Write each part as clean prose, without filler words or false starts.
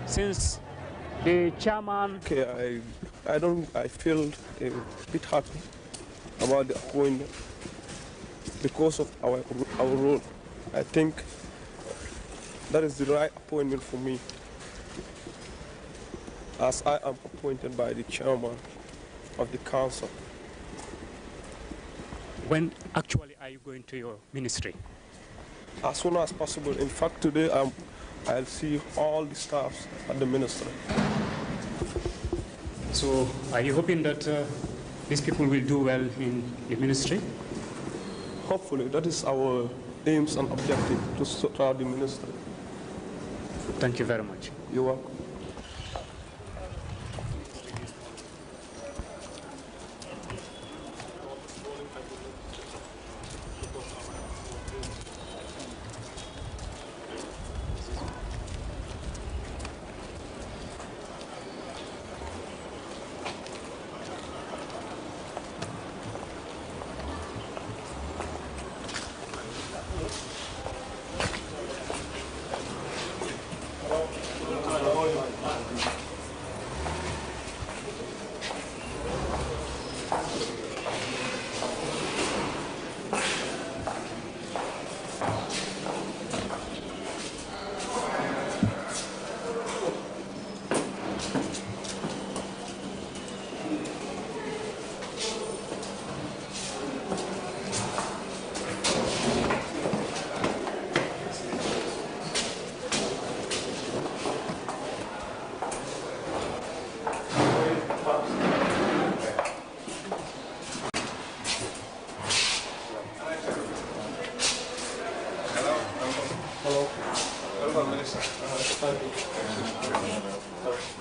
since the chairman... Okay, I feel a bit happy about the appointment because of our role. I think that is the right appointment for me, as I am appointed by the chairman of the council. When actually are you going to your ministry? As soon as possible. In fact, today I'll see all the staffs at the ministry. So are you hoping that these people will do well in the ministry? Hopefully, that is our aims and objective, to start the ministry. Thank you very much. You're welcome.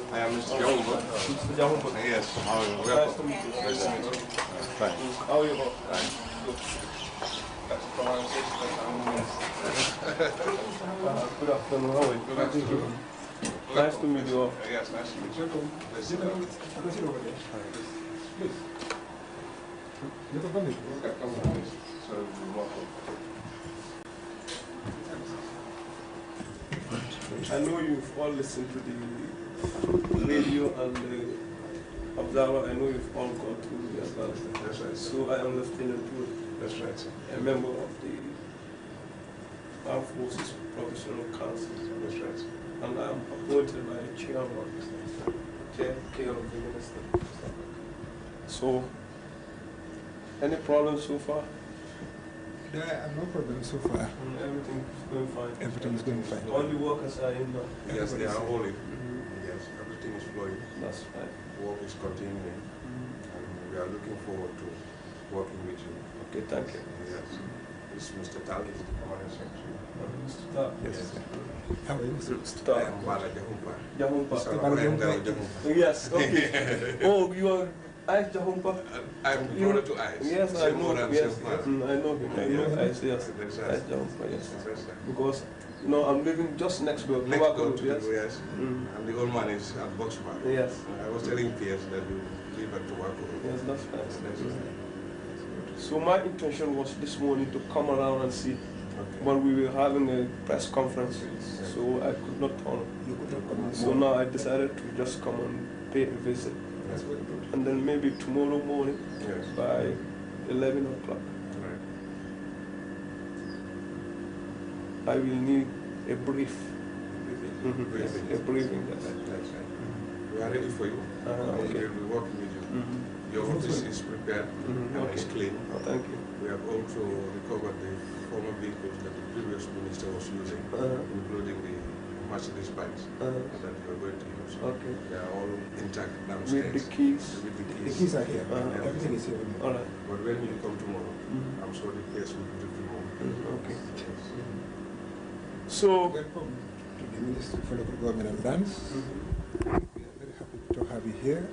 I am Mr. Jahumpa. Mr. Jahumpa. Yes. How are you? Nice to meet you. Nice to meet you. Fine. How are you? Fine. Good. That's the pronunciation. Good afternoon. How are you? Good afternoon. Nice to meet you all. Yes, nice to meet you. Please sit down. So, welcome. I know you've all listened to the radio and the Observer. I know you've all gone through the as well. That's right. So I am Lieutenant Wood, That's right, sir. a member of the Armed Forces Professional Council. That's right. And I am appointed by the chairman, care of the minister. So, any problems so far? There are no problems so far. Everything is going fine. Everything is going fine. All the workers are in now. Yes, they are all in. Yes, everything is flowing. That's fine. Work is continuing. And we are looking forward to working with you. Okay, thank you. Yes. This is Mr. Tal, is the Permanent Secretary. Mr. Star. Yes, sir. How are you, Mr. I Star. am Bala Jahumpa. Jahumpa. Jahumpa. Yes, okay. Oh, you are Ice Jahumpa? I'm brother to Ice. Yes, I know. Yes, Yes. I know him. I know Ice, yes. That's Ice right. Jahumpa, yes. That's right. Because, you know, I'm living just next door. Next door to yes. you, yes. And the old man is at Boxman. Yes. I was telling PS that you live at Tobacco. Yes, that's fine. That's right. So my intention was this morning to come around and see, but we were having a press conference, so I could not turn up. You could not come. So now I decided to just come and pay a visit. That's very good. And then maybe tomorrow morning Yes. by 11 o'clock, Right. I will need a brief. Briefing. Yes, a briefing, yes. That's right. We are ready for you. Okay. We will be working with you. Your office is prepared and Okay. is clean. Oh, thank you. We have also recovered the former vehicles that the previous minister was using, including the Mercedes bikes that you are going to use. Okay. They are all intact downstairs. With the keys. With the The keys. keys are here. Uh-huh. Everything is here. All right. But when you come tomorrow, I'm sure the place will be removed. Okay. Yes. So, Welcome to the Ministry for Local Government and Lands. We are very happy to have you here.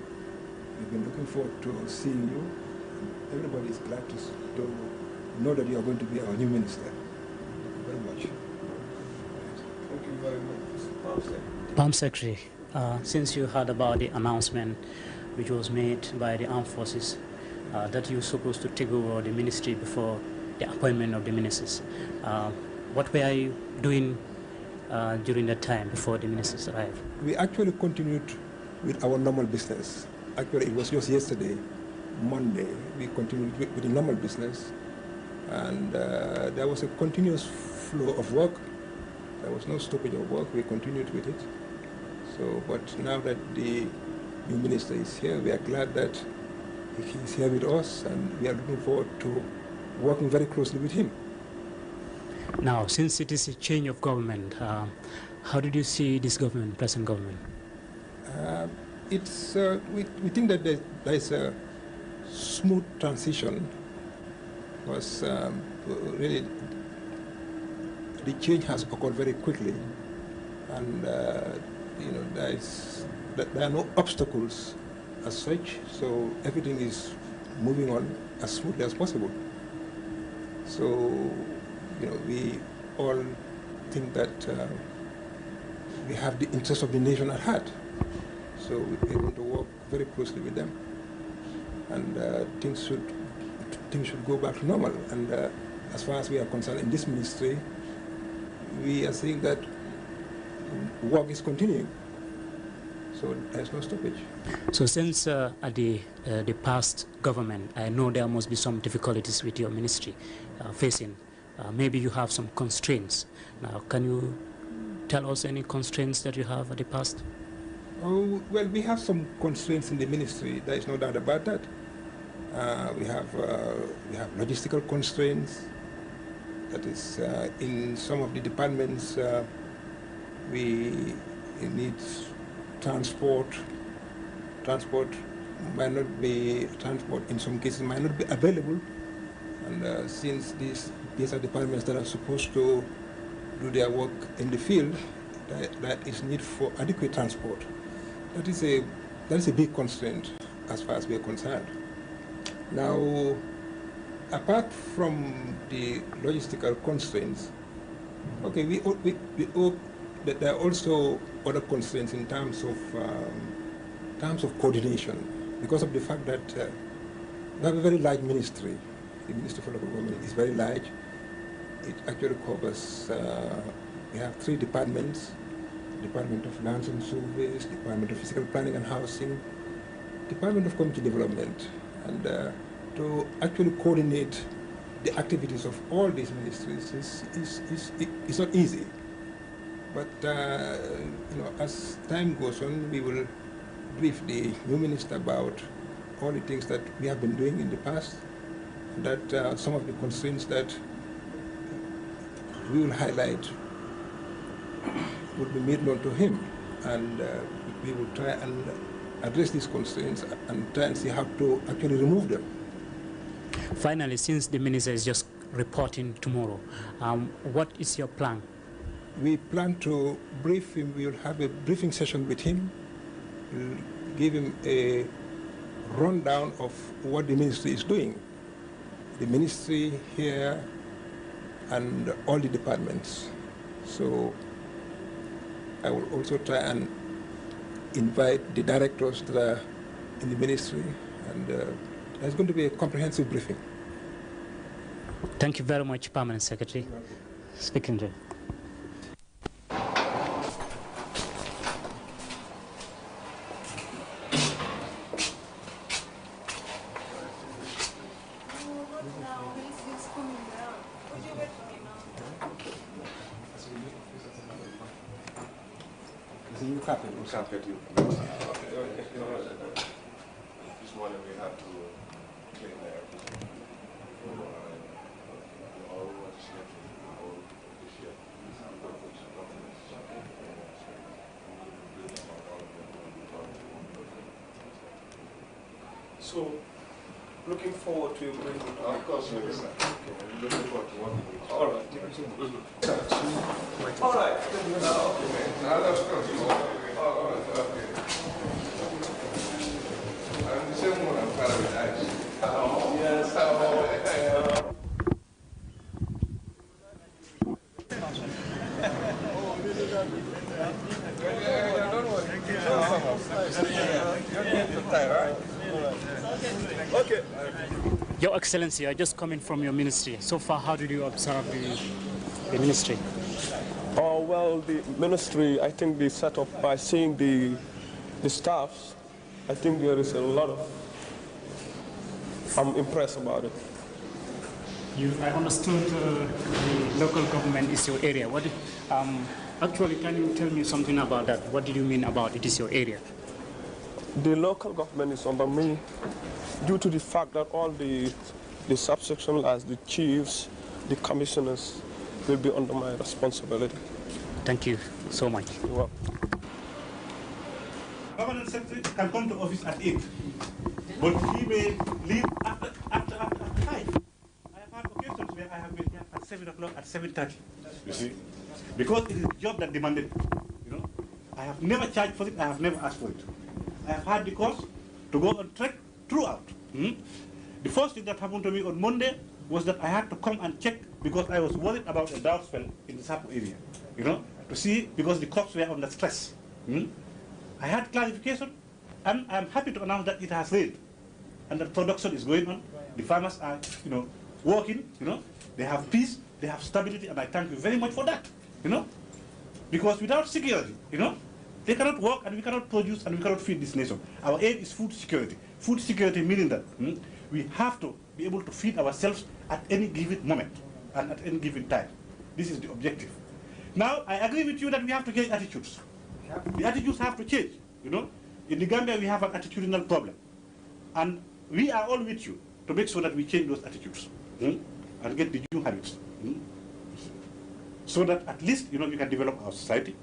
We've been looking forward to seeing you. Everybody is glad to know that you are going to be our new minister. Thank you very much. thank you very much, Mr. Pastor. Palm Secretary, since you heard about the announcement which was made by the armed forces that you're supposed to take over the ministry before the appointment of the ministers, what were you doing during that time before the ministers arrived? We actually continued with our normal business. Actually, it was just yesterday, Monday, we continued with the normal business. And there was a continuous flow of work. There was no stoppage of work. We continued with it. So, but now that the new minister is here, we are glad that he is here with us, and we are looking forward to working very closely with him. Now, since it is a change of government, how did you see this government, present government? We think that there is a smooth transition, because really the change has occurred very quickly, and there are no obstacles as such, so everything is moving on as smoothly as possible. So, we all think that we have the interest of the nation at heart. So we're going to work very closely with them, and things should go back to normal. And as far as we are concerned in this ministry, we are saying that work is continuing. So there's no stoppage. So since at the past government, I know there must be some difficulties with your ministry facing. Maybe you have some constraints. Now, can you tell us any constraints that you have at the past? Oh, well, we have some constraints in the ministry. There is no doubt about that. We have logistical constraints. That is, in some of the departments, we need transport. Transport in some cases might not be available, and since these are departments that are supposed to do their work in the field, that is need for adequate transport. That is a big constraint as far as we are concerned. Now, apart from the logistical constraints, okay, we hope that there are also other constraints in terms of coordination, because of the fact that we have a very large ministry. The Ministry for Local Government is very large. It actually covers, we have 3 departments: Department of Lands and Surveys, Department of Physical Planning and Housing, Department of Community Development. And to actually coordinate the activities of all these ministries is not easy. But as time goes on, we will brief the new minister about all the things that we have been doing in the past, that some of the constraints that we will highlight would be made known to him, and we will try and address these constraints and try and see how to actually remove them. Finally, since the minister is just reporting tomorrow, what is your plan? We plan to brief him. We will have a briefing session with him. We'll give him a rundown of what the ministry is doing. The ministry here and all the departments. So I will also try and invite the directors that are in the ministry, and there's going to be a comprehensive briefing. Thank you very much, Permanent Secretary. Speaking to you. Carpet you. This morning we had to clean everything. All was all this year. So, looking forward to bringing. Of course, we will. Looking forward to working with you. All right. All right. Now let's go. I'm the same one. I'm paradise. Yes. Okay. Your Excellency, I just coming from your ministry. So far, how did you observe the ministry? Oh, well, the ministry, I think they set up by seeing the staffs. I think there is a lot of, I'm impressed about it. I understood the local government is your area. Actually, can you tell me something about that? What did you mean about it is your area? The local government is under me due to the fact that all the subsections, as the chiefs, the commissioners, will be under my responsibility. Thank you so much. You're welcome. Permanent secretary can come to office at 8, but he may leave after 5. I have had occasions where I have been here at 7 o'clock, at 7:30. You see, because it is a job that demanded. You know, I have never charged for it. I have never asked for it. I have had the course to go on trek throughout. The first thing that happened to me on Monday was that I had to come and check because I was worried about a drought spell in the Sapo area. You know, to see because the crops were under stress. I had clarification, and I'm happy to announce that it has rained, and that production is going on. The farmers are, working. They have peace, they have stability, and I thank you very much for that. Because without security, they cannot work, and we cannot produce, and we cannot feed this nation. Our aim is food security. Food security meaning that we have to be able to feed ourselves at any given moment and at any given time. This is the objective. Now, I agree with you that we have to change attitudes. The attitudes have to change. In the Gambia, we have an attitudinal problem. And we are all with you to make sure that we change those attitudes and get the new habits. So that at least, we can develop our society,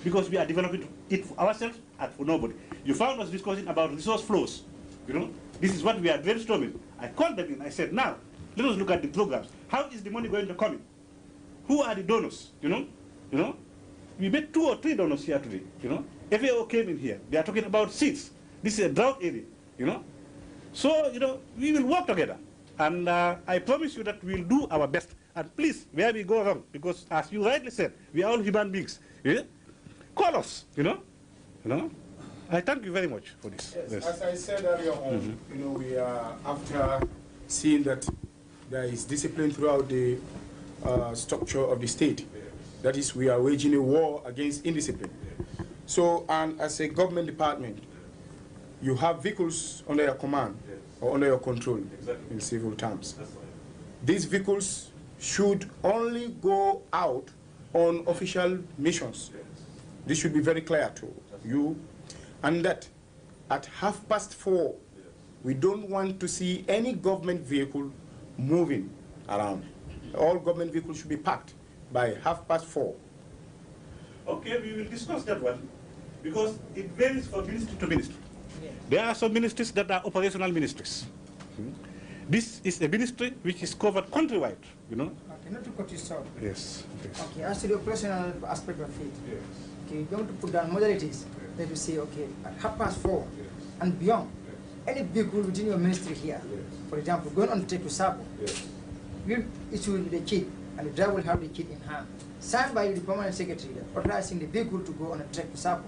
because we are developing it for ourselves and for nobody. You found us discussing about resource flows. This is what we are brainstorming. I called them in, I said, now, let us look at the programs. How is the money going to come in? Who are the donors, We met 2 or 3 donors here today, FAO came in here. They are talking about seeds. This is a drought area, So, we will work together. And I promise you that we'll do our best. And please, where we go wrong, because as you rightly said, we are all human beings. Call us, I thank you very much for this. Yes. As I said earlier on, we are after seeing that there is discipline throughout the structure of the state. That is, we are waging a war against indiscipline. So, and as a government department, you have vehicles under your command or under your control in civil terms. These vehicles should only go out on official missions. This should be very clear to you. And that at 4:30, we don't want to see any government vehicle moving around. All government vehicles should be parked by 4:30. Okay, we will discuss that one, because it varies from ministry to ministry. There are some ministries that are operational ministries. This is a ministry which is covered countrywide, Okay, not to cut you short. Yes. Okay, as to the operational aspect of it, okay, you're going to put down modalities that you say, okay, at 4:30 and beyond, any vehicle within your ministry here, for example, going on the trek to Sabo, will issue the kit, and the driver will have the kit in hand, signed by the permanent secretary, authorizing the vehicle to go on a trek to Sabo.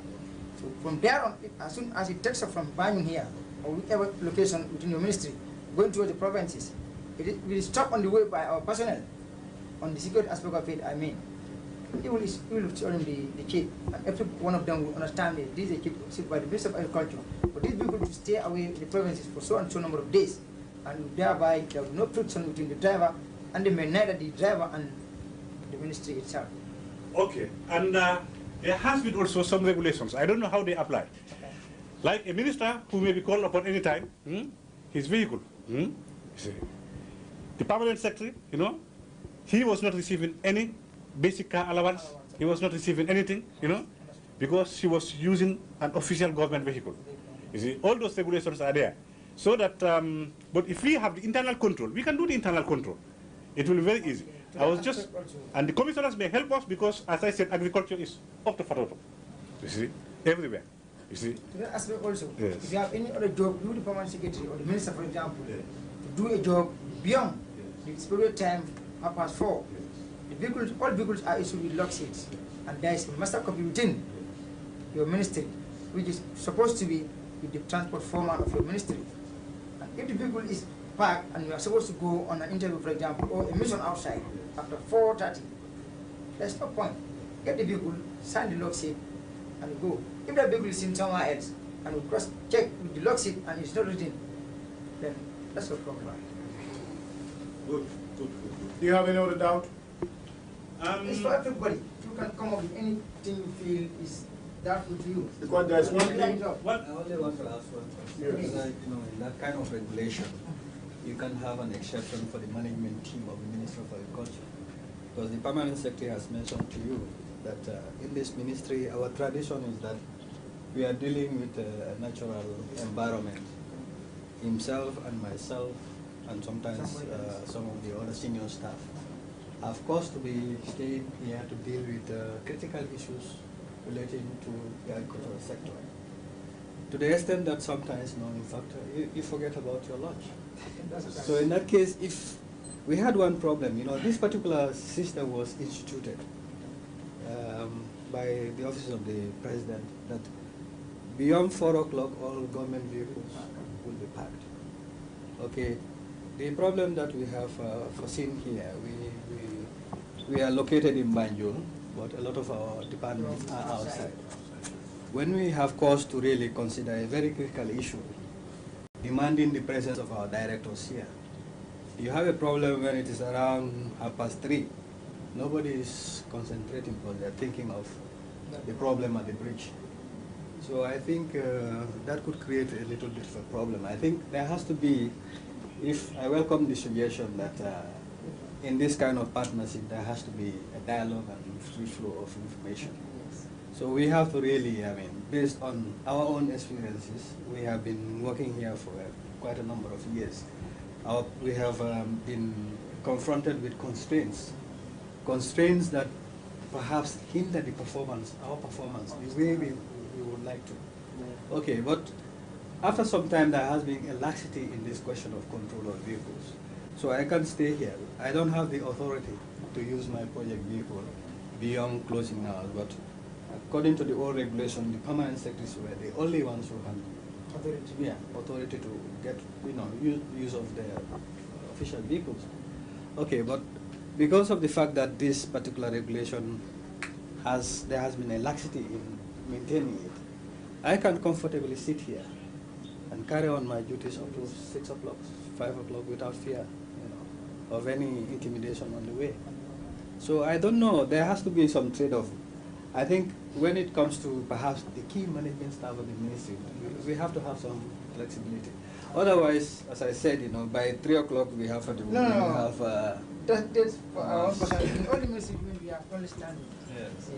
So from there on, as soon as it takes off from Banyun here, or whichever location within your ministry, going towards the provinces, it will stop on the way by our personnel. On the security aspect of it, I mean, he will show them the kit, and every one of them will understand that this is a kit issued by the Minister of Agriculture. For these people to stay away in the provinces for so and so number of days, and thereby there will be no friction between the driver and the man, neither the driver and the ministry itself. Okay, and there has been also some regulations. I don't know how they apply. Like a minister who may be called upon any time, his vehicle, the permanent secretary, he was not receiving any basic car allowance. He was not receiving anything, because he was using an official government vehicle. You see, all those regulations are there. So that, but if we have the internal control, we can do the internal control. It will be very easy. And the commissioners may help us because, as I said, agriculture is up to Fatoto. You see, everywhere. You see. To that aspect also, yes. If you have any other job, you the permanent secretary or the minister, for example, to do a job beyond the period time 4:30, the vehicles, all vehicles are issued with lock seats, and there is a master copy within your ministry, which is supposed to be with the transport foreman of your ministry. And if the vehicle is parked and you are supposed to go on an interview, for example, or a mission outside after 4:30, there's no point. get the vehicle, sign the log sheet, and go. If that vehicle is in somewhere else, and we cross-check with the log sheet and it's not written, then that's a problem. Good. Do you have any other doubt? It's for everybody. You can come up with anything you feel is doubtful to you. Because there's one thing. What? I only want to ask one question. Yes. Like, you know, in that kind of regulation, you can have an exception for the management team of the Ministry of Agriculture. Because the Permanent Secretary has mentioned to you that in this ministry, our tradition is that we are dealing with a natural environment. Himself and myself, and sometimes some of the other senior staff, have caused to be staying here to deal with critical issues relating to the agricultural sector. To the extent that sometimes, in fact, you forget about your lunch. So in that case, if we had one problem, this particular system was instituted by the office of the president, that beyond 4 o'clock, all government vehicles will be packed. Okay, the problem that we have foreseen here, we are located in Banjul, but a lot of our departments are outside. When we have cause to really consider a very critical issue, demanding the presence of our directors here, you have a problem when it is around 3:30. Nobody is concentrating because they are thinking of the problem at the bridge. So I think that could create a little bit of a problem. I think there has to be, if I welcome the suggestion that in this kind of partnership there has to be a dialogue and free flow of information. So we have to really, based on our own experiences, we have been working here for quite a number of years. We have been confronted with constraints that perhaps hinder the performance, our performance, the way we would like to. Okay, but after some time there has been a laxity in this question of control of vehicles. So I can't stay here. I don't have the authority to use my project vehicle beyond closing hours, but according to the old regulation, the permanent secretaries were the only ones who had authority to get use of their official vehicles. Okay, but because of the fact that this particular regulation there has been a laxity in maintaining it, I can comfortably sit here and carry on my duties up to 6 o'clock, 5 o'clock without fear, of any intimidation on the way. So I don't know, there has to be some trade-off. I think when it comes to perhaps the key management staff of the ministry, we have to have some flexibility. Otherwise, as I said, by 3 o'clock we have that's for our own person. In all the ministry we are understanding. Yes.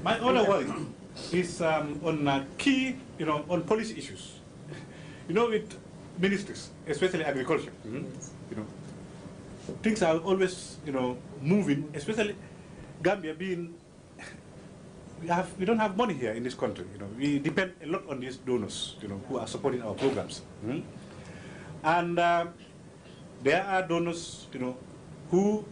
My other worry is on key, on policy issues. With ministries, especially agriculture, things are always, moving, especially Gambia being, we don't have money here in this country, we depend a lot on these donors, who are supporting our programs. And there are donors, who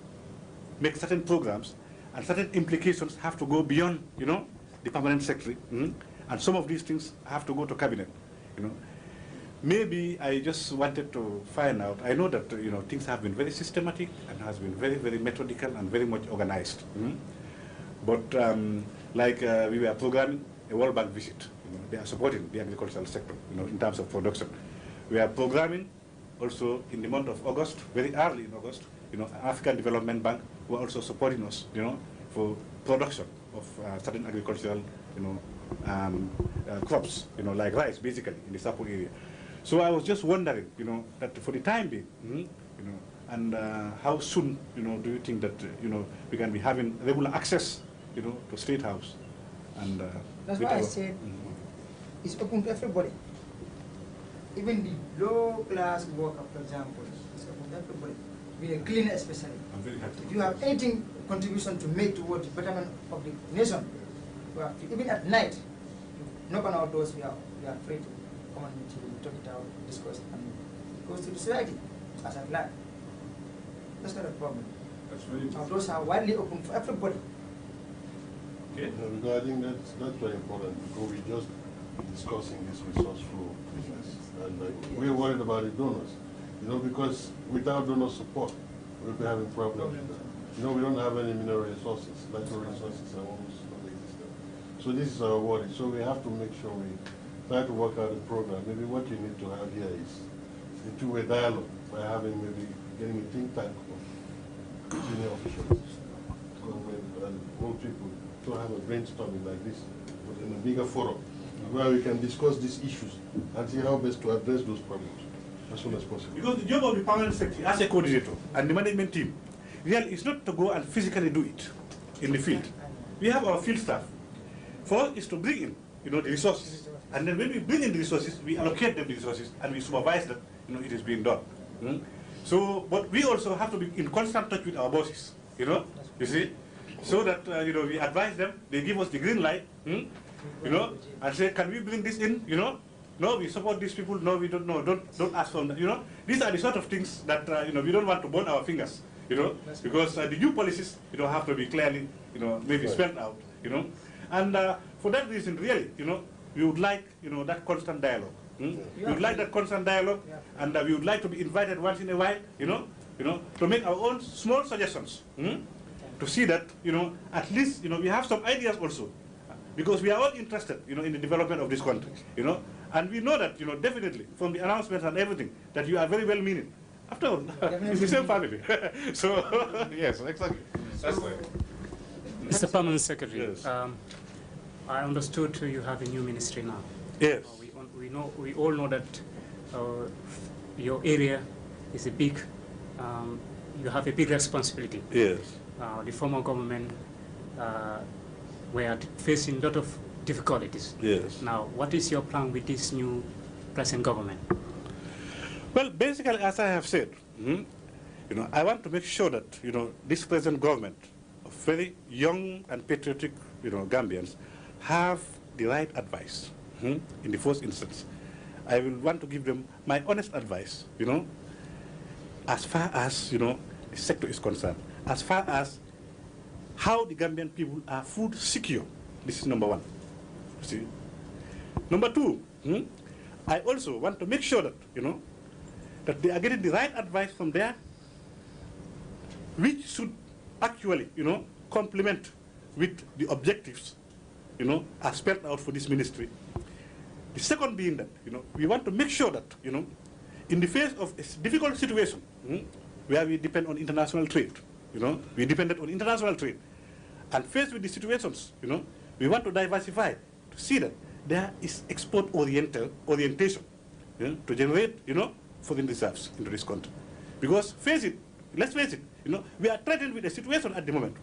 make certain programs, and certain implications have to go beyond, the permanent secretary, and some of these things have to go to cabinet, Maybe I just wanted to find out, I know that, things have been very systematic and has been very, very methodical and very much organized. But we were programming a World Bank visit, they are supporting the agricultural sector, in terms of production. We are programming also in the month of August, very early in August, African Development Bank were also supporting us, for production of certain agricultural, crops, like rice, basically, in the Sapo area. So I was just wondering, that for the time being, and how soon, do you think that, we can be having regular access, to State House? And that's why I said it's open to everybody. Even the low-class worker, for example, it's open to everybody. With a cleaner especially. I'm very happy. If you have anything contribution to make towards the betterment of the nation, even at night, you knock on our doors, we are free to come and meet you, talk it out, discuss, and it goes to the society as a plan. That's not a problem. That's very Our doors are widely open for everybody. Okay. Because I think that's very important, because we're just discussing this resource flow. And we're worried about the donors, because without donor support, we'll be having problems. We don't have any mineral resources, natural resources are almost So this is our worry. So we have to make sure we try to work out a program. Maybe what you need to have here is a two-way dialogue by having maybe getting a think tank of senior officials, government and old people to have a brainstorming like this, but in a bigger forum, where we can discuss these issues and see how best to address those problems as soon as possible. Because the job of the permanent secretary as a coordinator and the management team really is not to go and physically do it in the field. We have our field staff. For us is to bring in, the resources. And then when we bring in the resources, we allocate them the resources and we supervise that, it is being done. So, but we also have to be in constant touch with our bosses, you see, so that, we advise them, they give us the green light, and say, can we bring this in, No, we support these people, no, we don't know, don't ask for them, These are the sort of things that, we don't want to burn our fingers, because the new policies, have to be clearly, maybe spelled out, And for that reason, really, we would like, that constant dialogue. We would like that constant dialogue, and we would like to be invited once in a while, to make our own small suggestions, to see that, at least, we have some ideas also, because we are all interested, in the development of this country, and we know that, definitely, from the announcements and everything, that you are very well-meaning. After all, it's the same family. So, yes, exactly. That's right. Mr. Permanent Secretary, yes. I understood you have a new ministry now. Yes. We all know that your area is a big, you have a big responsibility. Yes. The former government were facing a lot of difficulties. Yes. Now, what is your plan with this new present government? Well, basically, as I have said, I want to make sure that, this present government of very young and patriotic, Gambians have the right advice. In the first instance, I will want to give them my honest advice, as far as, the sector is concerned, as far as how the Gambian people are food secure. This is number one. See? Number two, I also want to make sure that, that they are getting the right advice from there, which should actually, complement with the objectives, as spelled out for this ministry. The second being that, we want to make sure that, in the face of a difficult situation, where we depend on international trade, we depended on international trade, and faced with the situations, we want to diversify to see that there is export-orientation, to generate, foreign reserves into this country. Because let's face it, we are threatened with a situation at the moment.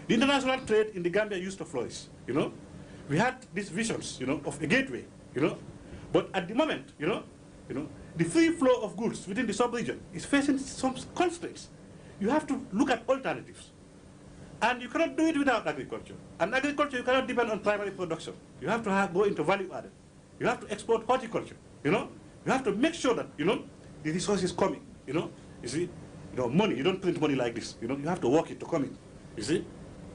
The international trade in the Gambia used to flourish, We had these visions, of a gateway, But at the moment, the free flow of goods within the sub-region is facing some constraints. You have to look at alternatives. And you cannot do it without agriculture. And agriculture, you cannot depend on primary production. You have to go into value added. You have to export horticulture, You have to make sure that, the resource is coming, You see, money, you don't print money like this. You have to work it to come in, you see,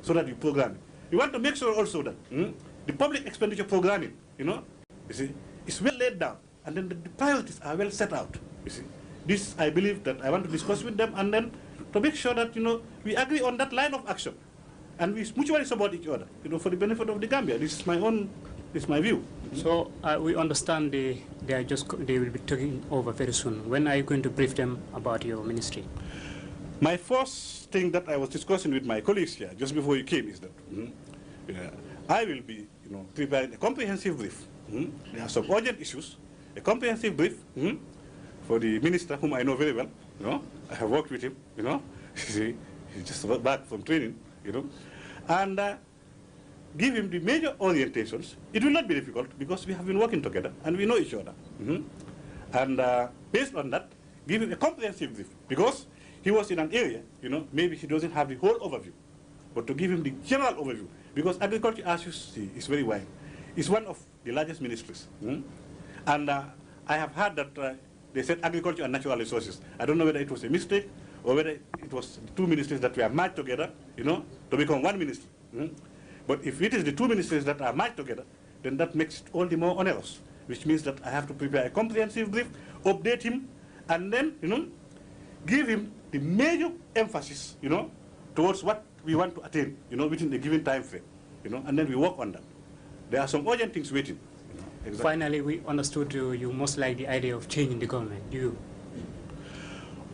so that you program it. You want to make sure also that the public expenditure programming, you see, is well laid down. And then the priorities are well set out, you see. This, I believe, that I want to discuss with them, and then to make sure that, we agree on that line of action. And we mutually support each other, for the benefit of the Gambia. This is my view. So we understand they will be taking over very soon. When are you going to brief them about your ministry? My first thing that I was discussing with my colleagues here, just before you came, is that I will be, preparing a comprehensive brief. There are some urgent issues, a comprehensive brief for the minister, whom I know very well. I have worked with him. He's just back from training. And give him the major orientations. It will not be difficult because we have been working together and we know each other. And based on that, give him a comprehensive brief because he was in an area, maybe he doesn't have the whole overview, but to give him the general overview, because agriculture, as you see, is very wide. It's one of the largest ministries. And I have heard that they said agriculture and natural resources. I don't know whether it was a mistake or whether it was the two ministries that were merged together, to become one ministry. But if it is the two ministries that are merged together, then that makes it all the more onerous, which means that I have to prepare a comprehensive brief, update him, and then, give him the major emphasis, towards what we want to attain, within the given time frame, and then we work on that. there are some urgent things waiting. Exactly. Finally, we understood you most like the idea of changing the government. Do you?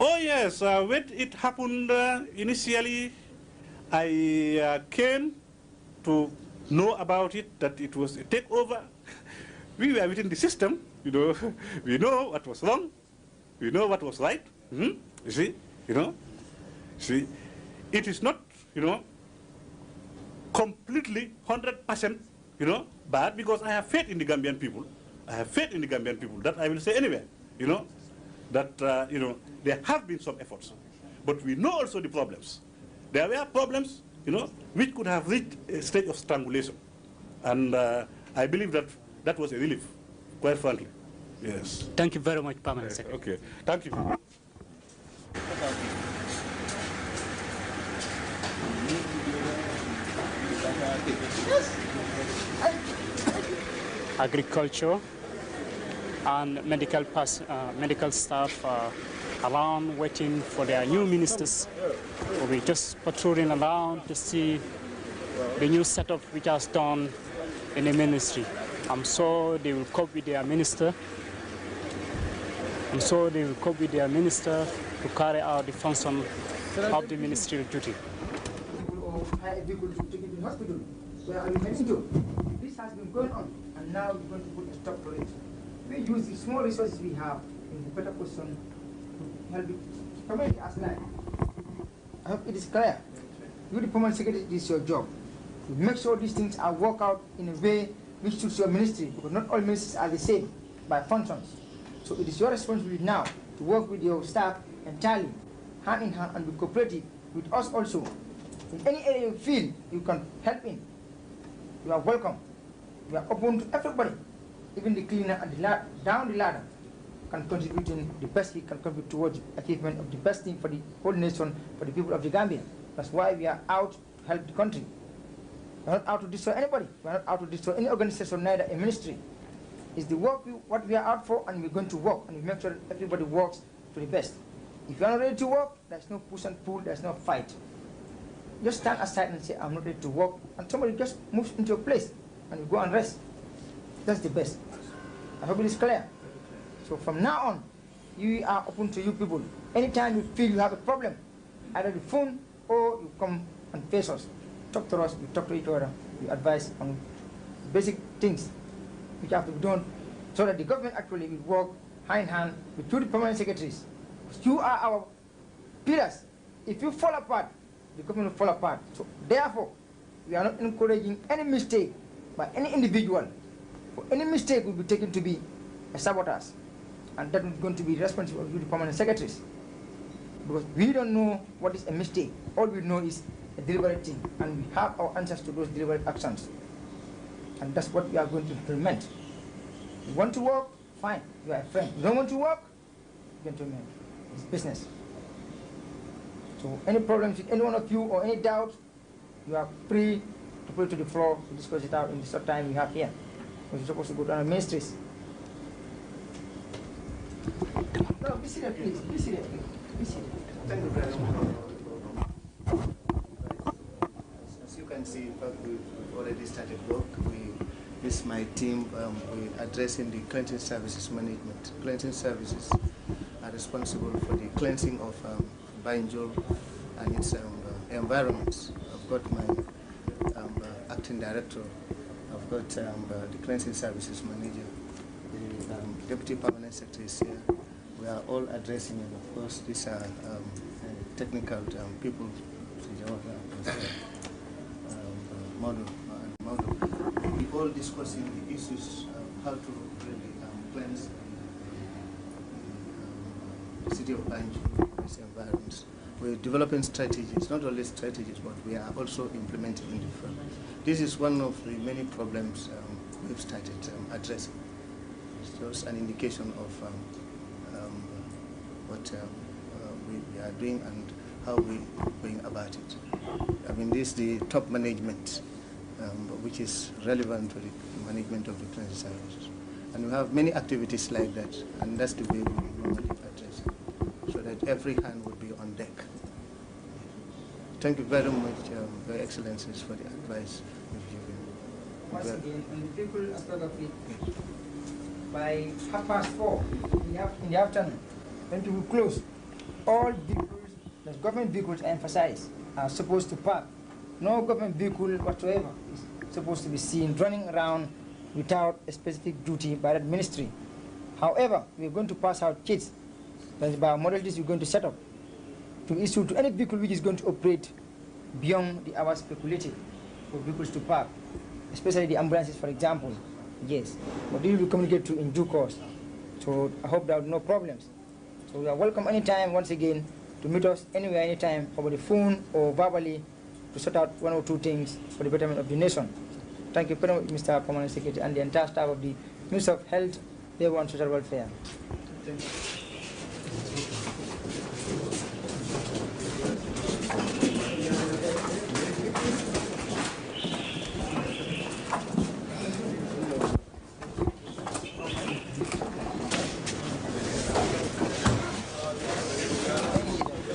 Oh yes, when it happened initially, I came to know about it, that it was a takeover. We were within the system, you know. We know what was wrong, we know what was right. You see, see, it is not, completely 100%, bad, because I have faith in the Gambian people. I have faith in the Gambian people. That I will say anywhere, that there have been some efforts, but we know also the problems. There were problems, which could have reached a stage of strangulation, and I believe that that was a relief, quite frankly. Yes. Thank you very much, Permanent Secretary. Okay. Thank you. Agriculture and medical staff around waiting for their new ministers. We're just patrolling around to see the new setup which has done in the ministry. I'm sure they will cope with their minister. I'm sure they will cope with their minister to carry out the function of the ministerial duty. Hospital, where are we heading to? This has been going on, and now we're going to put a stop to it. We use the small resources we have in the better position to help the community as life. I hope it is clear. You, the Permanent Secretary, this is your job. You make sure these things are worked out in a way which suits your ministry, because not all ministries are the same by functions. So it is your responsibility now to work with your staff entirely, hand in hand, and be cooperative with us also. In any area you feel you can help in, you are welcome. We are open to everybody, even the cleaner and down the ladder can contribute in the best he can contribute towards the achievement of the best thing for the whole nation, for the people of the Gambia. That's why we are out to help the country. We are not out to destroy anybody. We are not out to destroy any organization, neither a ministry. It's the work what we are out for, and we're going to work, and we make sure that everybody works to the best. If you are not ready to work, there's no push and pull, there's no fight. Just stand aside and say, I'm not ready to work, and somebody just moves into your place, and you go and rest. That's the best. I hope it is clear. So from now on, you are open to you people. Anytime you feel you have a problem, either the phone or you come and face us. Talk to us, we talk to each other, we advise on basic things which have to be done so that the government actually will work hand in hand with two permanent secretaries. You are our pillars. If you fall apart, the government will fall apart. So therefore, we are not encouraging any mistake by any individual. For any mistake will be taken to be a sabotage. And that is going to be responsible of the permanent secretaries. Because we don't know what is a mistake. All we know is a deliberate thing. And we have our answers to those deliberate actions. And that's what we are going to implement. You want to work? Fine. You are a friend. You don't want to work? Gentlemen, it's business. So any problems with any one of you or any doubt, you are free to put it to the floor to discuss it out in the short time we have here. We're supposed to go down the ministries. No, be seated, please. Be seated. Be seated. Thank you very much. As you can see, we've already started work. This is my team. We're addressing the cleansing services management. Cleansing services are responsible for the cleansing of Banjul and its environments. I've got my acting director. I've got the cleansing services manager. The deputy permanent secretary is here. We are all addressing, and of course, these are technical people. Model. We're all discussing the issues of how to really cleanse the city of Banjul, its environments. We're developing strategies, not only strategies, but we are also implementing in the field. This is one of the many problems we've started addressing. It's just an indication of what we are doing and how we're going about it. I mean, this is the top management, which is relevant to the management of the cleansing services. And we have many activities like that, and that's the way we normally address it, so that every hand would be on deck. Thank you very much, Your Excellencies, for the advice you've given. Once again, on the vehicle aspect of it, by 4:30 in the afternoon, when people close, all vehicles, the government vehicles I emphasize, are supposed to park. No government vehicle whatsoever is supposed to be seen running around without a specific duty by that ministry. However, we're going to pass out kits, that's by modalities we're going to set up, to issue to any vehicle which is going to operate beyond the hours speculated for vehicles to park, especially the ambulances, for example. Yes, but this will be communicated to in due course. So I hope there are no problems. So you are welcome anytime, once again, to meet us anywhere, anytime, over the phone or verbally, to sort out one or two things for the betterment of the nation. Thank you very much, Mr. Permanent Secretary, and the entire staff of the Ministry of Health, Labour and Social Welfare. Thank you.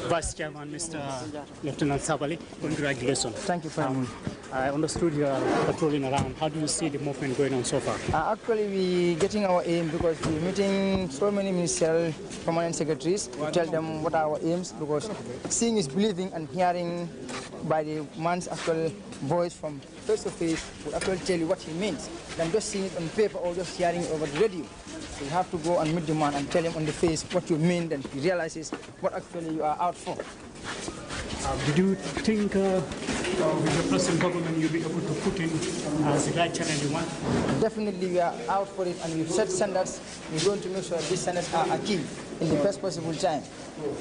Vice Chairman, Mr. Lieutenant Sabali, congratulations. Thank you very much. I understood you are patrolling around. How do you see the movement going on so far? Actually, we're getting our aim because we're meeting so many ministerial permanent secretaries to tell them what are our aims, because seeing is believing, and hearing by the man's actual voice from face to face will actually tell you what he means than just seeing it on paper or just hearing it over the radio. So you have to go and meet the man and tell him on the face what you mean, then he realizes what actually you are out for. Did you think with the present government you'll be able to put in as the right challenge you want? Definitely we are out for it, and we've set standards. We're going to make sure these standards are achieved in the best possible time.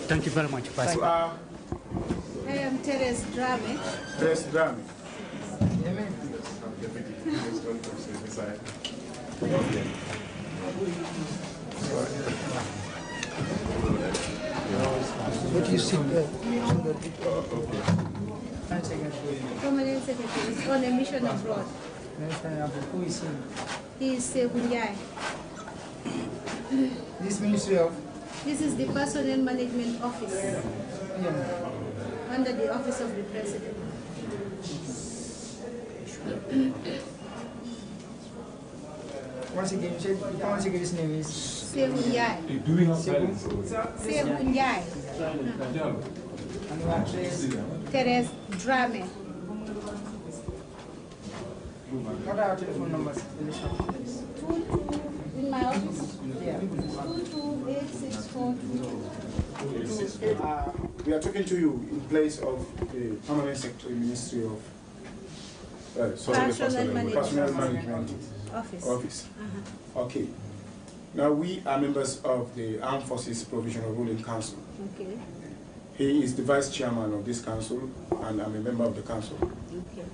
Thank you very much, Vice. I am Teres Drame. Teres Drame. What do you see there? Permanent Secretary is on a mission abroad. Who is he? He is Sebunyai. This Ministry of? This is the Personnel Management Office, under the Office of the President. Once again, his name is? Sebunyai. Sebunyai. Teres Drame. What are our telephone numbers in this office? In my office? Yeah. 2286422. We are talking to you in place of the Permanent Secretary, Ministry of Personnel Management Office. Okay. Now we are members of the Armed Forces Provisional Ruling Council. Okay. He is the Vice Chairman of this council, and I'm a member of the council. Okay.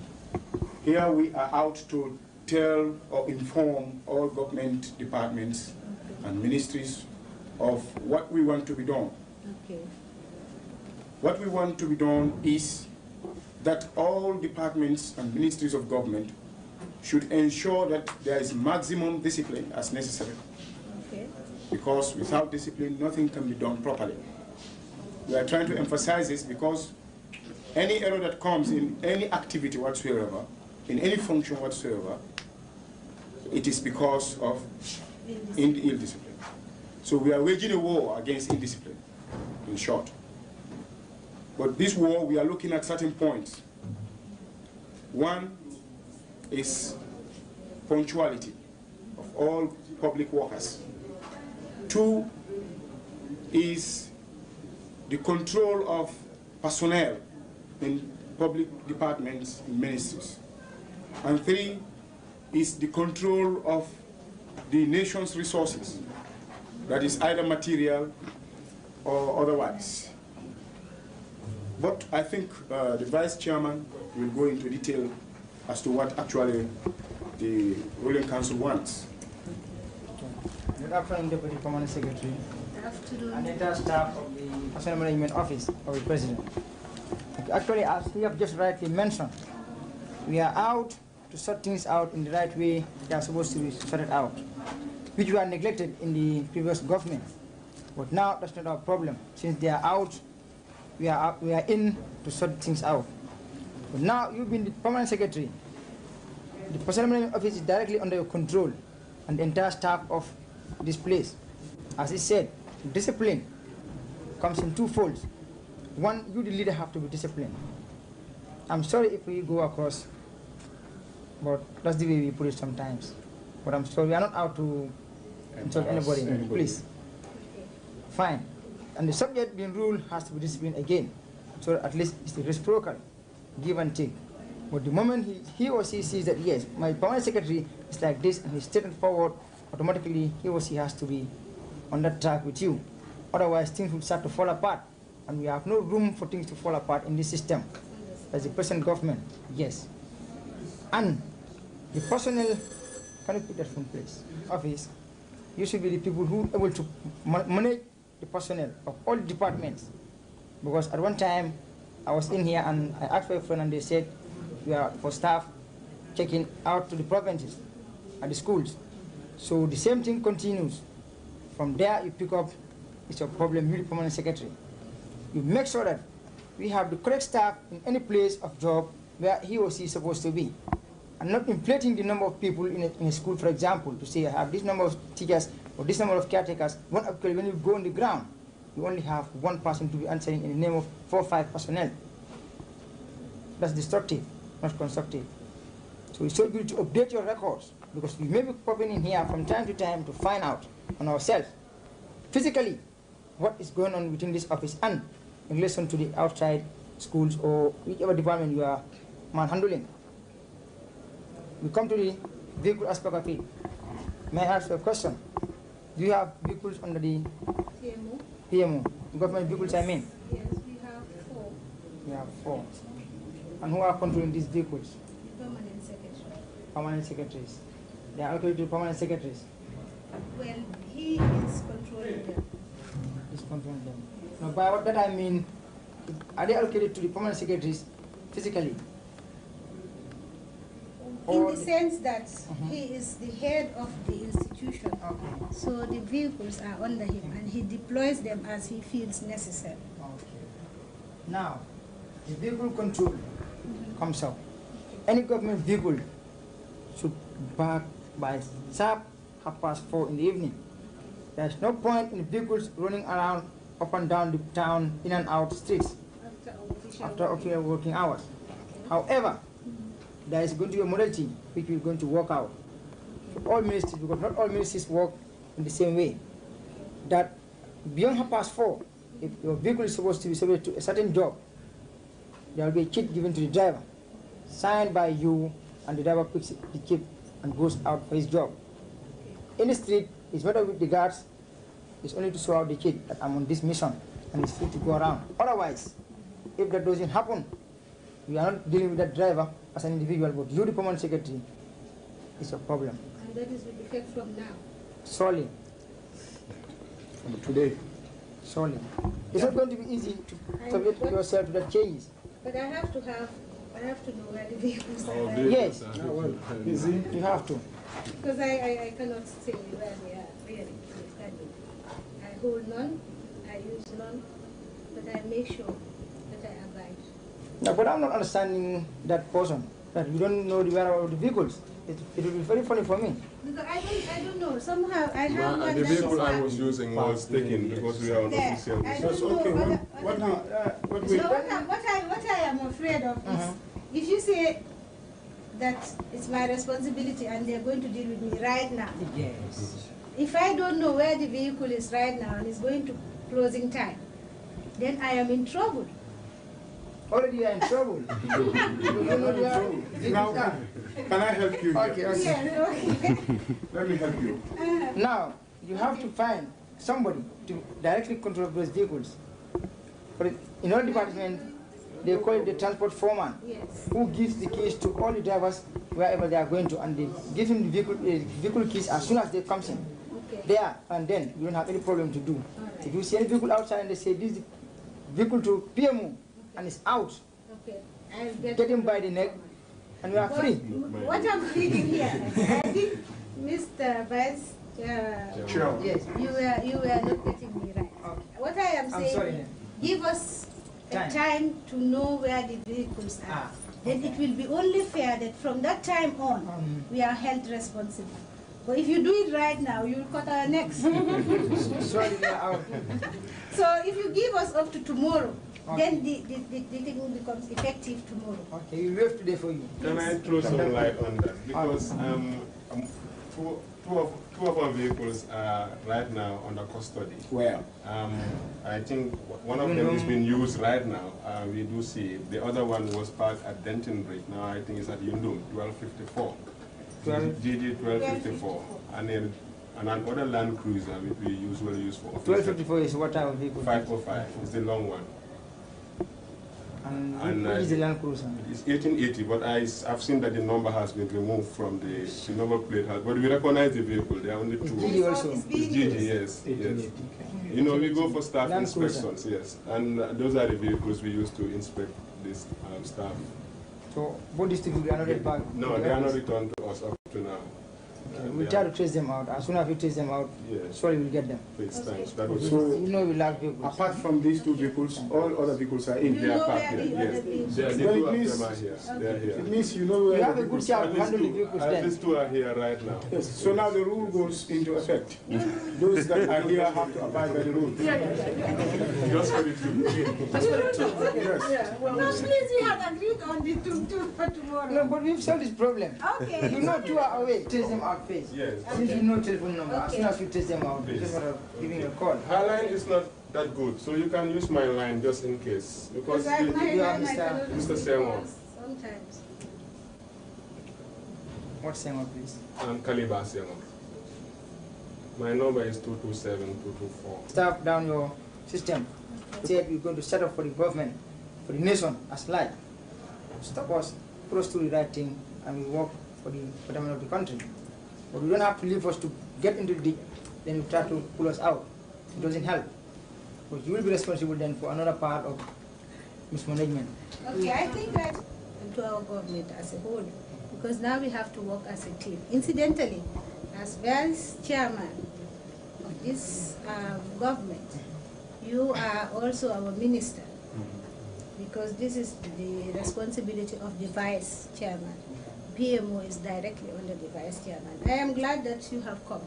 Here we are out to tell or inform all government departments and ministries of what we want to be done. Okay. What we want to be done is that all departments and ministries of government should ensure that there is maximum discipline as necessary. Okay. Because without discipline, nothing can be done properly. We are trying to emphasize this because any error that comes in any activity whatsoever, in any function whatsoever, it is because of ill discipline. So we are waging a war against indiscipline, in short. But this war, we are looking at certain points. One is punctuality of all public workers. Two is the control of personnel in public departments and ministries. And three is the control of the nation's resources, that is either material or otherwise. But I think the Vice Chairman will go into detail as to what actually the ruling council wants. Good afternoon, Deputy Permanent Secretary. Good afternoon. And the entire staff of the Personnel Management Office of the President. Actually, as you have just rightly mentioned, we are out to sort things out in the right way they are supposed to be sorted out, which were neglected in the previous government. But now that's not our problem. Since they are out, we are in to sort things out. But now you've been the Permanent Secretary. The personnel management office is directly under your control and the entire staff of this place. As I said, discipline comes in two folds. One, you the leader have to be disciplined. I'm sorry if we go across, but that's the way we put it sometimes. But I'm sorry, we are not out to insult anybody. Please. Fine. And the subject being ruled has to be disciplined again. So at least it's the reciprocal, give and take. But the moment he or she sees that, yes, my permanent secretary is like this and he's taken forward, automatically he or she has to be on that track with you. Otherwise, things will start to fall apart. And we have no room for things to fall apart in this system. As the present government, yes. And the personnel, can you put that from place? Office, you should be the people who are able to manage the personnel of all the departments. Because at one time, I was in here and I asked for a friend and they said, we are for staff checking out to the provinces and the schools. So the same thing continues. From there, you pick up, it's your problem, you the permanent secretary. You make sure that we have the correct staff in any place of job where he or she is supposed to be. And not inflating the number of people in a school, for example, to say I have this number of teachers or this number of caretakers. When you go on the ground, you only have one person to be answering in the name of 4 or 5 personnel. That's destructive, not constructive. So it's so good to update your records, because we may be popping in here from time to time to find out on ourselves, physically, what is going on within this office and in relation to the outside schools or whichever department you are manhandling. We come to the vehicle aspect of it. May I ask you a question? Do you have vehicles under the PMO? PMO? Government vehicles, I mean? Yes, we have 4. We have 4. And who are controlling these vehicles? The permanent secretary. Permanent secretaries. They are allocated to permanent secretaries. Well, he is controlling them. He's controlling them. Now, by what that I mean, are they allocated to the permanent secretaries physically? In the sense that he is the head of the institution, so the vehicles are under him and he deploys them as he feels necessary. Okay. Now, the vehicle control comes up. Any government vehicle should back by sharp 4:30 in the evening. There's no point in vehicles running around up and down the town, in and out streets after official working hours. However, there is going to be a modality which we're going to work out for all ministries, because not all ministries work in the same way. That beyond 4:30, if your vehicle is supposed to be subject to a certain job, there will be a kit given to the driver, signed by you, and the driver picks the kit and goes out for his job. In the street, it's better with the guards, it's only to show out the kit that I'm on this mission and it's free to go around. Otherwise, if that doesn't happen, we are not dealing with that driver as an individual, but you, the permanent secretary, is a problem. And that is with effect from now. Solely. From today. Solely. It's not going to be easy to subject yourself to that changes. But I have to know where the vehicles are. Yes. You have to. Because I cannot say where they are really. I hold none, I use none, but I make sure that I abide. No, but I'm not understanding that portion, that you don't know the whereabouts of the vehicles. It will be very funny for me. Because I don't know. Somehow I have one the that vehicle is I was using was taken because we are on there. official. I don't know what I am afraid of is if you say that it's my responsibility and they're going to deal with me right now. Yes. If I don't know where the vehicle is right now and it's going to closing time, then I am in trouble. Already you are in trouble. Now, can I help you here? Okay, okay. Yes, okay. Let me help you. Now, you have to find somebody to directly control those vehicles. But in all departments, they call it the transport foreman, Yes. who gives the keys to all the drivers wherever they are going to, and they give him the vehicle keys as soon as they come in. Okay. There, and then you don't have any problem to do. Right. If you see any vehicle outside and they say this is the vehicle to PMO, and it's out, Okay. I'll get him by the neck, and we are free. What I'm reading here, I think, Mr. Vice, Sure. Yes. you were not getting me right. Okay. What I am I'm saying, sorry. give us a time to know where the vehicles are. then it will be only fair that from that time on, we are held responsible. But if you do it right now, you will cut our necks. So if you give us up to tomorrow, then the thing will become effective tomorrow. Okay, we wait today for you. Can I throw some light on that? Because two of our vehicles are right now under custody. Where? I think one of them is being used right now. We do see it. The other one was parked at Denton Bridge. Now I think it's at Yundum, 1254. GG 1254. And then another Land Cruiser which we usually use for office. 1254 is what type of vehicle? 505. It's the long one. And what is the Land Cruiser? It's 1880, but I've seen that the number has been removed from the number plate. But we recognize the vehicle. There are only two. GG also? It's GG, yes. Yes. You know, we go for staff Land inspections, yes. And those are the vehicles we use to inspect this staff. So both districts will not back? No, they are not returned to us up to now. We'll try to trace them out. As soon as we trace them out, surely we'll get them. Please, thanks. So, you know we lack vehicles. Apart from these two vehicles, all other vehicles are in. They are parked here, yes. The two of them are here. They are here. It means you know where you have the a good vehicles job are. to handle the vehicles then. At least two are here right now. Yes. So now the rule goes into effect. Those that are here have to abide by the rule. Just for the two. Just for the two. Yes. No, please, we had agreed on the two for tomorrow. No, but we've solved this problem. Okay. You know 2 are away. Trace them out first. Yes. Since you know telephone number, as soon as you trace them out, just want to give a call. Her line is not that good, so you can use my line just in case. Because I Mr. Seymour. Sometimes. What's Seymour, please? I'm Kaliba Seymour. My number is 227-224. Start down your system. Say we're going to set up for the government, for the nation as light. Stop us, put us to the right thing, and we work for the betterment of the country. But we don't have to leave us to get into the ditch, then you try to pull us out. It doesn't help. But you will be responsible then for another part of mismanagement. Okay, I think that to our government as a whole, because now we have to work as a team. Incidentally, as vice chairman of this government, you are also our minister, because this is the responsibility of the vice chairman. PMO is directly under the vice chairman. I am glad that you have come,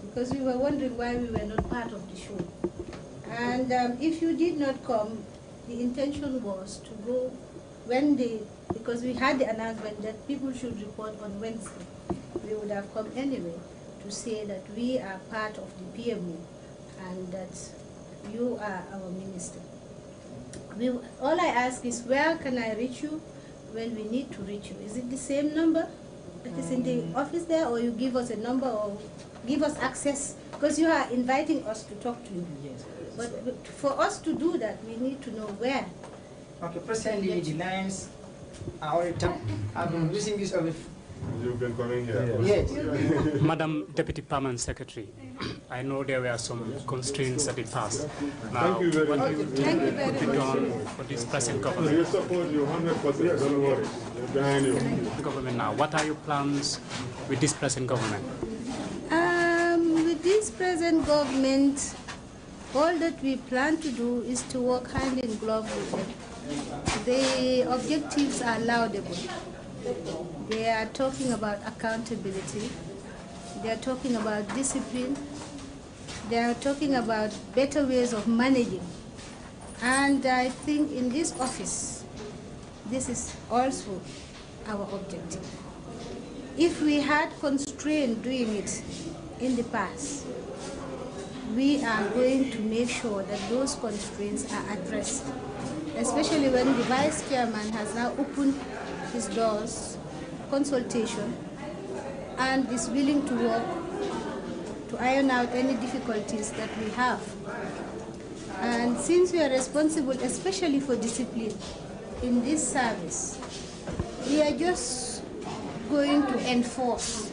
because we were wondering why we were not part of the show. And if you did not come, the intention was to go when because we had the announcement that people should report on Wednesday. We would have come anyway to say that we are part of the PMO and that you are our minister. All I ask is, where can I reach you when we need to reach you? Is it the same number that is in the office there, or you give us a number or give us access? Because you are inviting us to talk to you. Yes. But for us to do that, we need to know where. Okay, presently the lines are already tapped. I've been using this office. You've been coming here? Yes. Madam Deputy Permanent Secretary, I know there were some constraints at the past. Now, Thank you very much. Thank you very put it on for this present government. We support you 100%, don't worry. We're behind you. Government now, what are your plans with this present government? With this present government, all that we plan to do is to work hand in glove with them. The objectives are laudable. They are talking about accountability. They are talking about discipline. They are talking about better ways of managing. And I think in this office, this is also our objective. If we had constrained doing it in the past, we are going to make sure that those constraints are addressed, especially when the vice chairman has now opened his doors, consultation, and is willing to work to iron out any difficulties that we have. And since we are responsible, especially for discipline in this service, we are just going to enforce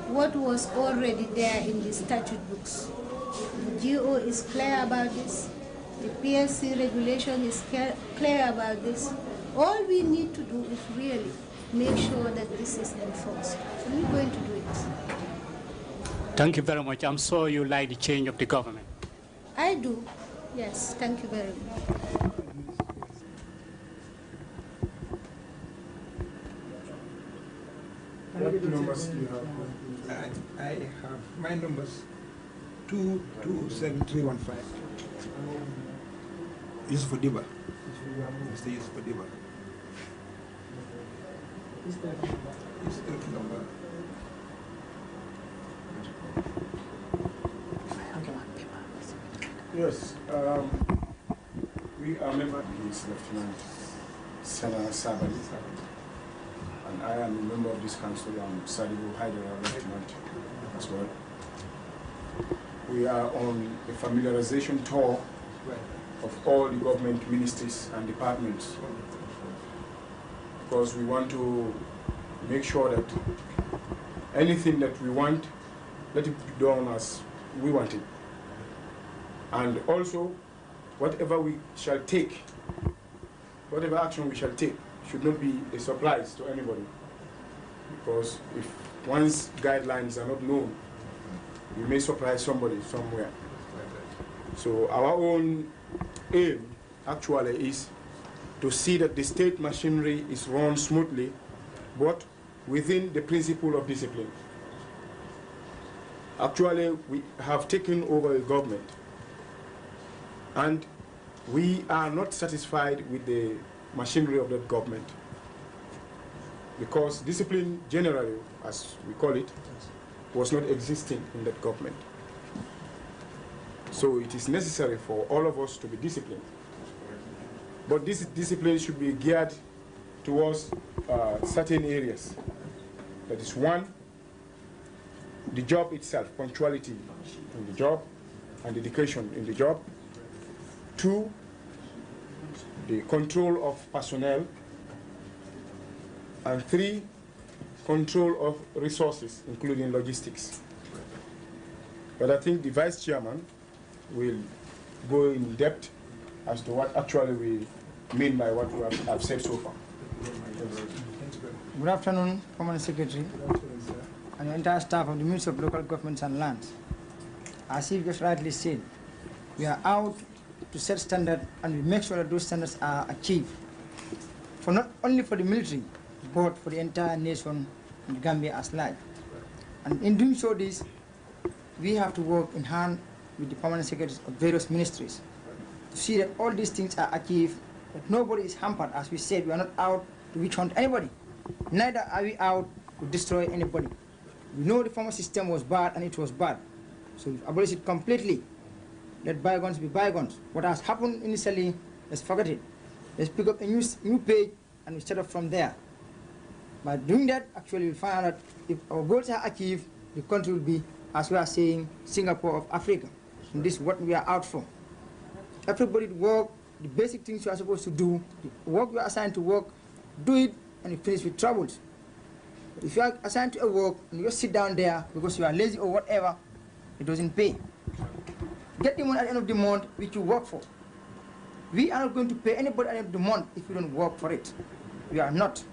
what was already there in the statute books. The GO is clear about this. The PSC regulation is clear about this. All we need to do is really make sure that this is enforced. So we're going to do it. Thank you very much. I'm sure you like the change of the government. I do. Yes, thank you very much. numbers you have? I have my numbers 227315. Yusuf Diba. Mr. Yusuf Diba. Is the number? Yes. We are member. He is Lieutenant Sana Sabali. And I am a member of this council. I'm Sadibu Hyderabad Lieutenant as well. We are on a familiarization tour of all the government ministries and departments, because we want to make sure that anything that we want, let it be done as we want it. And also, whatever we shall take, whatever action we shall take, should not be a surprise to anybody. Because if one's guidelines are not known, we may surprise somebody somewhere. So our own aim actually is to see that the state machinery is run smoothly, but within the principle of discipline. Actually, we have taken over a government, and we are not satisfied with the machinery of that government, because discipline generally, as we call it, was not existing in that government. So it is necessary for all of us to be disciplined. But this discipline should be geared towards certain areas. That is, one, the job itself, punctuality in the job and dedication in the job. Two, the control of personnel. And three, control of resources, including logistics. But I think the Vice Chairman will go in depth as to what actually we mean by what we have said so far. Good afternoon, Permanent Secretary, and the entire staff of the Ministry of Local Governments and Lands. As you just rightly said, we are out to set standards, and we make sure that those standards are achieved, for not only for the military, but for the entire nation and Gambia as large. And in doing so this, we have to work in hand with the permanent secretaries of various ministries to see that all these things are achieved, that nobody is hampered. As we said, we are not out to witch hunt anybody. Neither are we out to destroy anybody. We know the former system was bad, and it was bad. So we've abolished it completely. Let bygones be bygones. What has happened initially, let's forget it. Let's pick up a new page, and we start off from there. By doing that, actually we'll find out that if our goals are achieved, the country will be, as we are saying, Singapore of Africa. And this is what we are out for. Everybody work, the basic things you are supposed to do, the work you are assigned to work, do it, and you finish with troubles. But if you are assigned to a work and you just sit down there because you are lazy or whatever, it doesn't pay. Get the money at the end of the month which you work for. We are not going to pay anybody at the end of the month if you don't work for it. We are not.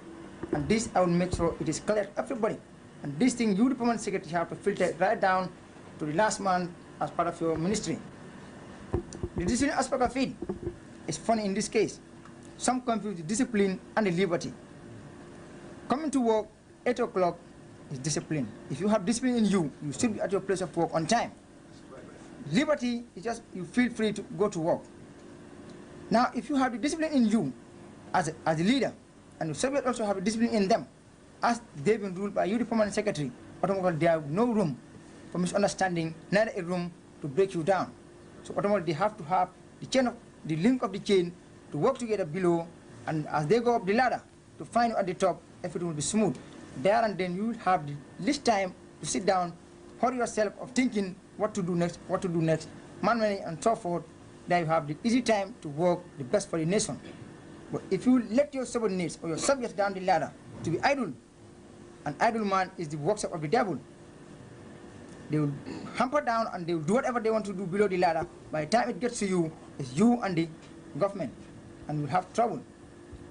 And this I will make sure it is clear to everybody. And this thing you, the permanent secretary, have to filter it right down to the last man as part of your ministry. The discipline aspect of it is funny in this case. Some confuse the discipline and the liberty. Coming to work 8 o'clock is discipline. If you have discipline in you, you should be at your place of work on time. Liberty is just you feel free to go to work. Now, if you have the discipline in you as a leader, and the subject also have a discipline in them, as they've been ruled by you, the permanent secretary, automatically there is no room for misunderstanding, neither a room to break you down. So automatically they have to have the link of the chain to work together below, and as they go up the ladder to find you at the top, everything will be smooth. There and then you will have the least time to sit down, hurry yourself of thinking what to do next, manually and so forth. There you have the easy time to work the best for the nation. But if you let your subordinates or your subjects down the ladder to be idle, an idle man is the workshop of the devil. They will hamper down and they will do whatever they want to do below the ladder. By the time it gets to you, it's you and the government, and we'll have trouble.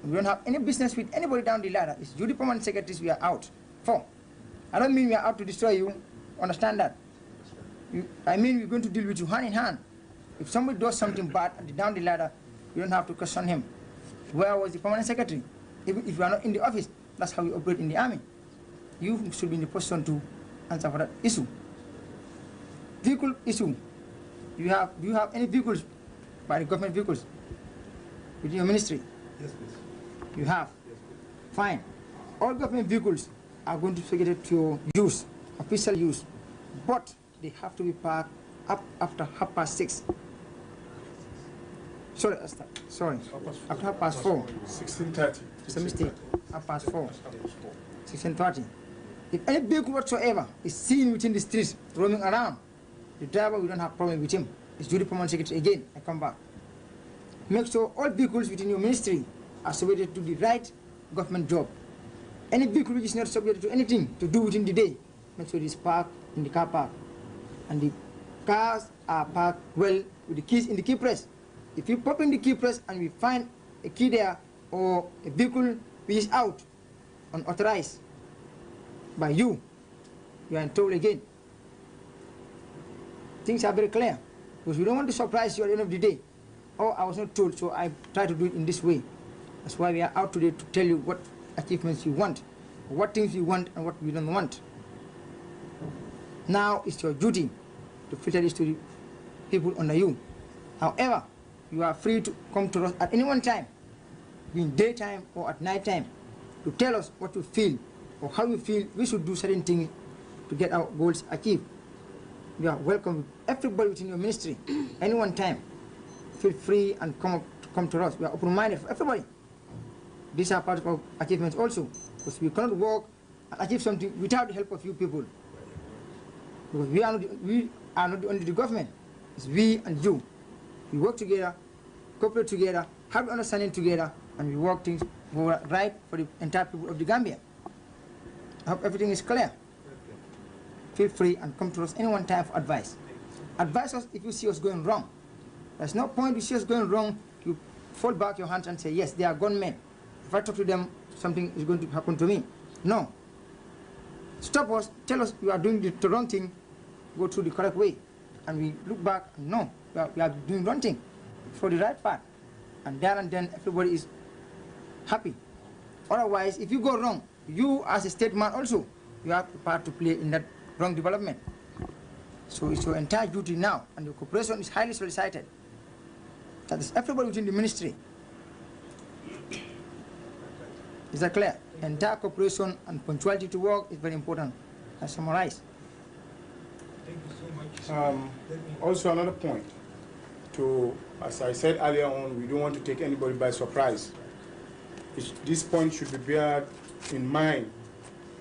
We don't have any business with anybody down the ladder. It's you, the permanent secretaries, we are out for. I don't mean we are out to destroy you. Understand that? I mean we're going to deal with you hand in hand. If somebody does something bad down the ladder, you don't have to question him. Where was the permanent secretary? If you are not in the office, that's how we operate in the army. you should be in the position to answer for that issue. Vehicle issue. Do you have any vehicles by the government vehicles within your ministry? Yes, please. You have? Yes, please. Fine. All government vehicles are going to be subjected to use, official use, but they have to be parked up after 6:30. Sorry, after 4:30. 16:30. It's a mistake. 4:30. 16:30. If any vehicle whatsoever is seen within the streets roaming around, the driver, we don't have problem with him. It's duty permanent secretary again. I come back. Make sure all vehicles within your ministry are subjected to the right government job. Any vehicle which is not subject to anything to do within the day, make sure it is parked in the car park. And the cars are parked well with the keys in the key press. If you pop in the key press and we find a key there or a vehicle which is out unauthorized by you, you are in trouble again. Things are very clear because we don't want to surprise you at the end of the day. Oh, I was not told, so I try to do it in this way. That's why we are out today to tell you what achievements you want, what things you want and what you don't want. Now it's your duty to filter this to the people under you. However, you are free to come to us at any one time, in daytime or at night time, to tell us what you feel or how you feel we should do certain things to get our goals achieved. You are welcome, everybody within your ministry, any one time. Feel free and come to us. We are open-minded for everybody. These are part of our achievements also, because we cannot work and achieve something without the help of you people. Because we are not only the government, it's we and you. We work together, cooperate together, have understanding together, and we work things right for the entire people of the Gambia. I hope everything is clear. Feel free and come to us any one time for advice. Advise us if you see us going wrong. There's no point you see us going wrong, you fold back your hands and say, yes, they are gone men. If I talk to them, something is going to happen to me. No. Stop us, tell us you are doing the wrong thing, go through the correct way. And we look back and no, we are doing wrong thing for the right path. And there and then everybody is happy. Otherwise, if you go wrong, you as a statesman also, you have a part to play in that wrong development. So it's your entire duty now, and your cooperation is highly solicited. That is everybody within the ministry. Is that clear? Entire cooperation and punctuality to work is very important. I summarize. Thank you so much. Also another point, as I said earlier on, we don't want to take anybody by surprise. This point should be bear in mind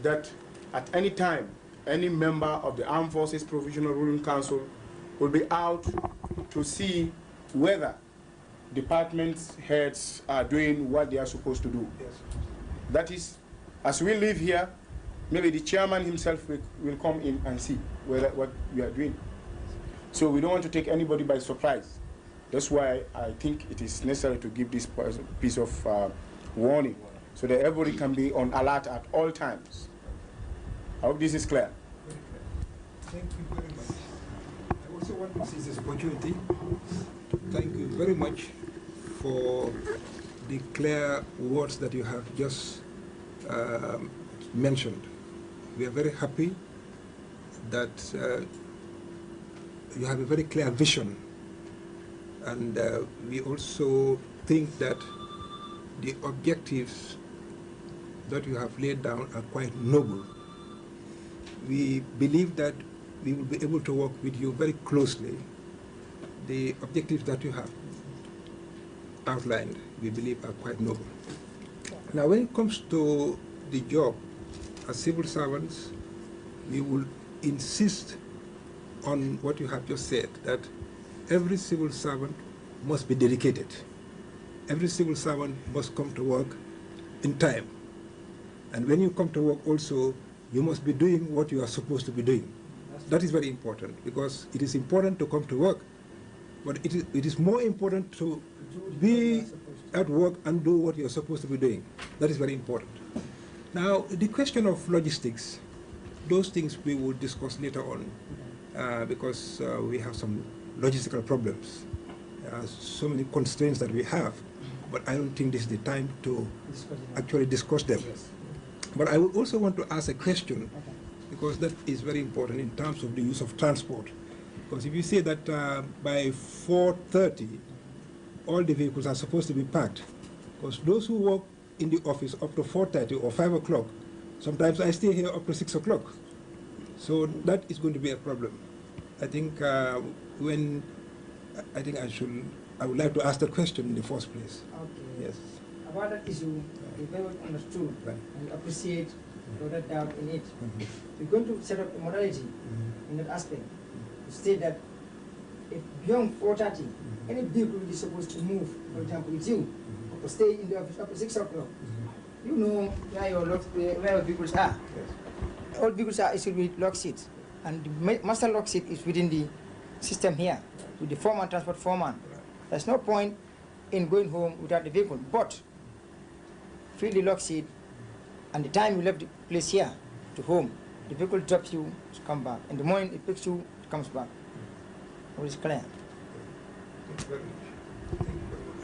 that at any time, any member of the Armed Forces Provisional Ruling Council will be out to see whether department heads are doing what they are supposed to do. Yes. That is, as we live here, maybe the chairman himself will come in and see what we are doing. So we don't want to take anybody by surprise. That's why I think it is necessary to give this piece of warning so that everybody can be on alert at all times. I hope this is clear. Thank you very much. I also want to seize this opportunity to thank you very much for the clear words that you have just mentioned. We are very happy that you have a very clear vision, and we also think that the objectives that you have laid down are quite noble. We believe that we will be able to work with you very closely. The objectives that you have outlined, we believe, are quite noble. Now, when it comes to the job, as civil servants, we will insist on what you have just said, that every civil servant must be dedicated. Every civil servant must come to work in time. And when you come to work also, you must be doing what you are supposed to be doing. That is very important, because it is important to come to work, but it is more important to be at work and do what you are supposed to be doing. That is very important. Now, the question of logistics, those things we will discuss later on, because we have some logistical problems. So many constraints that we have, but I don't think this is the time to actually discuss them. But I would also want to ask a question, because that is very important in terms of the use of transport. Because if you say that by 4:30, all the vehicles are supposed to be parked, because those who work in the office up to 4:30 or 5 o'clock, sometimes I stay here up to 6 o'clock. So that is going to be a problem. I think I would like to ask the question in the first place. Okay. Yes. About that issue, we very well understood and appreciate that doubt in it. We're going to set up a modality in that aspect to state that if beyond 4:30, any vehicle is supposed to move, for example, with you, or stay in the office up to 6 o'clock, you know where your vehicles are. All vehicles are issued with lock seats, and the master lock seat is within the system here, with the foreman, transport foreman. There's no point in going home without the vehicle, but fill the lock seat, and the time you left the place here to home, the vehicle drops you to come back. In the morning, it picks you, it comes back. All is clear. Thank you very much. Thank you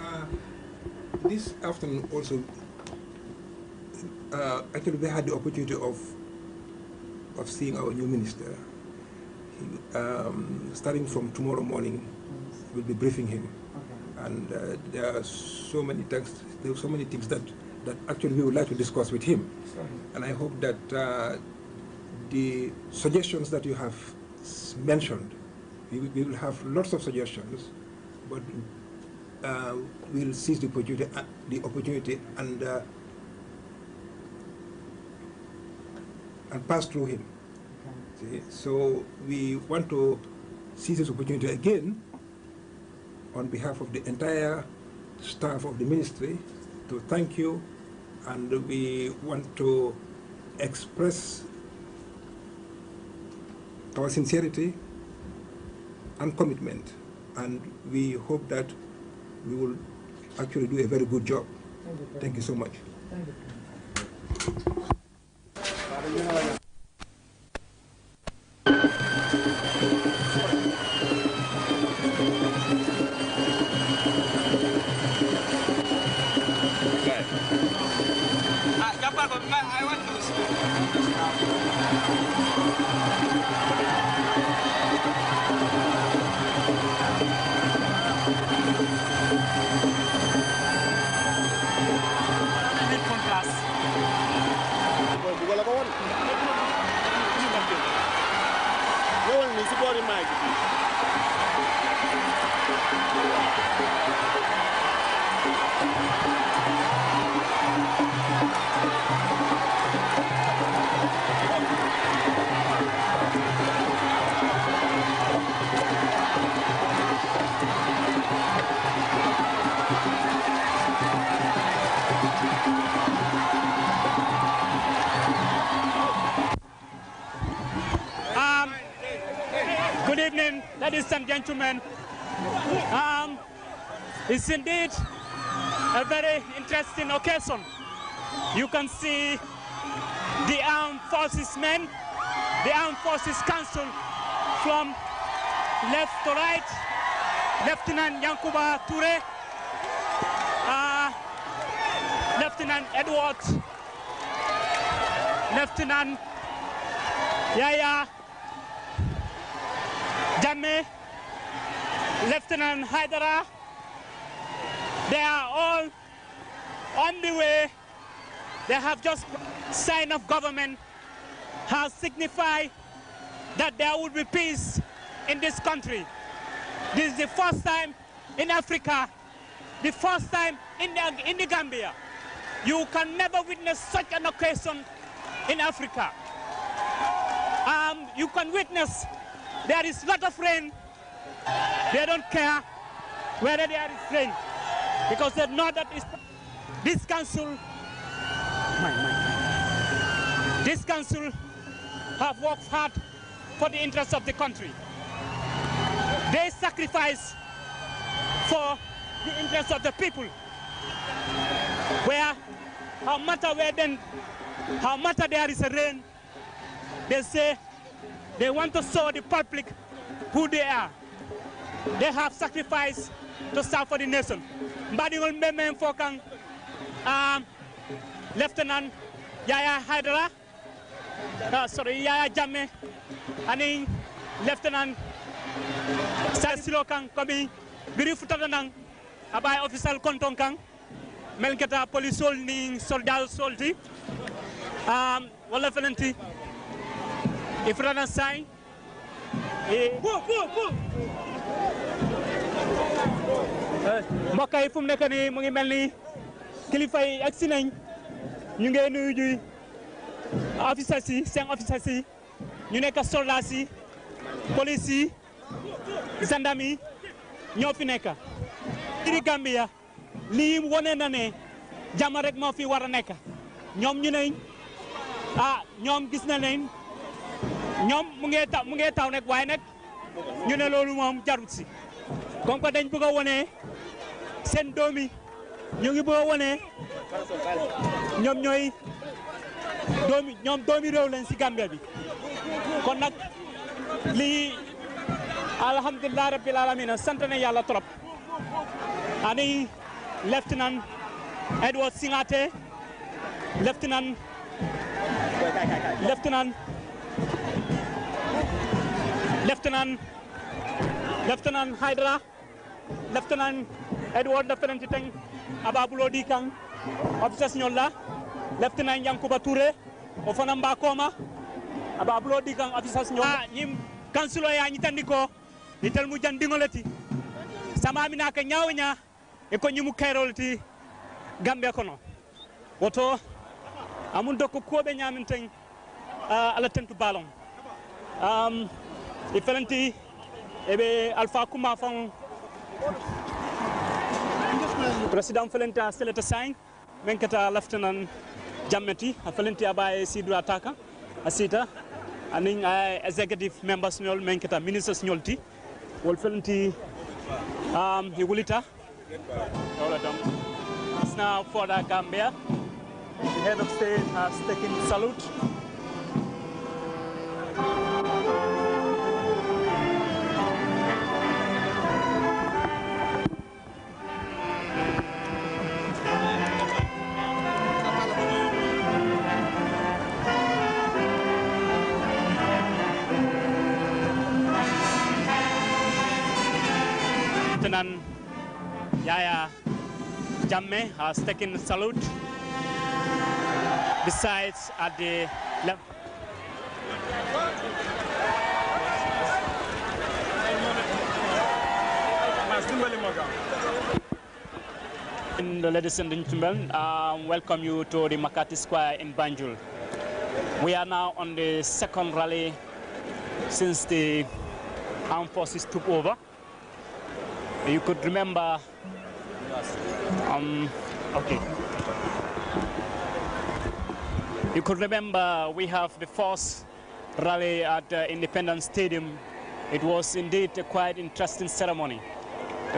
very much. This afternoon also, actually we had the opportunity of seeing our new minister. Starting from tomorrow morning, we'll be briefing him. And there are so many things that actually we would like to discuss with him. And I hope that the suggestions that you have mentioned, we will have lots of suggestions, but we'll seize the opportunity and pass through him. See? So we want to seize this opportunity again on behalf of the entire staff of the ministry to thank you, and we want to express our sincerity and commitment, and we hope that we will actually do a very good job. Thank you so much. Thank you. I want to Good evening, ladies and gentlemen. It's indeed a very interesting occasion. You can see the Armed Forces men, the Armed Forces Council from left to right, Lieutenant Yankuba Toure, Lieutenant Edward, Lieutenant Yaya Jammeh, Lieutenant Haidara. They are all on the way. They have just signed off government, has signified that there will be peace in this country. This is the first time in Africa, the first time in the Gambia. You can never witness such an occasion in Africa. You can witness there is a lot of rain. They don't care whether there is rain, because they know that this council have worked hard for the interests of the country. They sacrifice for the interests of the people. How matter there is a rain, they say they want to show the public who they are. They have sacrificed to serve for the nation. Mbadi Mbeme Fokang, Lieutenant Yaya Haidara, Yaya Jammeh, and Lieutenant Sasilo Kang Kobi, Biri Futadanang, Abai official Kontong Kang, Melketa police sol ni soldat solti, wala felenti, Ifrana Sai, mbokk yi fu mu nekk nii mu ngi mel ni kilifa yi agsi nañ ñu ngi nuyu ji officers yi seen officers yi ñu nekk soldats yi police yi gendarme yi ñoo fi nekk. ci Gambia lii wane na ne jàmm rek moo fi war a nekk ñoom ñu ne ñoom gis na leen ñoom mu ngi taw nag waaye nag ñu ne loolu moom jarut si comme que dañ bëgg a wone seen doomi ñu ngi bëgg a wone ñoom ñooy doomi réew leen si Gambia bi kon nag lii alhamdulilah rabbil alamin sant na yàlla trop ani Lieutenant Edward Singate Lieutenant Haidara Lieutenant Edward Lieutenant Teng Ababulo Dikang officers nyolla Lieutenant Yankuba Touré o fana Mbakoma Ababulo Dikang officers nyolla nyim kansulo ya nyitandiko nitel mu jandingoleti sama mina ka nyawnya e ko nyimu kayrolti Gambia kono woto amun dokko kobe nyamin teng ala tentu balon e felenti ebe Alpha Kuma fon President Felenta Seleta Sang menkata Lieutenant Jammeh a felenti abaye Sidou Ataka asita aning executive members nyol menkata ministers nyolti wol felenti Higulita it's now for the Gambia. The head of state has taken salute. Lieutenant Yaya Jammeh has taken salute. Besides, at the left, ladies and gentlemen, welcome you to the Makati Square in Banjul. We are now on the second rally since the armed forces took over. You could remember, you could remember we have the first rally at Independence Stadium. It was indeed a quite interesting ceremony.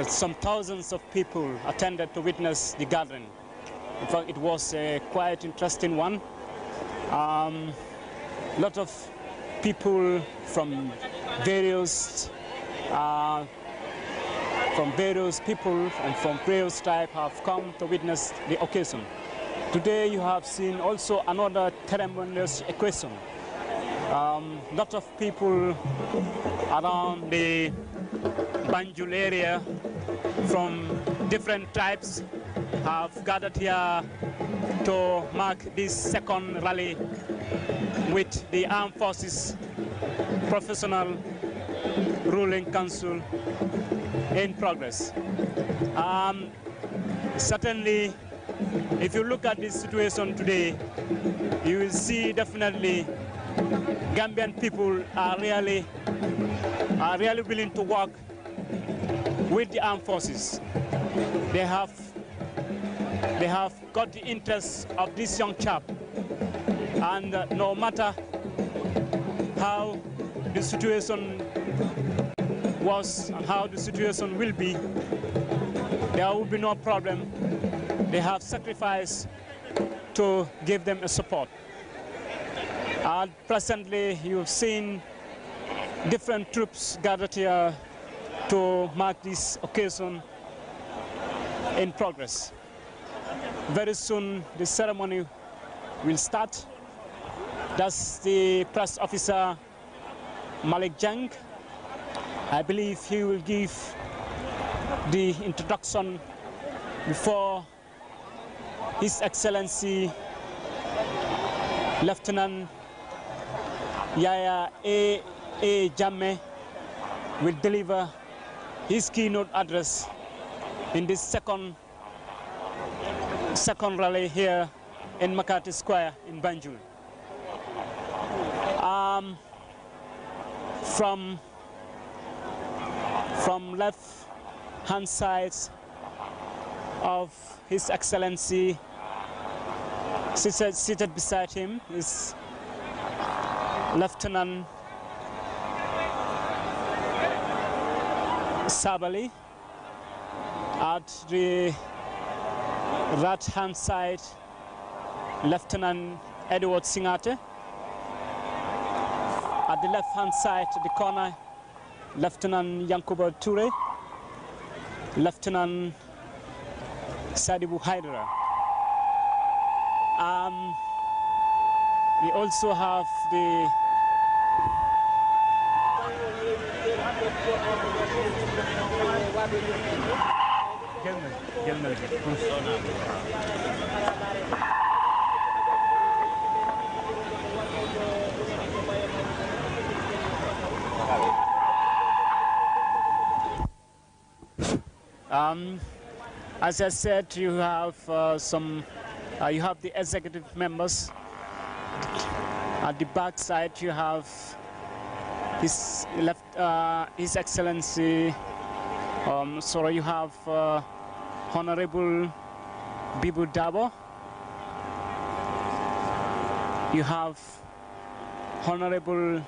Some thousands of people attended to witness the gathering. In fact, it was a quite interesting one. Lot of people from various people and from various tribes have come to witness the occasion. Today you have seen also another tremendous occasion. Lot of people around the Banjul area from different tribes have gathered here to mark this second rally with the Armed Forces Professional Ruling Council in progress. Certainly, if you look at this situation today, you will see definitely Gambian people are really willing to work with the armed forces. They have got the interest of this young chap, and no matter how the situation was and how the situation will be, there will be no problem. They have sacrificed to give them a support. And presently, you've seen different troops gathered here to mark this occasion in progress. Very soon, the ceremony will start. That's the press officer Malik Jang. I believe he will give the introduction before His Excellency Lieutenant Yaya A. Jammeh will deliver his keynote address in this second rally here in McCarthy Square in Banjul. From left hand side of His Excellency, seated beside him is Lieutenant Sabali. At the right hand side, Lieutenant Edward Singate. At the left hand side, the corner, Lieutenant Yankuba Toure, Lieutenant Sadibu Haidara. We also have the as I said, you have you have the executive members. At the back side, you have His Excellency. You have Honorable Bibu Dabo. You have Honorable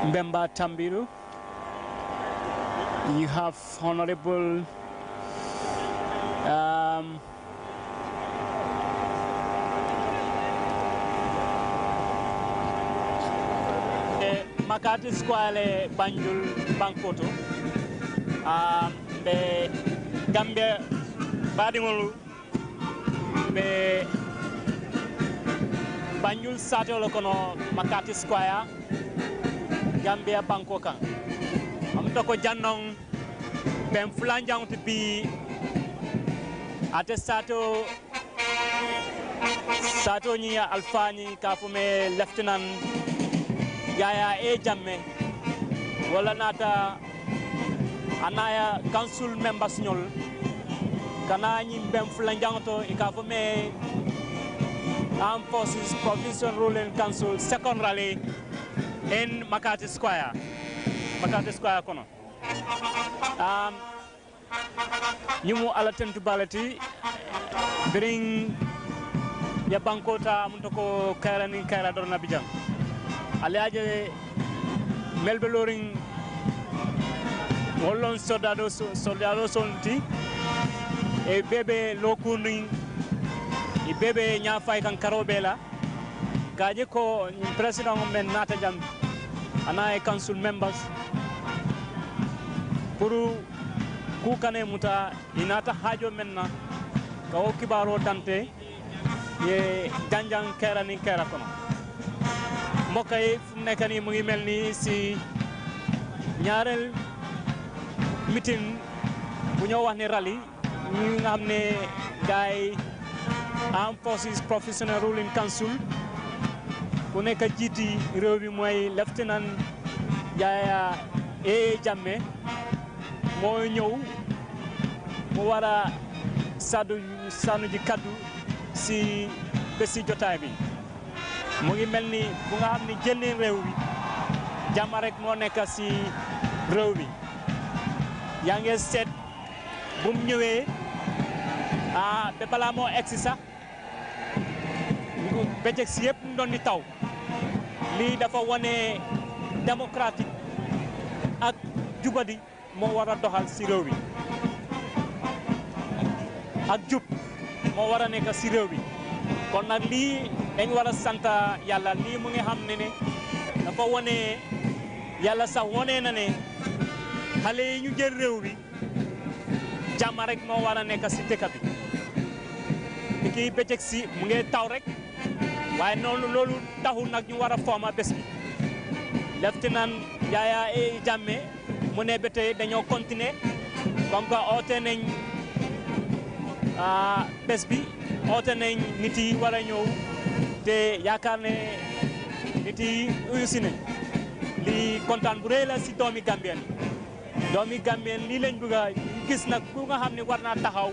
Mbemba Tambiru. You have Honorable Makati Square Banjul Bankoto be Gambia Badingolu be Banjul Satolo kono Makati Square Gambia Bankoka am to ko jannong ben flanjang to bi ate sato ni alfani kafume Lieutenant Yaya A. Jammeh wala nata anaya council members nyol kana nyi mbem flanjanto ikafume Armed Forces Provincial Ruling Council second rally in Makati Square kono nyumu alatentu balati bring ya bankota muntoko kaira dorna bijam aliaje melbe loring wollon soldado solti e bebe lokundi e bebe nyafay kan karobela gaje ko president men nata jam ana council members pour ku kane muta inata hajo menna ka o kibaro tante ye janjang kera kono mbokay fu nekk ni mu ngi melni si ñaarel meeting bu ñoo wax ne rally ñi nga xamne gaay Armed Forces Professional Ruling Council ku nekk jiti réew bi moy Lieutenant Yaya A. Jammeh moo ñëw mu wara sanu ji kaddu si bési jotaay bi mu ngi melni bu nga xamni jëndé réew bi jàmm rek moo nekk si réew bi yaa ngi seet bu mu ñëwee be balaa moo egsi sax bëccëg si yëpp doon di taw lii dafa wane démocratique ak jubadi moo war a doxal si réew bi ak jub moo war a nekk si réew bi kon nag lii dañ war a sant yàlla lii mu ngi xam ne dafa wane yàlla sax wane na ne xale yi ñu jël réew bi jàmm rek moo war a nekk si dëkk bi niki bëccëg si mu ngi taw rek waaye noonu loolu taxul nag ñu war a fooma bés bi Lieutenant Yaya Jammeh mu ne ba tey dañoo continuer comme que oote nañ bés bi oote nañ nit yi war a ñëw te yaakaar ne nit yi uyu si nañ lii kontaan bu rëy la si doomi Gambien lii lañ bëgg a gis nag ku nga xam ne war naa taxaw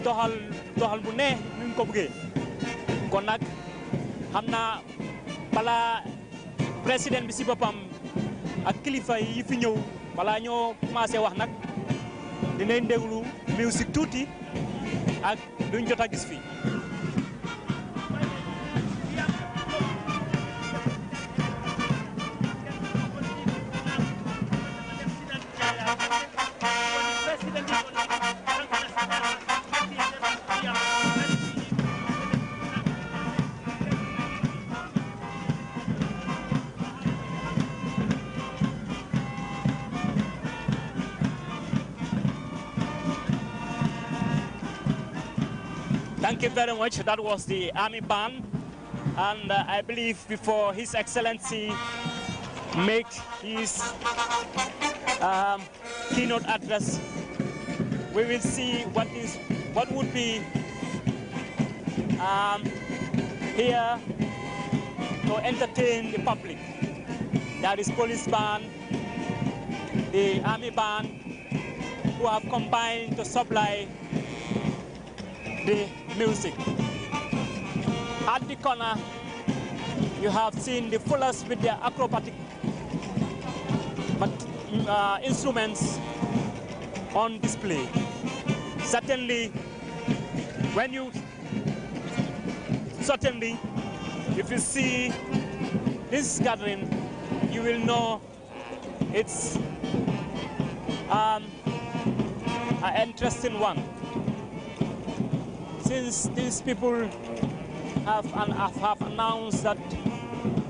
doxal bu neex nuñ ko bëggee kon nag xam naa balaa président bi si boppam ak kilifa yi fi ñëw balaa ñoo commencé wax nag dinañ déglu musique tuuti ak luñ jot a gis fii. Thank you very much. That was the Army Band. And I believe before His Excellency make his keynote address, we will see what would be here to entertain the public. That is police band, the Army Band, who have combined to supply the music. At the corner, you have seen the fullers with their acrobatic instruments on display. Certainly, if you see this gathering, you will know it's an interesting one. Since these people have announced that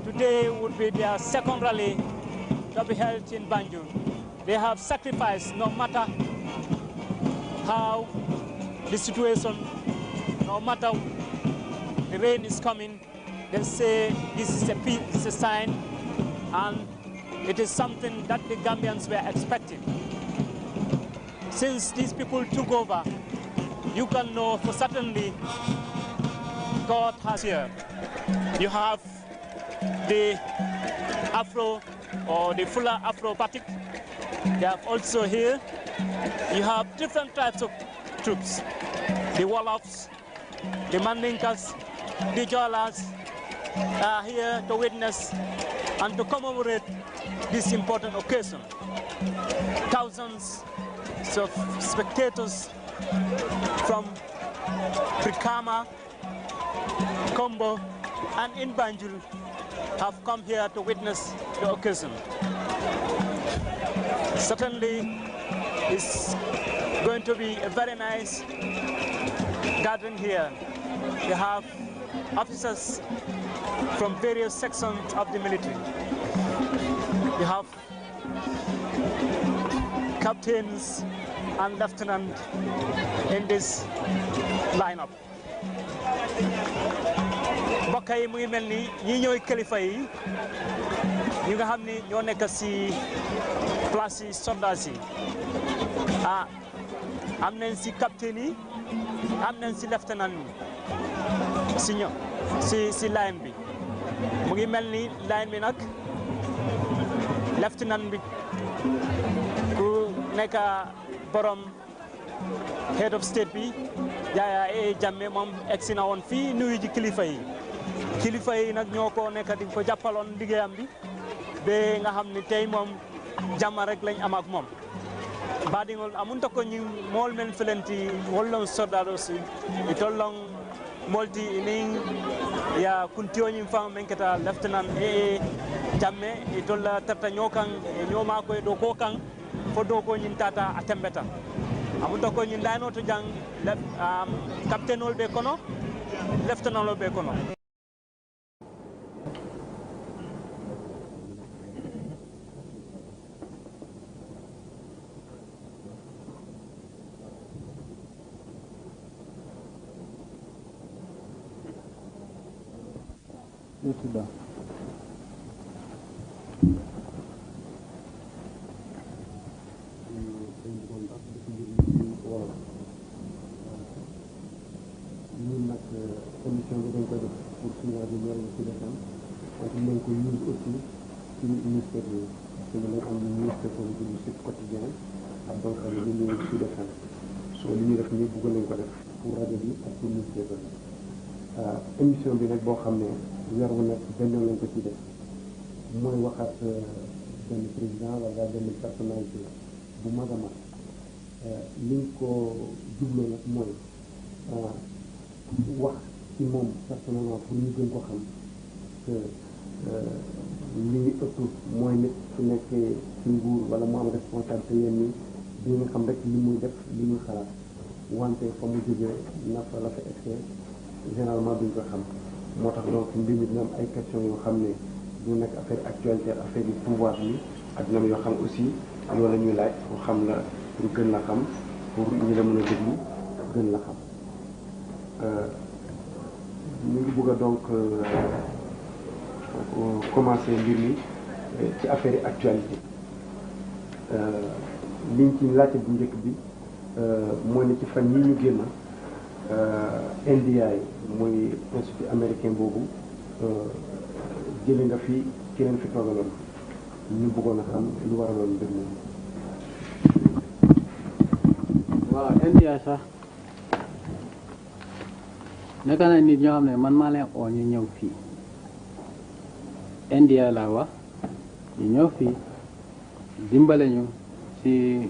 today would be their second rally to be held in Banjul, they have sacrificed no matter how the situation, no matter the rain is coming, they say this is a sign, and it is something that the Gambians were expecting. Since these people took over, you can know for certainly God has here. You have the Afro or the fuller Afro-batik. They have also here. You have different types of troops. The Wolofs, the Mandinkas, the Jolas are here to witness and to commemorate this important occasion. Thousands of spectators from Brikama, Kombo, and in Banjul have come here to witness the occasion. Certainly, it's going to be a very nice gathering here. You have officers from various sections of the military. You have captains and lieutenants in this lineup. mbokk yi mu ngi mel ni ñi ñooy kilifa yi ñi nga xam ni ñoo nekk si place yi soldats yi am nañ si capitaine yi am nañ si lieutenant yi si line bi mu ngi mel ni line bi nag lieutenant bi ku nekk borom head of state bi Yaya Jammeh moom egsi na woon fii nuyu ji kilifa yi nag ñoo ko nekk di ko jàppaloon liggéeyam bi ba nga xam ne tey moom jàmm rek lañ am ak moom baɗigol amunta ko ñi mool men felenti wollon soldados itollon molti inin ya kuntiyoñin fan men keta lieutenant Jammeh itolla tarta ñokan ñoma koy do ko kan fo do ko ñin tata a tembeta amunta ko ñin layno to jang capitaine ol be kono lieutenant ol be kono. Président. ñun nag émission bi dañ ko def pour suñu rajo Leral Sud FM donc nañ ko use aussi ci ministère bi parce que ñu am ministère boobu du Sud Quotidien ak donc ñu ngi Sud FM so li ñuy def nii bëgg nañ ko def pour rajo bi ak pour ministère bi émission bi nag boo xam ne weer wu nekk benn lañ ko ci def mooy waxaat benn président wala benn personnalité bu mag a mag liñ ko jubloo nag mooy wax ci moom personnellement pour ñu gën ko xam que li ñu ëpp mooy nit su nekkee ci nguur wala mu am responsabilité yenn ni di nga xam rek li muy def li muy xalaat wante fa mu jógee nafa la fa excès généralement duñ ko xam moo tax donc mbir mi dina am ay questions yoo xam ne du nekk affaire actualité affaire yu pouvoir bi ak dina am yoo xam aussi loolu la ñuy laaj pour xam la pour gën la xam pour ñu la mën a déglu gën la xam ñu ngi bëgg a donc commencer mbir mi ci affaire actualité liñ ci laajte bu njëkk bi mooy ne ci fan yi ñu génn NDI mooy institut américain boobu jële nga fi keneen fi toogaloon ñu bëggoon a xam lu waraloon mbir mi. waaw NDI sax nekk na nit ñoo xam ne man maa leen oo ñu ñëw fii NDI laa wax ñu ñëw fii dimbale ñu ci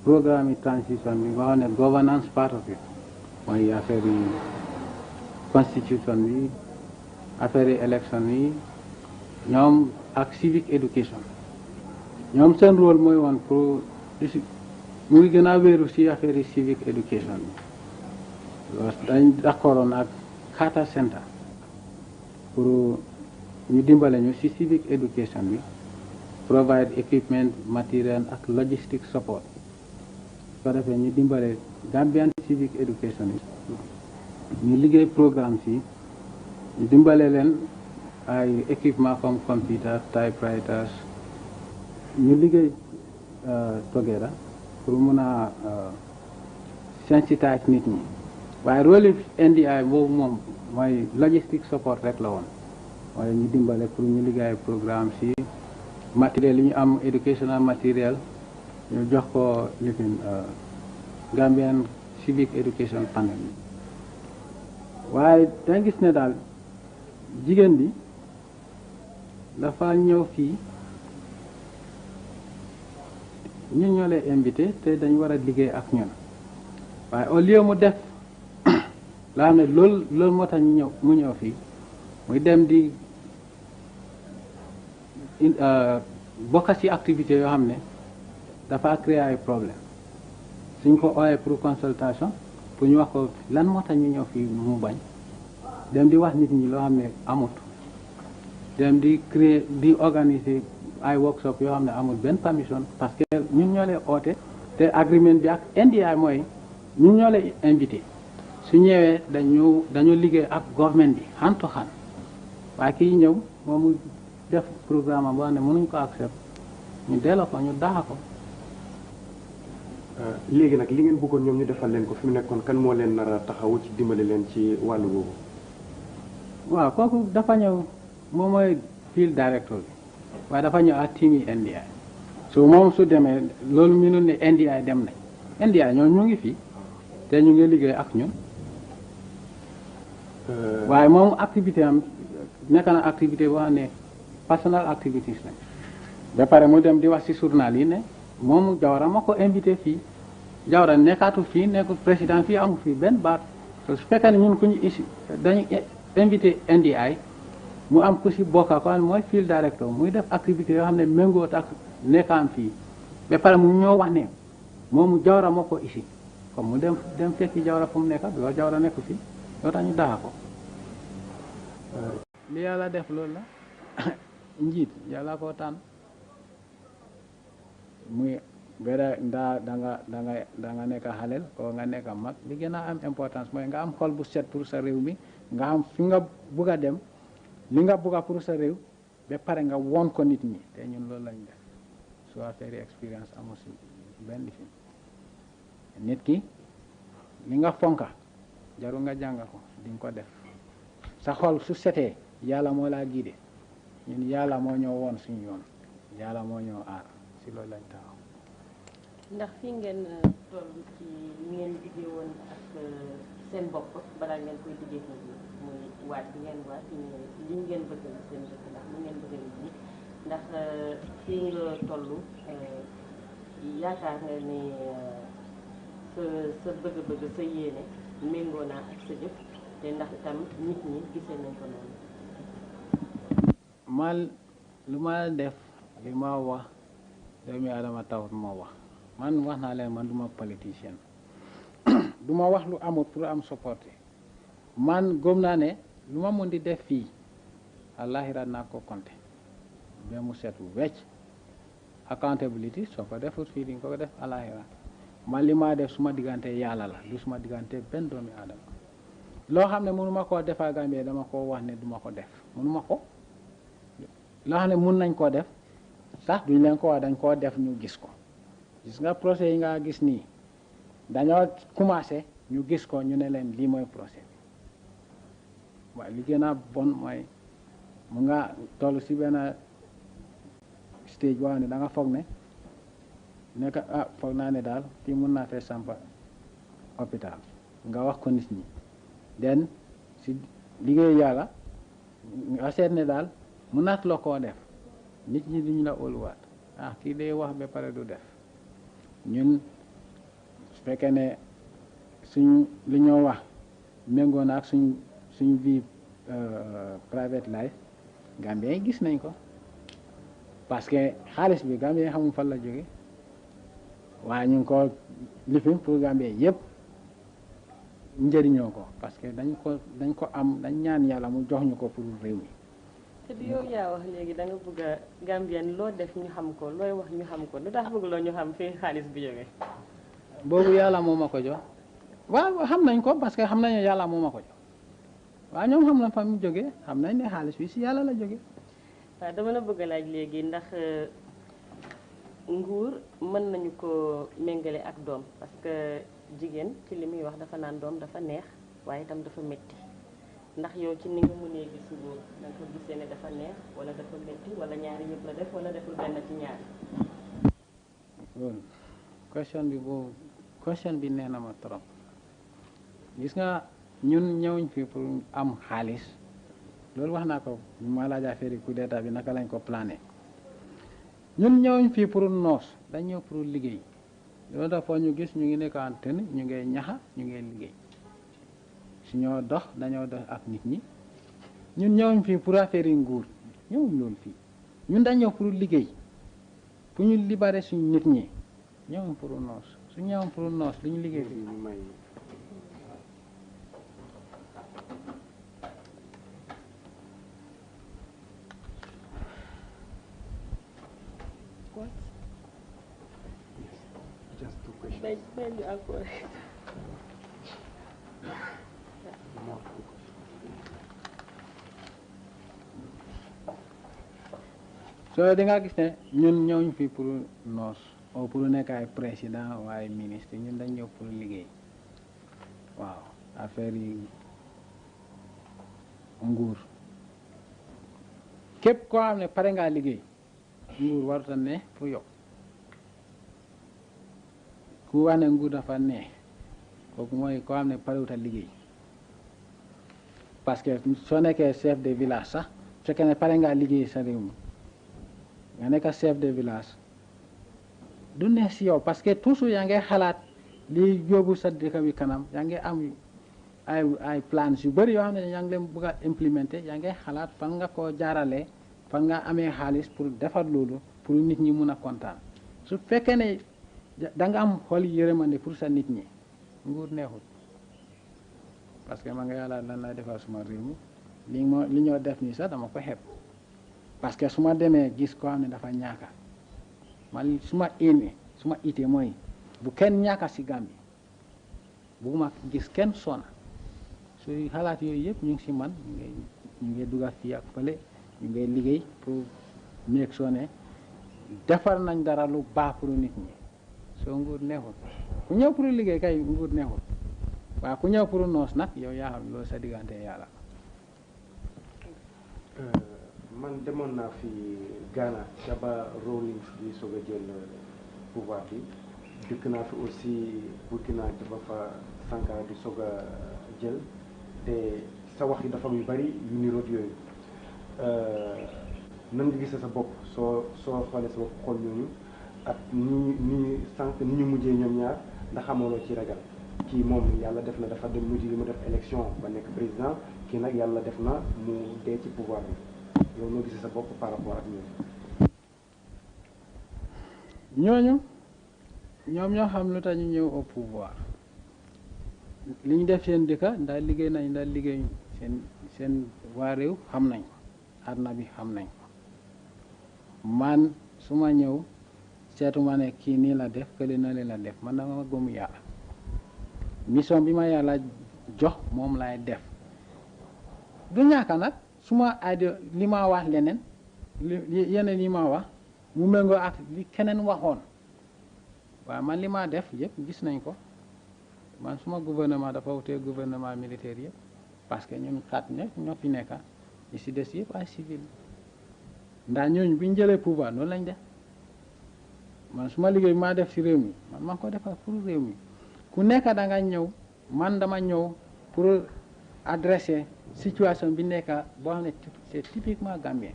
programme yi transition bi nga xam ne governance part of it mooy affaire yi constitution bi affaire yi élection yi ñoom ak civic education ñoom seen rôle mooy woon pour mu ngi gën a wéeru ci affaire yi civic education bi loolu dañ d'accordoon ak Carter Center pour ñu dimbale ñu ci civic education bi provide equipment material ak logistic support su ko defee ñu dimbale Gambian civic education yi ñu liggéey programme si ñu dimbale leen ay équipement comme computer typewriters ñu liggéey together pour mun a sensitiser nit ñi waaye rôle NDI boobu moom mooy logistic support rek la woon mooy ñu dimbale pour ñu liggéey programme si matériel yi ñu am educational matériel ñu jox ko lifin Gambian civic education panel yi waaye danga gis ne daal jigéen bi dafa ñëw fii ñun ñoo lay invité te dañ war a liggéey ak ñun waaye au lieu mu def laa xam ne loolu moo tax mu ñëw fii muy dem di bokk ci activité yoo xam ne dafa créer ay problème suñ ko ooyee pour consultation pour ñu wax ko lan moo tax ñu ñëw fii mu bañ dem di wax nit ñi loo xam ne amut dem di créer di organiser ay workshop yoo xam ne amul benn permission parce que ñun ñoo lay oote te agreement bi ak NDI mooy ñun ñoo lay invité su ñëwee dañu liggéey ak government bi hand to hand waaye kii ñëw moomu def programme am boo xam ne mënuñ ko accept ñu delloo ko ñu daxa ko. léegi nag li ngeen bëggoon ñoom ñu defal leen ko fi mu nekkoon kan moo leen nar a taxawu ci dimbali leen ci wàllu boobu. waaw kooku dafa ñëw moom mooy field director bi waaye dafa ñëw ak team yi NDI so moom su demee loolu mënul ne NDI dem nañ NDI ñoom ñu ngi fii te ñu ngi liggéey ak ñun waaye moom activité am nekk na activité boo xam ne personal activities lañ ba pare mu dem di wax ci journal yi ne moom Jawara moo ko invité fii Jawara nekkaatu fii nekkul président fii amul fii benn baat su fekkee ne ñun ku ñu dañu invité NDI mu am ku si bokka ko mooy field director muy def activité yoo xam ne méngoo ak nekkaam fii ba pare mu ñoo wax ne moomu Jawara moo ko isi comme mu dem fekki Jawara fu mu nekka bi wax Jawara nekk fii yoo tax ñu daxa ko li yàlla def loolu la njiit yàlla koo tànn muy beda danga nekk xaleel o nga nekk mag li gën a am importance mooy nga am xol bu set pour sa réew mi nga am fi nga bugg a dem li nga bëgg pour sa réew ba pare nga woon ko nit ñi te ñun loolu lañ def su affaire expérience amu si benn fi nit ki li nga fonka jaru nga jàng ko di nga ko def sa xol su setee yàlla moo laa guidé ñun yàlla moo ñoo woon suñu yoon yàlla moo ñoo aar si loolu lañ taxaw. ndax fii ngeen toll ci ngeen liggéey woon ak seen bopp balaa ngeen koy liggéey fii muy waaj bi ngeen waaj li ngeen bëgg seen dëkk ndax li ngeen bëgg nit ñi ndax fii nga toll yaakaar nga ni sa bëgg-bëgg sa yéene méngoo naa ak sa jëf te ndax itam nit ñi gisee nañ ko noonu. mal lu ma def li ma wax doomi Adama tawut moo wax man wax naa leen man duma politicien duma wax lu amul pour am supporté man gëm naa ne lu ma mun di def fii àllaaxira naa ko compté ba mu set wecc accountability soo ko defut fii di nga ko def àllaaxira man li ma def suma diggante yàlla la du suma diggante benn doomi Adama loo xam ne mënuma koo defaa Gambie dama ko wax ne duma ko def mënuma ko loo xam ne mun nañ koo def sax duñ leen ko wax dañ koo def ñu gis ko gis nga procès yi nga gis nii dañoo commencé ñu gis ko ñu ne leen lii mooy procès bi waaye li gën a bon mooy mu nga toll si benn stage boo xam ne da nga foog ne nekk foog naa ne daal fii mun naa fee sampa hôpital nga wax ko nit ñi den si liggéey yàlla nga seet ne daal mun naat la koo def nit ñi duñu la óoluwaat kii day wax ba pare du def ñun su fekkee ne suñ li ñoo wax méngoo na ak suñ vie private life Gambien gis nañ ko parce que xaalis bi Gambien xamul fan la jóge waaye ñu ngi ko lifin pour Gambien yëpp njëriñoo ko parce que dañ ko am dañ ñaan yàlla mu jox ñu ko pour réew mi. te bi yow yaa wax léegi da nga bëgg a Gambien loo def ñu xam ko looy wax ñu xam ko lu tax bëgg loo ñu xam fii xaalis bi jóge boobu yàlla moo ma ko jox waaw xam nañ ko parce que xam nañu yàlla moo ma ko jox waaw ñoom xam nañ fa mu jógee xam nañ ne xaalis bi si yàlla la jóge waaw dama la bëgg a laaj léegi ndax nguur mën nañu ko méngale ak doom parce que jigéen ci li muy wax dafa naan doom dafa neex waaye itam dafa métti ndax yow ci ni nga mënee gis nguur da nga ko gisee ne dafa neex wala dafa métti wala ñaari yëpp la def wala deful benn ci ñaari. question bi nee na ma trop gis nga ñun ñëwuñ fi pour am xaalis loolu wax naa ko ma laaj affaire coup d'état bi naka lañ ko plané ñun ñëwuñ fii pour noos dañ ñëw pour liggéey loolu dafa ñu gis ñu ngi nekk en tenue ñu ngay ñaxa ñu ngay liggéey su ñoo dox dañoo dox ak nit ñi ñun ñëwuñ fii pour affaire yi nguur ñëwuñ loolu fii ñun dañ ñëw pour liggéey pour ñu libérer suñ nit ñi ñëwuñ pour noos su ñëwoon pour noos li ñu liggéey fii ñu may so di nga gis ne ñun ñëwuñ fii pour noos o pour nekk ay président waaye ministre ñun dañ ñëw pour liggéey waaw affaire yi nguur képp koo xam ne pare ngaa liggéey nguur waruta ne pour yow ku wax ne nguur dafa ne kooku mooy koo xam ne parewuta liggéey parce que soo nekkee chef de village sax su fekkee ne pare ngaa liggéey sa réew mi nga nekk chef de village du neex si yow parce que toujours yaa ngi xalaat li yóbbu sa dëkk bi kanam yaa ngi am ay plans yu bëri yoo xam ne yaa ngi leen bëgg a implémenter yaa ngi xalaat fan nga koo jaarale fan nga amee xaalis pour defar loolu pour nit ñi mun a kontaan su fekkee ne da nga am xol yërmande pour sa nit ñi nguur neexul parce que ma nga yàlla lan lay defar suma réew mi li ñoo def nii sax dama ko xeeb parce que su ma demee gis koo xam ne dafa ñaaka man suma ité mooy bu kenn ñaaka si Gambie bugguma gis kenn sona su xalaat yooyu yëpp ñu ngi si man ñu ngi dugga fii ak fële ñu ngi liggéey pour make sure ne defar nañ dara lu baax pour nit ñi soo nguur neexul ku ñëw pour liggéey kay nguur neexul waaw ku ñëw pour noos nag yow yaa xam loolu sa diggante yàlla. man demoon naa fi Ghana ca ba Rawlings di soog a jël pouvoir bi dëkk naa fi aussi Burkina ca ba fa Sankara di soog a jël te sa wax yi dafa yu bari yu niroog yooyu nan nga gisee sa bopp soo xoolee sa bopp xool ñooñu ak ni ñu mujjee ñoom ñaar ndax xamooloo ci ragal kii moom yàlla def na dafa dem mujj li mu def élection ba nekk président kii nag yàlla def na mu dee ci pouvoir bi yow noo gisee sa bopp par rapport ak ñooñu ñoom ñoo xam lu tax ñu ñëw au pouvoir li ñu def seen dëkka ndax liggéey nañ ndax liggéey seen waa réew xam nañ àdduna bi xam nañ man su ma ñëw seetuma ne kii nii la def kële na leen la def man dama gëm yàlla mission bi ma yàlla jox moom laay def du ñàkk nag su ma aada li ma wax leneen yeneen yi ma wax mu méngoo ak li keneen waxoon waaw man li ma def yëpp gis nañ ko man suma gouvernement dafa wutee gouvernement militaire yëpp parce que ñun xat ne ñoo fi nekka ñi si des yëpp ay civil ndax ñooñu bi ñu jëlee pouvoir noonu lañ def man suma liggéey bi maa def si réew mi man maa ko defar pour réew mi ku nekk da nga ñëw man dama ñëw pour adresser situation bi nekk boo xam ne c'est typiquement gambien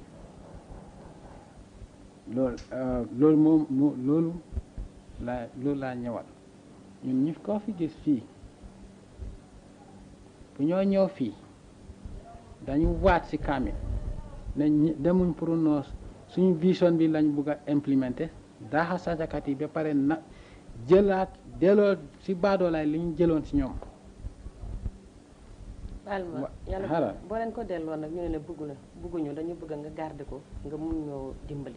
loolu laa ñëwal ñun ñu ko fi gis fii bu ñoo ñëw fii dañu waat ci kaamil ne demuñ pour noos suñu vision bi lañ bugg a implémenter daaxa sajakat yi ba pare na jëlaat delloo ci baadoolaay li ñu jëloon ci ñoom. alma yàlla boo leen ko delloo nag ñu ne bugguñu dañu bëgg nga garder ko nga mun ñoo dimbali.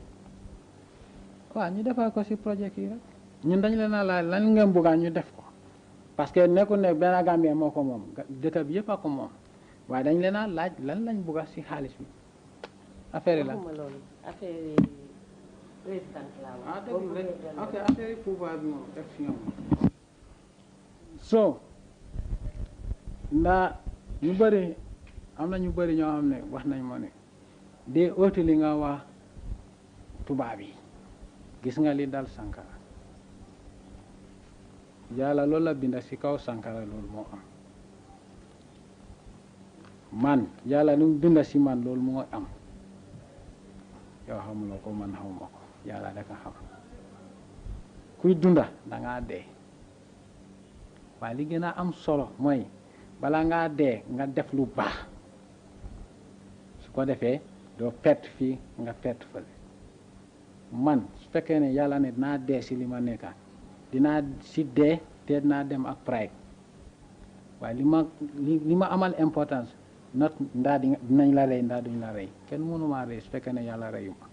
waaw ñu defal ko ci projet yi rek ñun dañ leen a laaj lan ngeen bëgg ñu def ko parce que nekkul ne benn Gambien moo ko moom dëkk bi yëpp a ko moom waaye dañ leen a laaj lan lañ bëgg ci xaalis bi affaire yi lan. affaire yi président laa ok affaire yi pouvoir bi moom def ci ñoom so ndax ñu bëri am na ñu bëri ñoo xam ne wax nañ ma ne de oti li nga wax tubaab yi gis nga li dal Sankara yàlla loolu la binda ci kaw Sankara loolu moo am man yàlla lu mu binda ci man loolu moo am yow xamuloo ko man xamuma ko yàlla da nga xam kuy dunda dangaa dee waaye li gën a am solo mooy bala ngaa dee nga def lu baax su ko defee doo perte fii nga perte fële man su fekkee ne yàlla ne dinaa dee si li ma nekka dinaa si dee te dinaa dem ak pride waaye li ma amal importance not ndaa dinañ la rey ndaa duñ la rey kenn mënuma rey su fekkee ne yàlla reyu ma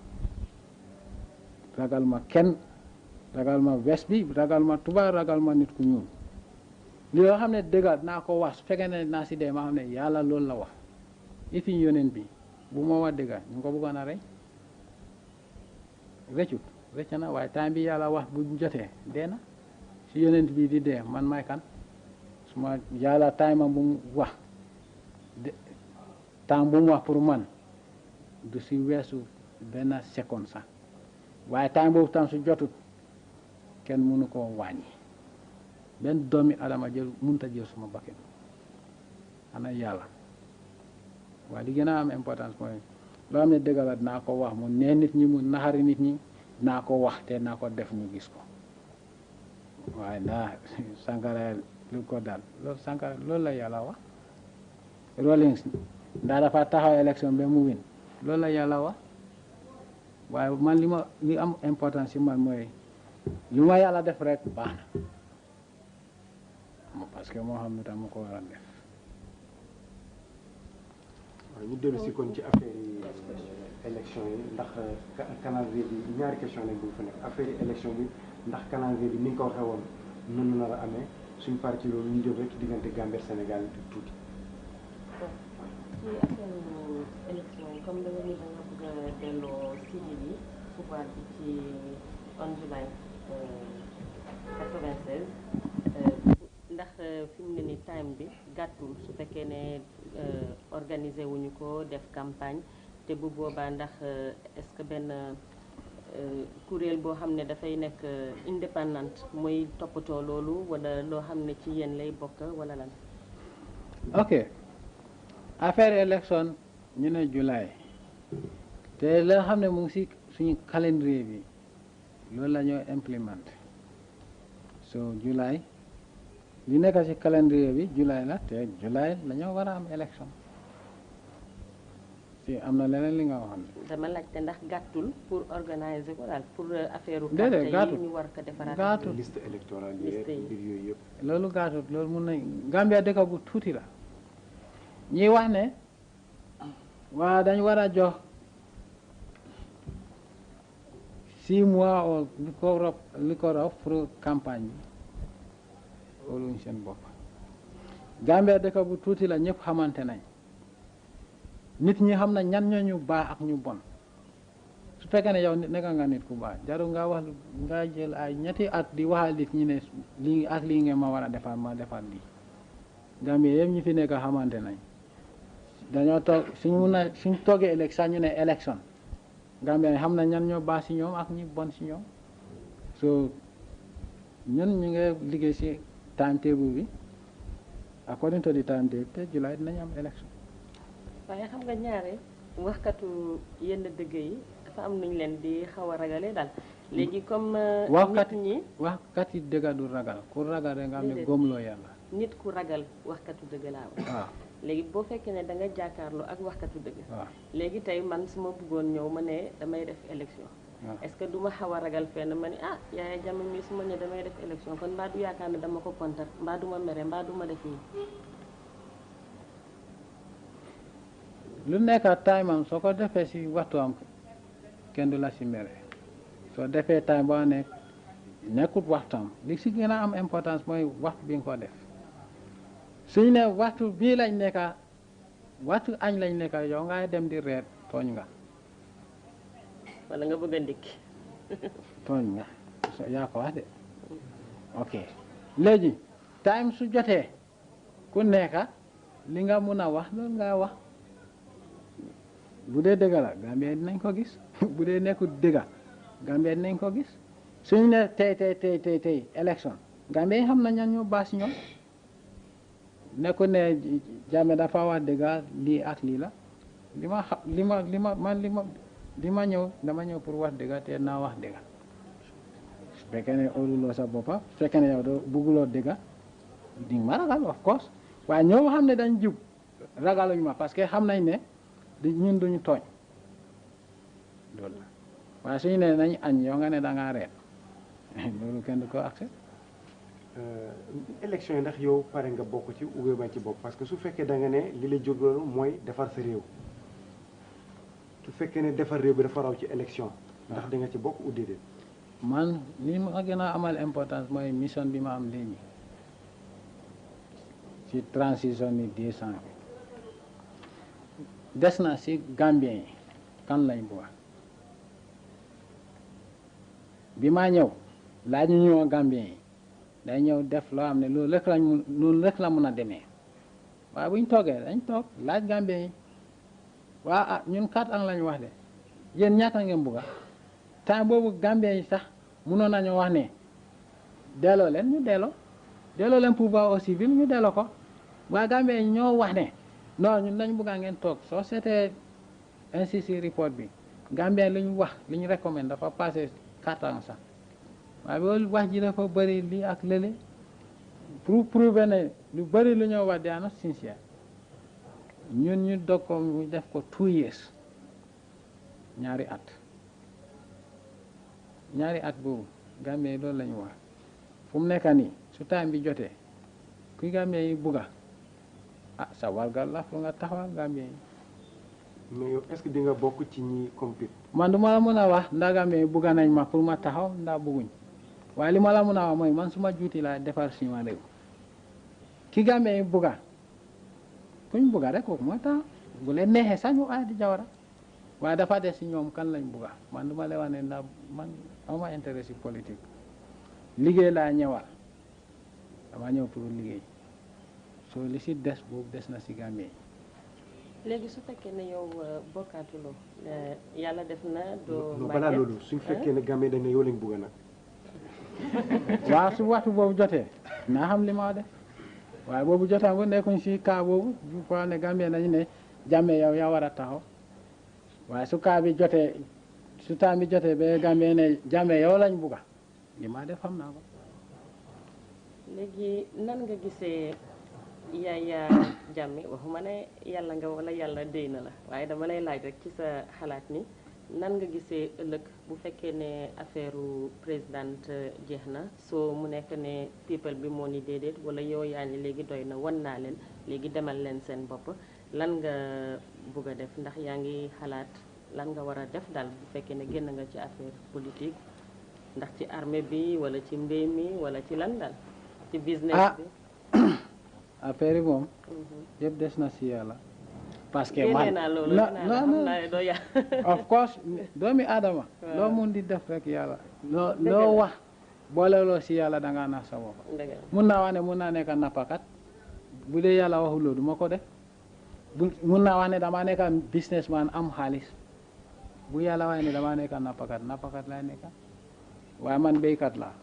ragal ma kenn ragal ma west bi ragal ma tubaab ragal ma nit ku ñuul li yoo xam ne dëgg dinaa ko wax su fekkee ne dinaa si dee ma xam ne yàlla loolu la wax ifi yoneen bi bu ma wax dëgg ñu ko bëggoon a rey rëccut rëcc na waaye temps bi yàlla wax bu jotee dee na si yonent bi di dee man may kan suma yàlla time bu mu wax temps bu mu wax pour man du si weesu benn seconde sax waaye time boobu tam su jotut kenn mënu koo wàññi benn doomi adama jël mënta jël suma bakkan ana yàlla waaye li gën a am importance mooy loo xam ne dëgg la dinaa ko wax mu nee nit ñi mu naxari nit ñi dinaa ko wax te dinaa ko def ñu gis ko waaye ndax Sankara lu ko daal loolu Sankara loolu la yàlla wax Rawlings ndax dafa taxaw élection ba mu win loolu la yàlla wax waaye man li am importance ci man mooy lu ma yàlla def rek baax na parce que moo xam ne tam mu ko war a def. waaw ñu dellu si kon ci affaire yi élection yi ndax calendrier bi ñaari question lañ bu fa nekk affaire yi élection bi ndax calendrier bi ni nga ko waxee woon noonu nar a amee suñ parti loolu ñu jëm rek diggante Gambie Sénégal tuuti. ci affaire élection yi comme da nga ni da nga bëgg a delloo civil yi pouvoir bi ci 11 July 96 ndax fi mu ne ni time bi gàttul su fekkee ne organiser wuñu ko def campagne te bu boobaa ndax est-ce que benn kuréel boo xam ne dafay nekk indépendante mooy toppatoo loolu wala loo xam ne ci yéen lay bokk wala lan. ok affaire élection ñu ne July te la xam ne mu ngi si suñu calendrier bi loolu la ñoo implémenté so July li nekk si calendrier bi July la te July la ñoo war a am élection si am na leneen li nga waxoon. dama laajte ndax gàttul pour organiser ko daal pour affaire u déedéet carte yi ñu war ko defaraat. gàttul liste électorale yi mbir yooyu yëpp. loolu gàttul loolu mun nañ Gambia dëkk bu tuuti la ñi wax ne waa dañ war a jox 6 mois o li ko raw pour campagne bi loolu seen bopp Gambia dëkk bu tuuti la ñëpp xamante nañ nit ñi xam na ñan ñoo ñu baax ak ñu bon su fekkee ne yow nekk nga nit ku baax jaru nga wax nga jël ay ñetti at di waxal nit ñi ne lii ak lii ngeen ma war a defar ma defar lii Gambia yëpp ñi fi nekk xamante nañ dañoo toog suñ toogee élection ñu ne élection Gambia xam na ñan ñoo baax si ñoom ak ñi bon si ñoom so ñun ñu ngi liggéey si timetable bi according to the timetable te July dinañ am élection. waaye xam nga ñaare waxkatu yenn dëgg yi dafa am nuñ leen di xaw a ragale daal léegi comme nit ñi waxkat yi dëgg du ragal ku ragal rek nga xam ne góomloo yàlla nit ku ragal waxkatu dëgg laa wax waaw léegi boo fekkee ne da nga jàkkaarloo ak waxkatu dëgg waaw léegi tey man su ma bëggoon ñëw ma ne damay def élection est-ce que du ma xaw a ragal fenn ma ne ah Yaya Jammeh mi su ma ne damay def élection kon mbaa du yaakaar ne dama ko kontar mbaa du ma mere mbaa du ma def nii lu nekk time am soo ko defee si waxtu am kenn du la si mere soo defee time boo nekk nekkut waxtam li si gën a am importance mooy waxtu bi nga ko def suñu ne waxtu bii lañ nekka waxtu añ lañ nekka yow ngay dem di reer tooñ nga wala nga bëgg a ndékki tooñ nga yaa ko wax de ok léegi time su jotee ku nekka li nga mun a wax loolu nga wax bu dee dëgg la Gambia dinañ ko gis bu dee nekkul dëgg Gambia dinañ ko gis suñu ne tey élection Gambia xam na ñan ñoo baax si ñoom nekkul ne Jammeh dafa wax dëgg lii ak lii la li ma ñëw dama ñëw pour wax dëgg te naa wax dëgg su fekkee ne óoluloo sa boppa su fekkee ne yow doo bugguloo dëgg di ma ragal of course waaye ñoo xam ne dañ jub ragaluñ ma parce que xam nañ ne ñun duñu tooñ loolu la waaye suñu ne nañ añ yow nga ne da ngaa reer loolu kenn du ko accepté. élection yi ndax yow pare nga bokk ci ou bañ ci bokk parce que su fekkee da nga ne li la jóg loolu mooy defar sa réew su fekkee ne defar réew bi dafa raw ci élection ndax da nga ci bokk ou déedéet. man li ma gën a amal importance mooy mission bi ma am léegi ci transition ni 10 ans des na si Gambien yi kan lañ bëgg bi maa ñëw laaj ñu ñëw Gambien yi day ñëw def loo xam ne loolu rek la mun a demee waaye bu ñu toogee dañ toog laaj Gambien yi waa ah ñun 4 ans lañ wax de yéen ñaata ngeen bëgg temps boobu Gambien yi sax munoon nañoo wax ne delloo leen ñu delloo leen pouvoir au civil ñu delloo ko waaye Gambien yi ñoo wax ne non ñun dañ bëgg ngeen toog soo seetee NCC report bi Gambien li ñu wax li ñu recommande dafa passé 4 ans sax waaye loolu wax ji dafa bëri lii ak lële pour prouver ne lu bëri lu ñoo wax daana sincère ñun ñu dog ko ñu def ko 2 years ñaari at boobu Gambien yi loolu la ñu wax fu mu nekk nii su time bi jotee kuy Gambien yi bugga ah sa wargal la fu nga taxawal Gambien yi. mais yow est-ce que di nga bokk ci ñi compete. man du ma la mën a wax ndax Gambien yi bugga nañ ma pour ma taxaw ndax bugguñ waaye li ma la mën a wax mooy man suma juuti laa defar si ma réew ki Gambien yi bugga kuñ bugga rek kooku mooy taxaw bu leen neexee sax ñu aadi Jawara waaye dafa des si ñoom kan lañ bugga man du ma lay wax ne ndax man ama intérêt si politique liggéey laa ñëwal dama ñëw pour liggéey soo li si des boobu des na si Gambie. léegi su fekkee ne yow bokkaatuloo yàlla def na doo. non balaa loolu suñ fekkee ne Gambie dañ ne yow lañ bugga nag. waaw su waxtu boobu jotee naa xam li ma def waaye boobu jotaangu nekkuñ si cas boobu bu ko ne Gambie dañu ne Jammeh yow yaa war a taxaw waaye su cas bi jotee su temps bi jotee ba Gambie ne Jammeh yow lañ bugga li ma def xam naa ko. léegi nan nga gisee Yaya Jammeh waxuma ne yàlla nga wala yàlla déy na la waaye dama lay laaj rek ci sa xalaat ni nan nga gisee ëllëg bu fekkee ne affaire président jeex na soo mu nekk ne people bi moo ni déedéet wala yow yaa ni léegi doy na wan naa leen léegi demal leen seen bopp lan nga bugg a def ndax yaa ngi xalaat lan nga war a def daal bu fekkee ne génn nga ci affaire politique ndax ci armée bi wala ci mbéy mi wala ci lan daal ci business bi. affaire yi moom yëpp des na si yàlla parce que man of course doomi aadama loo mun di def rek yàlla loo wax booleloo si yàlla da ngaa nax sa bopp mun naa wax ne mun naa nekk nappakat bu dee yàlla waxul loolu du ma ko def mun naa wax ne dama nekk businessman am xaalis bu yàlla wax ne dama nekk nappakat lay nekk waaye man béykat laa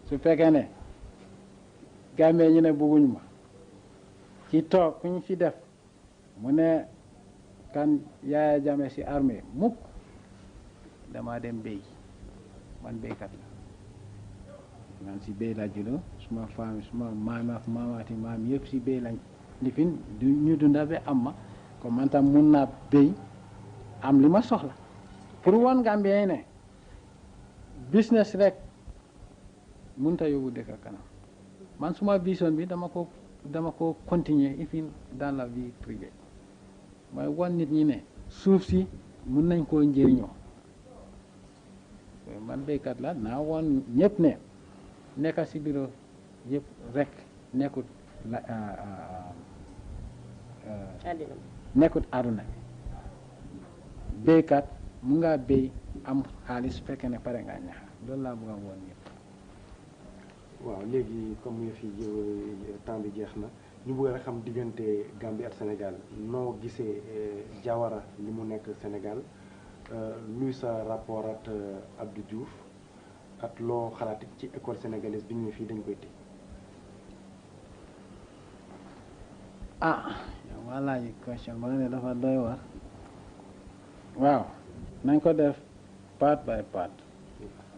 su fekkee ne Gambie ñu ne bugguñ ma ci toog ku ñu fi def mu ne kan Yaya Jammeh si armée mukk dama dem béy man béykat la man si béy la juddoo suma famille suma maamaati maam yëpp si béy lañ lifin du ñu dunda ba am ma comme man tam mun naa béy am li ma soxla pour woon Gambien yi ne business rek mënut a yóbbu dëkk kanam man suma vision bi dama ko continuer ifin dans la vie privée mooy wan nit ñi ne suuf si mun nañ koo njëriñoo man béykat la naa woon ñëpp ne nekka si bureau yëpp rek nekkut àdduna bi béykat mu nga béy am xaalis fekkee ne pare nga ñax loolu laa bëgg a woon ñëpp. waaw léegi comme fi temps bi jeex na ñu bëgg rek xam diggante Gambie ak Sénégal noo gisee Jawara li mu nekk Sénégal luy sa rapport ak Abdou Diouf ak loo xalaat ci école sénégalaise bi ñu fii dañ koy tëj. yow maa laaj question ba nga ne dafa doy war waaw nañ ko def part by part.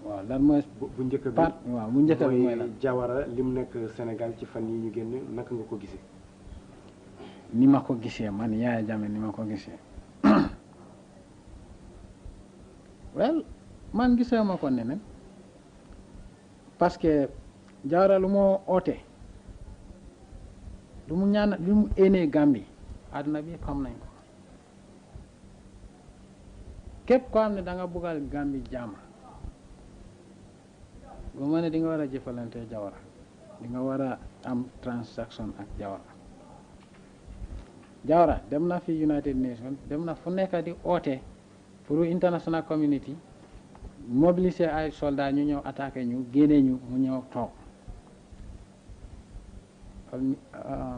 waaw lan mooy bu njëkk bi waaw bu njëkk bi mooy lan Jawara li mu nekk Sénégal ci fan yi ñu génn naka nga ko gisee. ni ma ko gisee man Yaya Jammeh ni ma ko gisee well man gisee ma ko neneen parce que Jawara lu moo oote lu mu ñaan lu mu éenee Gambie àdduna bi xam nañ ko képp koo xam ne da nga buggal Gambie jàmm ba ma ne di nga war a jëfalante Jawara di nga war a am transaction ak Jawara dem na fi United Nations dem na fu nekk di oote pour international community mobiliser ay soldats ñu ñëw attaqué ñu génne ñu mu ñëw toog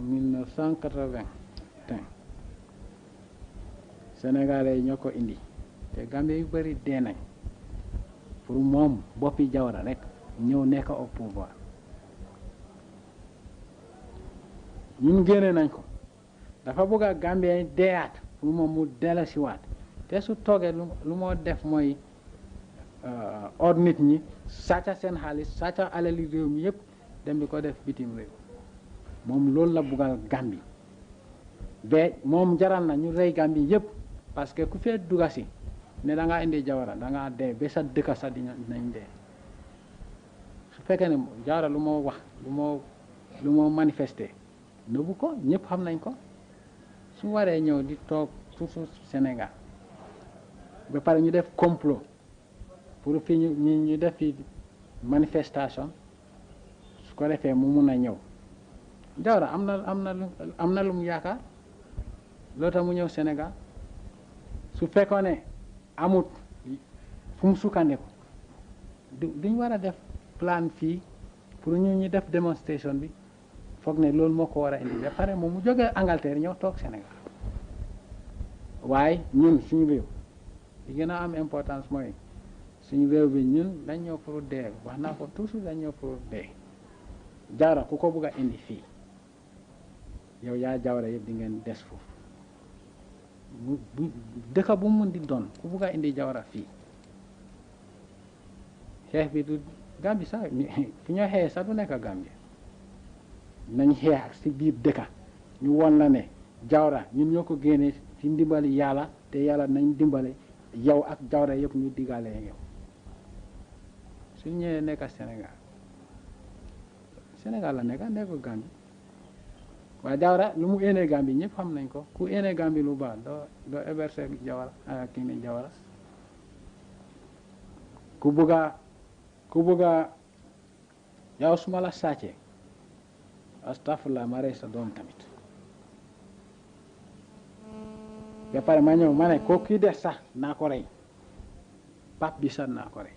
1980 Sénégalais yi ñoo ko indi te Gambie yu bëri dee nañ pour moom boppi Jawara rek ñëw nekk au pouvoir ñun génne nañ ko dafa bëgg a Gambien deeyaat pour moom mu dellusiwaat te su toogee lu moo def mooy or nit ñi sàcca seen xaalis sàcca alali réew mi yëpp dem di ko def bitim réew moom loolu la bëggal Gambie ba moom jaral na ñu rey Gambie yëpp parce que ku fee dugga si ne da ngaa indi Jawara da ngaa dee ba sa dëkka sax dinañ dee su fekkee ne Jawara lu moo wax lu moo manifester nëbbu ko ñëpp xam nañ ko su waree ñëw di toog suufu Sénégal ba pare ñu def complot pour fi ñu def fi manifestation su ko defee mu mun a ñëw Jawara am na lu mu yaakaar loolu tax mu ñëw Sénégal su fekkoon ne amut fu mu sukkandiku duñ war a def plan fii pour ñu def démonstration bi foog ne loolu moo ko war a indi ba pare moom mu jógee Angleterre ñëw toog Sénégal waaye ñun suñu réew li gën a am importance mooy suñu réew bi ñun dañ ñëw pour dee wax naa ko toujours dañ ñëw pour dee Jawara ku ko bugg a indi fii yow yaa Jawara yëpp di ngeen des foofu bu dëkk bu mu mun di doon ku bugg a indi Jawara fii xeex bi du Gambie sax fi ñoo xeex sax du nekk Gambie nañ xeex ak si biir dëkka ñu won la ne Jawara ñun ñoo ko génnee ci ndimbali yàlla te yàlla nañ dimbale yow ak Jawara yëpp ñu diggaale yow suñ ñëwee nekk Sénégal la nekk Gambie waaye Jawara lu mu éenee Gambie ñëpp xam nañ ko ku éenee Gambie lu baax doo héberger Jawara kii ne Jawara ku bugga yow su ma la sàccee astafurlah ma rey sa doom tamit ba pare ma ñëw ma ne ko kii des sax naa ko rey pap bi sax naa ko rey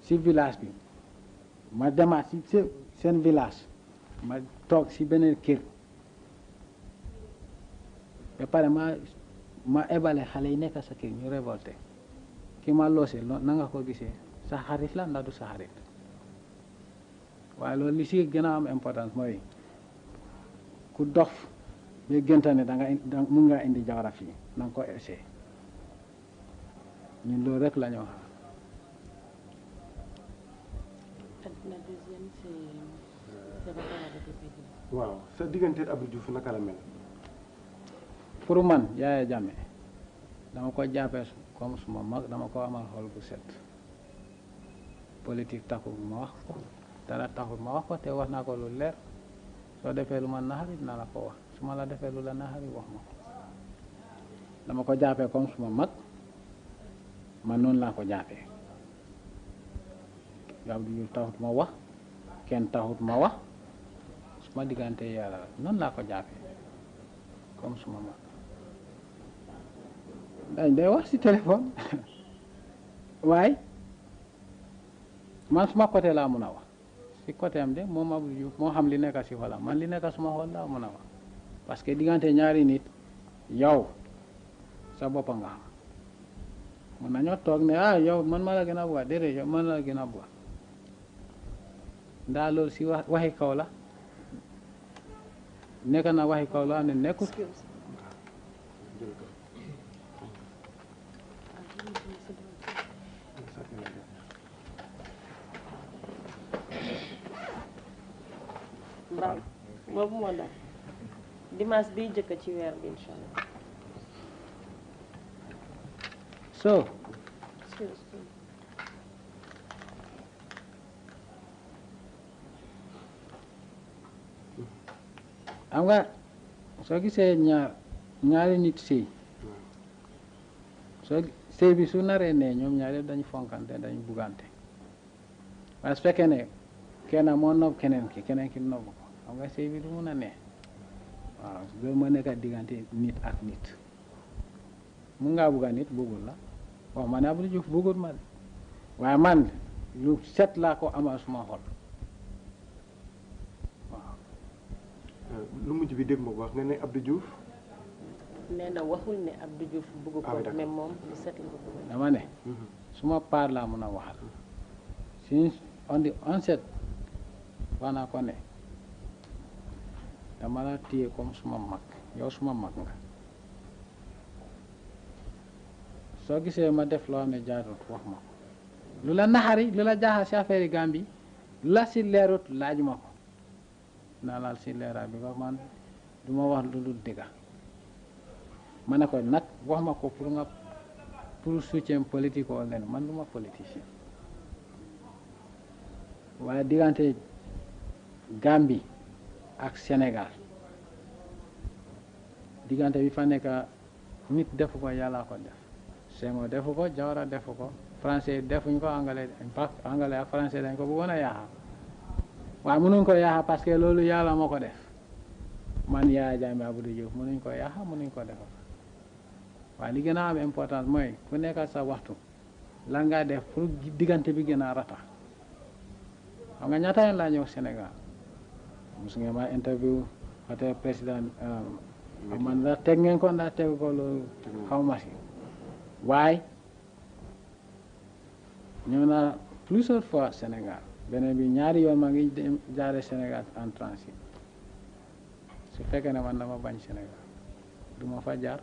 si village bi ma demaat si seen village ma toog si beneen kër ba pare ma ebale xale yi nekk sa kër ñu révolté ki ma loosee na nga ko gisee sa xarit la ndax du sa xarit waaye loolu li si gën a am importance mooy ku dof ba gënta ne mun nga indi Jawara fii na nga ko essayé ñun loolu rek la ñu wax. waaw sa diggante Abdou Diouf naka la mel. pour man Yaya Jammeh dama ko jàppee comme suma mag dama ko amal xol bu set politique taxul ma wax ko dara taxul ma wax ko te wax naa ko lu leer soo defee lu ma naxari dina la ko wax su ma la defee lu la naxari wax ma ko dama ko jàppee comme suma mag man noonu laa ko jàppee Abdou Diouf taxut ma wax kenn taxut ma wax suma diggante yàlla noonu laa ko jàppee comme suma mag dañ day wax ci téléphone waaye man suma côté laa mun a wax ci côté am de moom Abdou Diouf moo xam li nekk ci xolam man li nekk suma xol laa mun a wax parce que diggante ñaari nit yow sa boppa nga xam mun nañoo toog ne yow man ma la gën a bugga déedéet yow man la gën a bugga ndaa loolu ci waxi kaw la nekk na waxi kaw la am ne nekkut waaw boobu moo daal dimanche biy jëkk ci weer bi incha allah. so xam nga soo gisee ñaari nit sëy soo sëy bi su naree ne ñoom ñaari dañu fonkante dañu buggante waaye su fekkee ne kenn moo nopp keneen ki nopp ko xam nga sëy bi du mun a ne waaw loolu moo nekk diggante nit ak nit mun ngaa bugga nit buggul la wax ma ne Abdou Diouf buggul ma de waaye man lu set laa ko amal suma xol waaw. lu mujj bi dégg ma ko wax nga ne Abdou Diouf. nee na waxul ne Abdou Diouf bugg ko mais moom lu set la ko bëgg. dama ne suma paar laa mun a waxal si on dit on set wax naa ko ne dama la téye comme suma mag yow suma mag nga soo gisee ma def loo xam ne jaarut wax ma ko lu la naxari lu la jaaxal si affaire yi Gambie lu la si leerut laaj ma ko naa laal si leeraay bi ba man du ma wax lu dul dëgga ma ne ko nag wax ma ko pour soutien politique wala leen man du ma politicien waaye diggante Gambie ak Sénégal diggante bi fa nekk nit defu ko yàlla ko def Senghor defu ko Jawara defu ko français defuñ ko anglais ak français dañ ko bëggoon a yaaxa waaye mënuñ ko yaaxa parce que loolu yàlla moo ko def man Yaya Jammeh Abdou Diouf mënuñ ko yàq mënuñ ko defar waaye li gën a am importance mooy ku nekk sa waxtu lan nga def pour diggante bi gën a rata xam nga ñaata yoon laa ñëw Sénégal mos ngeen ma interview côté président man la teg ngeen ko ndax tegu ko loolu xaw ma si waaye ñëw naa plusieurs fois Sénégal beneen bi ñaari yoon ma ngi jaare Sénégal en transit su fekkee ne man dama bañ Sénégal du ma fa jaar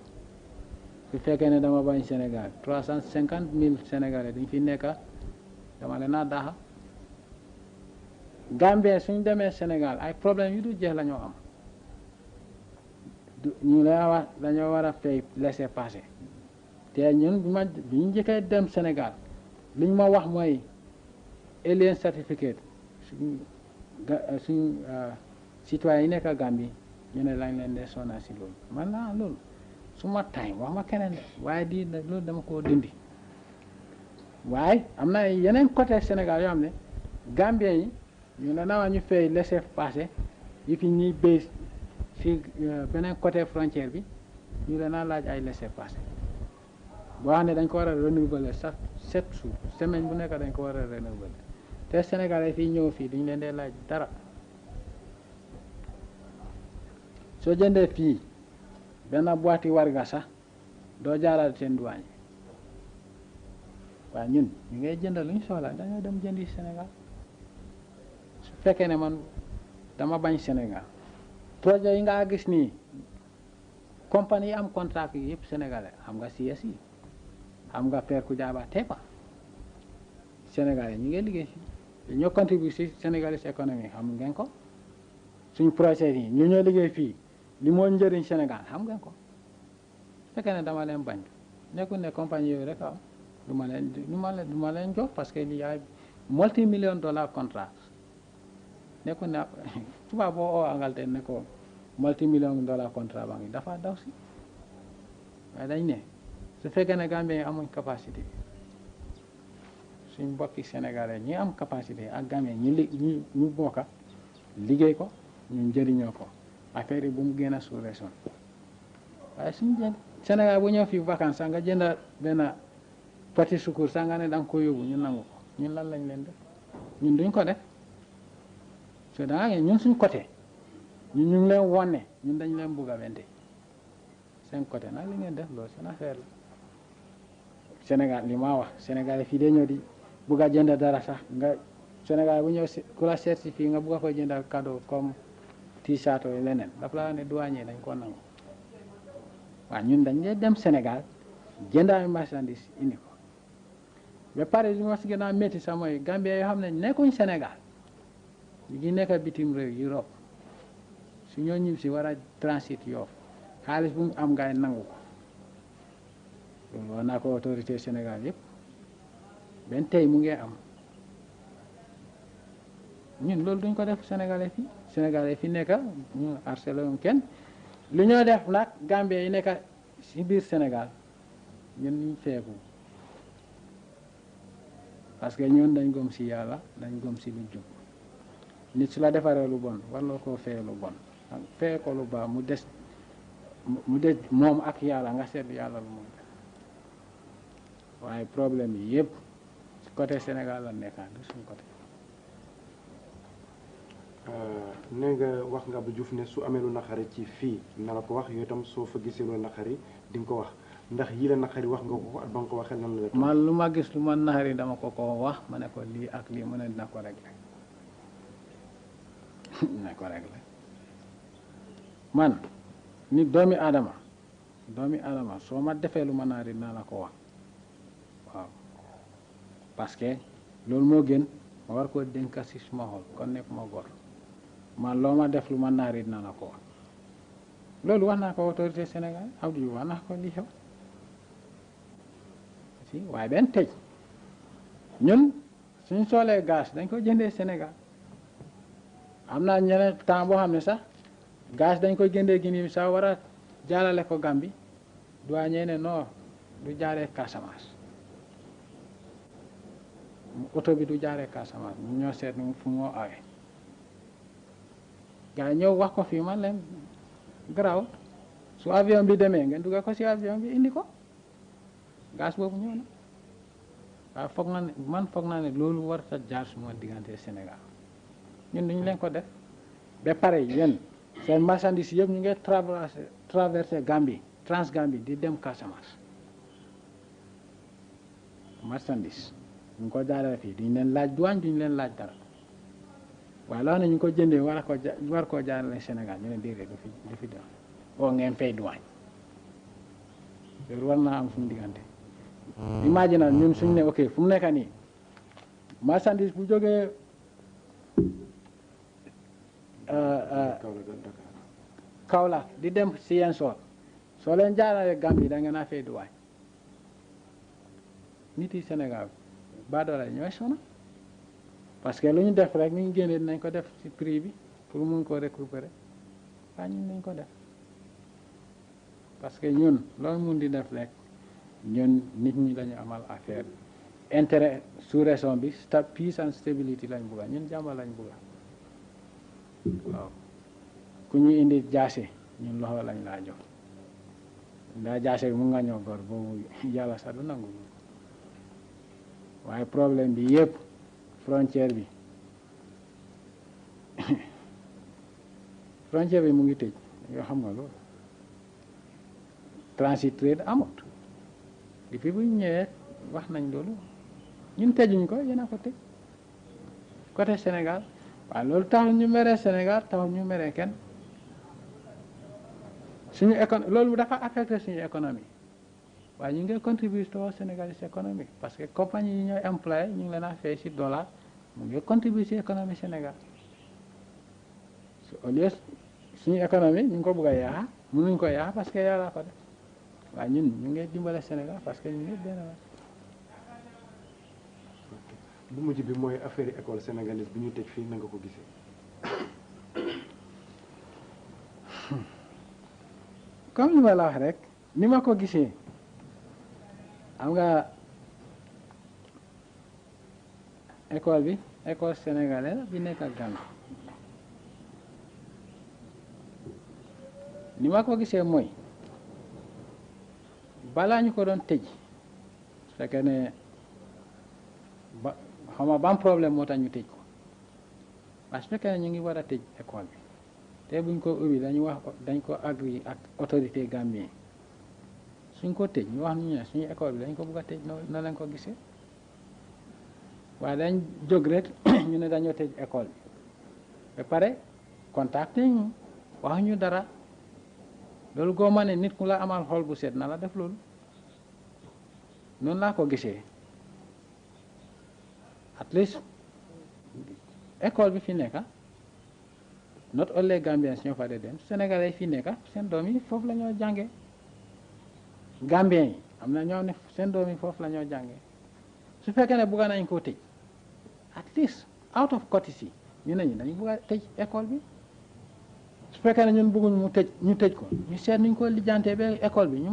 su fekkee ne dama bañ Sénégal 350,000 Sénégalais dañ fi nekka dama leen a daxa Gambie suñ demee Sénégal ay problème yu du jeex la ñoo am ñu la wax dañoo war a fay laissez-passer te ñun bi ñu njëkkee dem Sénégal liñ ma wax mooy alien certificate suñ citoyen yi nekk Gambie ñu ne lañ leen de sonna si loolu man naa loolu su ma time wax ma keneen de waaye di loolu dama koo dindi waaye am na yeneen côté Sénégal yoo xam ne Gambien yi ñu ne naa ñu fay laissez-passer yi fi ñuy béy si beneen côté frontière bi ñu leen a laaj ay laissez-passer boo xam ne dañ ko war a renouveler chaque 7 jours semaine bu nekk dañ ko war a renouveler te Sénégalais fii ñëw fii duñ leen dee laaj dara soo jëndee fii benn boîte warga sax doo jaaral seen douane waaye ñun ñu ngay jënd luñ soxla dañoo dem jëndi Sénégal su fekkee ne man dama bañ Sénégal projet yi nga gis nii compagnie yi am contrat yi yëpp sénégalais xam nga CSI xam nga Père Koudiaba Tepa sénégalais ñu ngi liggéey fii ñoo contribué si sénégalais économie xam ngeen ko suñ projet yi ñu ñoo liggéey fii li moo njëriñ Sénégal xam ngeen ko su fekkee ne dama leen bañ nekkul ne compagnie yooyu rek am du ma leen jox parce que il y a multi-million dollar contrat nekkul ne tubaab boo oo Angleterre ne ko multi-million dollar contrat baa ngi dafa daw si waaye dañ ne su fekkee ne Gambien yi amuñ capacité suñ mbokki sénégalais ñi am capacité ak Gambien ñu bokka liggéey ko ñu njëriñoo ko affaire yi bu mu génn a sous-région waaye suñu jënd Sénégal bu ñëw fii vacances sax nga jënd benn pati sukur sax nga ne da nga ko yóbbu ñu nangu ko ñun lan lañ leen def ñun duñ ko def so da nga ñun suñ côté ñun ñu ngi leen wone ñun dañ leen bugg a wente seen côté nag li ngeen def loolu seen affaire la Sénégal li ma wax Sénégal fii de ñëw di bugg a jënd dara sax nga Sénégal bu ñëw ku la seet si fii nga bugg a koy jëndal cadeau comme t-shirt yi leneen daf la ne douanier dañ ko nangu waaw ñun dañ dee dem Sénégal jëndaay marchandise indi ko ba pare li ma si gën a métti sax mooy Gambie yoo xam ne nekkuñ Sénégal ñu ngi nekk bitim réew Europe su ñoo ñib si war a transit Yoff xaalis bu mu am ngay nangu ko loolu wax naa ko autorité Sénégal yëpp benn tey mu ngi am ñun loolu duñ ko def Sénégalais fi nekk ñu harcelé wuñ kenn li ñoo def nag Gambie yi nekk si biir Sénégal ñun ñu feeku parce que ñun dañ gëm si yàlla dañ gëm si lu jub nit su la defaree lu bon war loo koo feye lu bon feye ko lu baax mu des moom ak yàlla nga seet yàlla lu moom waaye problème yi yëpp si côté Sénégal la nekkaan du suñu côté ne nga wax nga Abdou Diouf ne su amee lu naqari ci fii na la ko wax yooyu itam soo fa gisee lu naqari di nga ko wax ndax yii la naqari wax nga ko ak ba nga ko waxee nan la man lu ma gis lu ma naqari dama ko wax ma ne ko lii ak lii mu ne dina ko réglé dina ko réglé man nit doomi aadama soo ma defee lu ma naqari naa la ko wax waaw parce que loolu moo gën ma war koo dénka si suma xol kon nekk ma góor man loo ma def lu ma naqari naa la ko wax loolu wax naa ko autorité Sénégal Abdou Diouf wax naa ko lii xew si waaye benn tey ñun suñ soolee gaz dañ ko jëndee Sénégal am naa ñeneen temps boo xam ne sax gaz dañ ko jëndee Guinée sax war a jaalale ko Gambie douanier ne non du jaaree Casamance oto bi du jaaree Casamance ñu ñoo seet fu moo awee gars yi ñëw wax ko fii man leen garaaw su avion bi demee ngeen dugal ko si avion bi indi ko gaz boobu ñëw na waaw foog naa ne man foog naa ne loolu war a jaar suma diggante Sénégal ñun duñu leen ko def ba pare yéen seen marchandise yëpp ñu ngi traversé Gambie Transgambie di dem Casamance marchandise ñu ngi ko jaarale fii duñu leen laaj douane duñu leen laaj dara waaye loo xam ne ñu ngi ko jëndee war koo jaarale Sénégal ñu ne déedéet du fi dem oo ngeen fay douane loolu war naa am suñu diggante imagine ñun suñu ne ok fu mu nekk nii marchandise bu jógee Kaolack di dem Ziguinchor soo leen jaarale Gambie da ngeen a fay douane nit yi Sénégal baadoola ñooy sona parce que lu ñu def rek ni ñu génnee dinañ ko def ci prix bi pour mun ko récupérer waaye ñun nañ ko def parce que ñun loolu mun di def rek ñun nit ñi lañu amal affaire intérêt sous-région bi peace and stability lañ bugga ñun jàmm lañ bugga waaw ku ñu indi jaase ñun loxo lañ laa jox ndaa jaase bi mu nga ñoo gor boobu yàlla sax du nangu waaye problème bi yëpp frontière bi frontière bi mu ngi tëj yoo xam nga loolu transit trade amut depuis bu ñu ñëwee wax nañ loolu ñun tëjuñ ko yéen a ko tëj côté Sénégal waaye loolu taxul ñu meree Sénégal taxul ñu meree kenn suñu loolu dafa affecté suñu économie waaye ñu ngi contribuer to Sénégalais économique parce que compagnie yi ñooy employé ñu ngi leen a fay si dollar mu ngi contribuer si économie Sénégal au lieu suñu économie ñu ngi ko bëgg a yaaxa mënuñ ko yaaxa parce que yàlla ko def waaye ñun ñu ngi dimbale Sénégal parce que ñu ngi benn la. bu mujj bi mooy affaire école sénégalaise bi ñu tëj fii na nga ko gisee. comme li ma la wax rek ni ma ko gisee xam nga école bi école sénégalaise bi nekk ak Gambie ni ma ko gisee mooy balaa ñu ko doon tëj su fekkee ne ba xam nga ban problème moo tax ñu tëj ko parce que su fekkee ne ñu ngi war a tëj école bi te buñ ko ubbi dañ ko agri ak autorité gambien suñ ko tëj ñu wax ñu ne suñu école bi dañ ko bëgg a tëj na lañ ko gisee waaye dañ jóg rek ñu ne dañoo tëj école bi ba pare contacté ñu wax ñu dara loolu goo ma ne nit ku la amal xol bu set na la def loolu noonu laa ko gisee at least école bi fi nekka not only Gambians ñoo fa de dem Sénégalais fi nekka seen doom yi foofu la ñoo jàngee Gambien yi am na ñoo ne seen doom yi foofu la ñoo jàngee su fekkee ne bugga nañ koo tëj at least out of courtesy ñu ne ñu dañu bugg a tëj école bi su fekkee ne ñun bëgguñ ñu tëj ko ñu seet nuñ ko lijjantee ba école bi ñu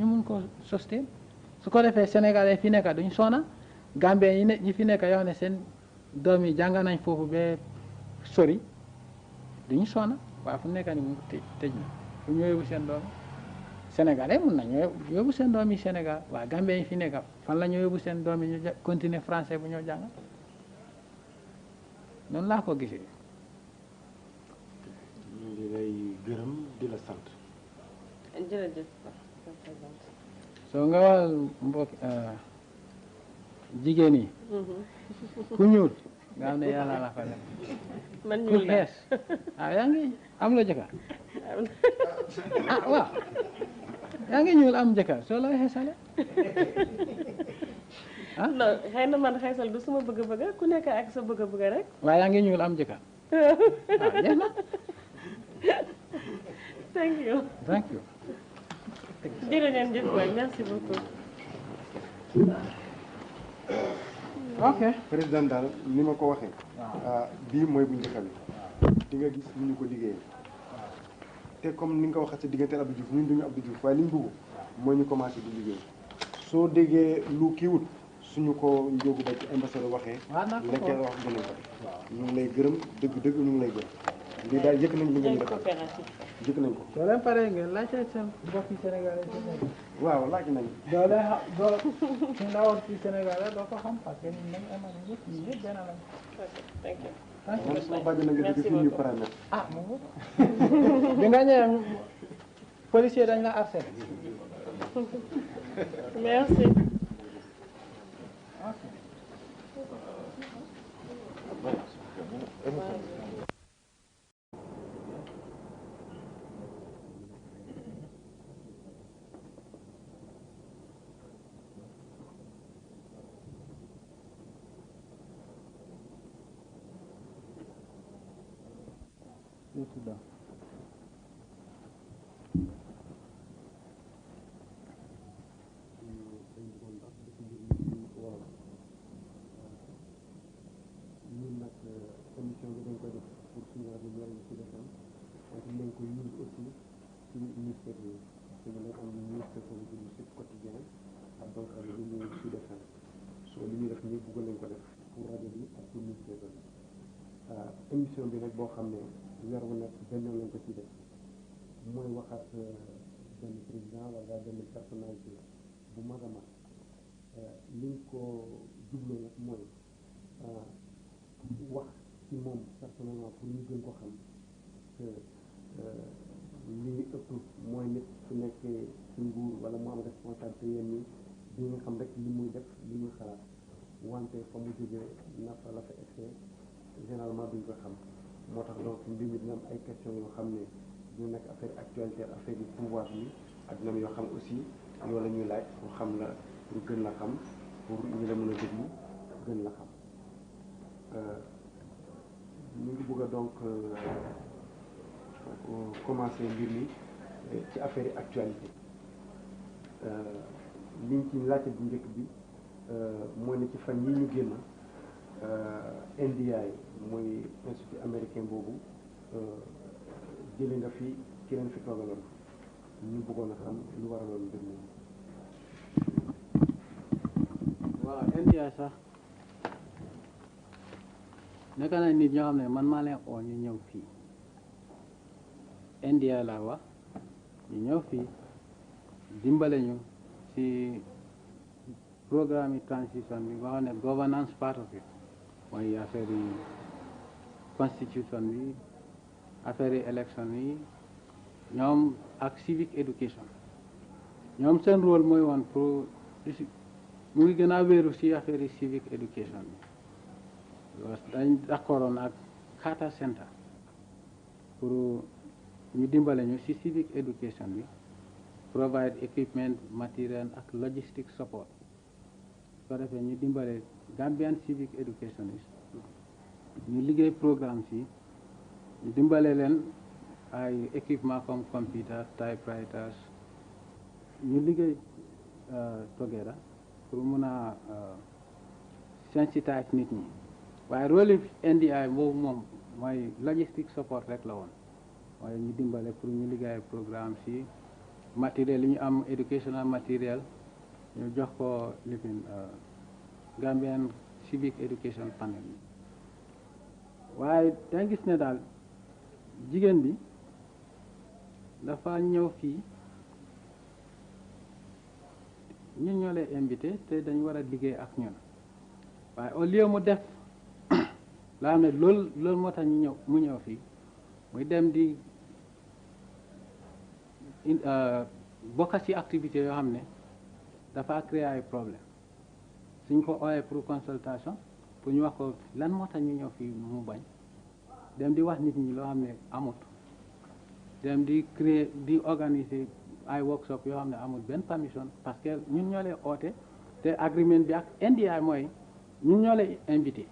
mun ko sosteen su ko defee Sénégalais fi nekka duñ soona Gambien yi fi nekka yoo ne seen doom yi jàng nañ foofu ba sori duñu soona waaye fu nekka ni mu tëj na fu ñu yóbbu seen doom Sénégalais mun nañoo yóbbu seen doom yi Sénégal waaye Gambien yi fi nekka fan la ñoo yóbbu seen doom yi ñu continuer français bu ñoo jàng noonu laa ko gisee. ñu ngi lay gërëm di la sant. jërëjëf. soo nga wax mbokk jigéen yi. ku ñuul nga xam ne yàlla la fa def. man ku xees yaa ngi am la jëkkër waaw yaa ngi ñuul am jëkkër soo lay xeesale non xëy na man xeesal du suma bëgg-bëgg ku nekk ak sa bëgg-bëgg rek. waaye yaa ngi ñuul am jëkkër jeex na. thank you. thank you. jërëjëf waay merci beaucoup. ok président daal ni ma ko waxee. bii mooy bu njëkk bi. di nga gis ni ñu ko liggéeyee. te comme ni nga ko waxee sa diggante Abdou Diouf ñun duñu Abdou Diouf waaye li ñu bëgg mooy ñu commencé di liggéey. soo déggee lu kiiwut suñu ko njóogu ba ci ambassadeur waxee. lekkee wax dinañ ko def. ñu ngi lay gërëm dëgg-dëgg ñu ngi lay gërëm. lii daal yëg nañ li ngeen defal yëg nañ ko. soo leen paree ngeen laajte seen mbokki sénégalais yi nekk. waaw laaj nañ. doo leen xam doo su ñu la woon fii sénégalais doo ko xam parce que ñun nañ amal ñëpp ñun ñëpp benn lañ. man sama bàjj na nga dëgg fi ñu pare nag. ah mu ngi bi nga ñëwee policier dañ la harcelé. Merci. émission bi dañ koy def pour suñu rajo bi ñu ci defal ak dañ koy use aussi ci ministère yi parce que dañ am ministère ko bu ci quotidien ak donc rajo bi ñu ci defal so li ñu def ni bëgg nañ ko def pour rajo bi ak pour ministère bi émission bi nag boo xam ne weer wu nekk benn lañ ko ci def mooy waxaat benn président wala benn personnalité bu mag a mag liñ ko jubloo nag mooy wax ci moom personnellement pour ñu gën ko xam que li ëpp mooy nit su nekkee ci nguur wala mu am responsabilité yenn ñi di nga xam rek li muy def li muy xalaat wante fa mu jógee naka la fa excès généralement duñ ko xam moo tax donc mbir mi dina am ay questions yoo xam ne dina nekk affaire actualité affaire du pouvoir bi ak dina yoo xam aussi loolu la ñuy laaj pour xam la pour gën la xam pour ñu la mën a déglu gën la xam ñu ngi bëgg a donc commencer mbir mi ci affaire yi actualité liñ ci laajte bu njëkk bi mooy ne ci fan yi ñu génn NDI mooy institut américain boobu jële nga fi ci leen fi toogaloon ñu bëggoon a xam lu waraloon mbir mi. waaw NDI sax nekk na nit ñoo xam ne man maa leen oo ñu ñëw fii NDI laa wax ñu ñëw fii dimbale ñu ci programme yi transition bi nga xam ne governance part of it mooy affaire yi constitution bi affaire yi élection yi ñoom ak civic education ñoom seen rôle mooy woon pour mu ngi gën a wéeru ci affaire yi civic education bi dañ d'accordoon ak Carter Center pour ñu dimbale ñu ci civic education bi provide equipment material ak logistic support soo defee ñu dimbale Gambian civic educationist ñu liggéey programme si ñu dimbale leen ay équipement comme computer typewriters ñu liggéey together pour mun a sensitize nit ñi waaye rôle NDI boobu moom mooy logistic support rek la woon waaye ñu dimbale pour ñu liggéey programme si matériel yi ñu am educational matériel ñu jox ko lifin Gambian civic education panel bi waaye danga gis ne daal jigéen bi dafa ñëw fii ñun ñoo lay invité te dañu war a liggéey ak ñun waaye au lieu mu def laa xam ne loolu moo tax mu ñëw fii muy dem di bokk ci activité yoo xam ne dafa créer ay problème suñ ko ooyee pour consultation pour ñu wax ko lan moo tax ñu ñëw fii mu bañ dem di wax nit ñi loo xam ne amut dem di créer di organiser ay workshop yoo xam ne amul benn permission parce que ñun ñoo lay oote te agreement bi ak NDI mooy ñun ñoo lay invité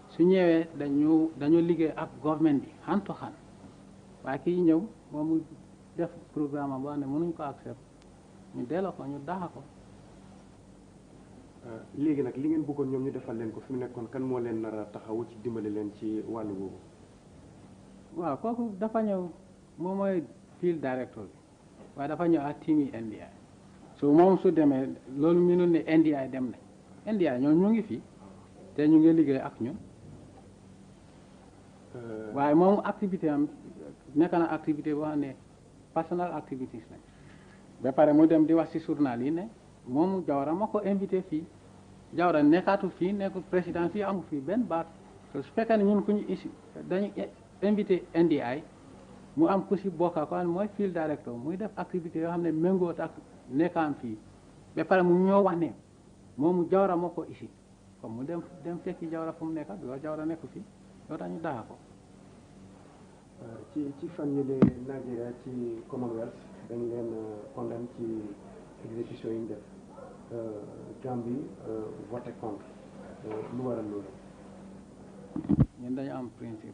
su ñëwee dañu liggéey ak government bi hand to hand waaye kii ñëw moomu def programme am boo xam ne mënuñ ko accept ñu delloo ko ñu daxa ko. léegi nag li ngeen bëggoon ñoom ñu defal leen ko fi mu nekkoon kan moo leen nar a taxawu ci dimbali leen ci wàllu boobu. waaw kooku dafa ñëw moom mooy field director bi waaye dafa ñëw ak team yi NDI so moom su demee loolu mënul ne NDI dem nañ NDI ñoom ñu ngi fi te ñu ngi liggéey ak ñun waaye moom activité am nekk na activité boo xam ne personal activities lañ ba pare mu dem di wax ci journal yi ne moom Jawara moo ko invité fii Jawara nekkaatu fii nekkul président fii amu fii benn baat su fekkee ne ñun ku ñu isi dañu invité NDI mu am ku si bokka ko mooy field director muy def activité yoo xam ne méngoot ak nekkaam fii ba pare mu ñoo wax ne moomu Jawara moo ko isi comme mu dem fekki Jawara fu mu nekka bi Jawara nekku fii loolu tax ñu daxa ko ci fan yi de Nigeria ci Commonwealth dañ leen condamné ci exécution yi ñu def Gambie voté contre lu waral loolu. ñun dañu am principe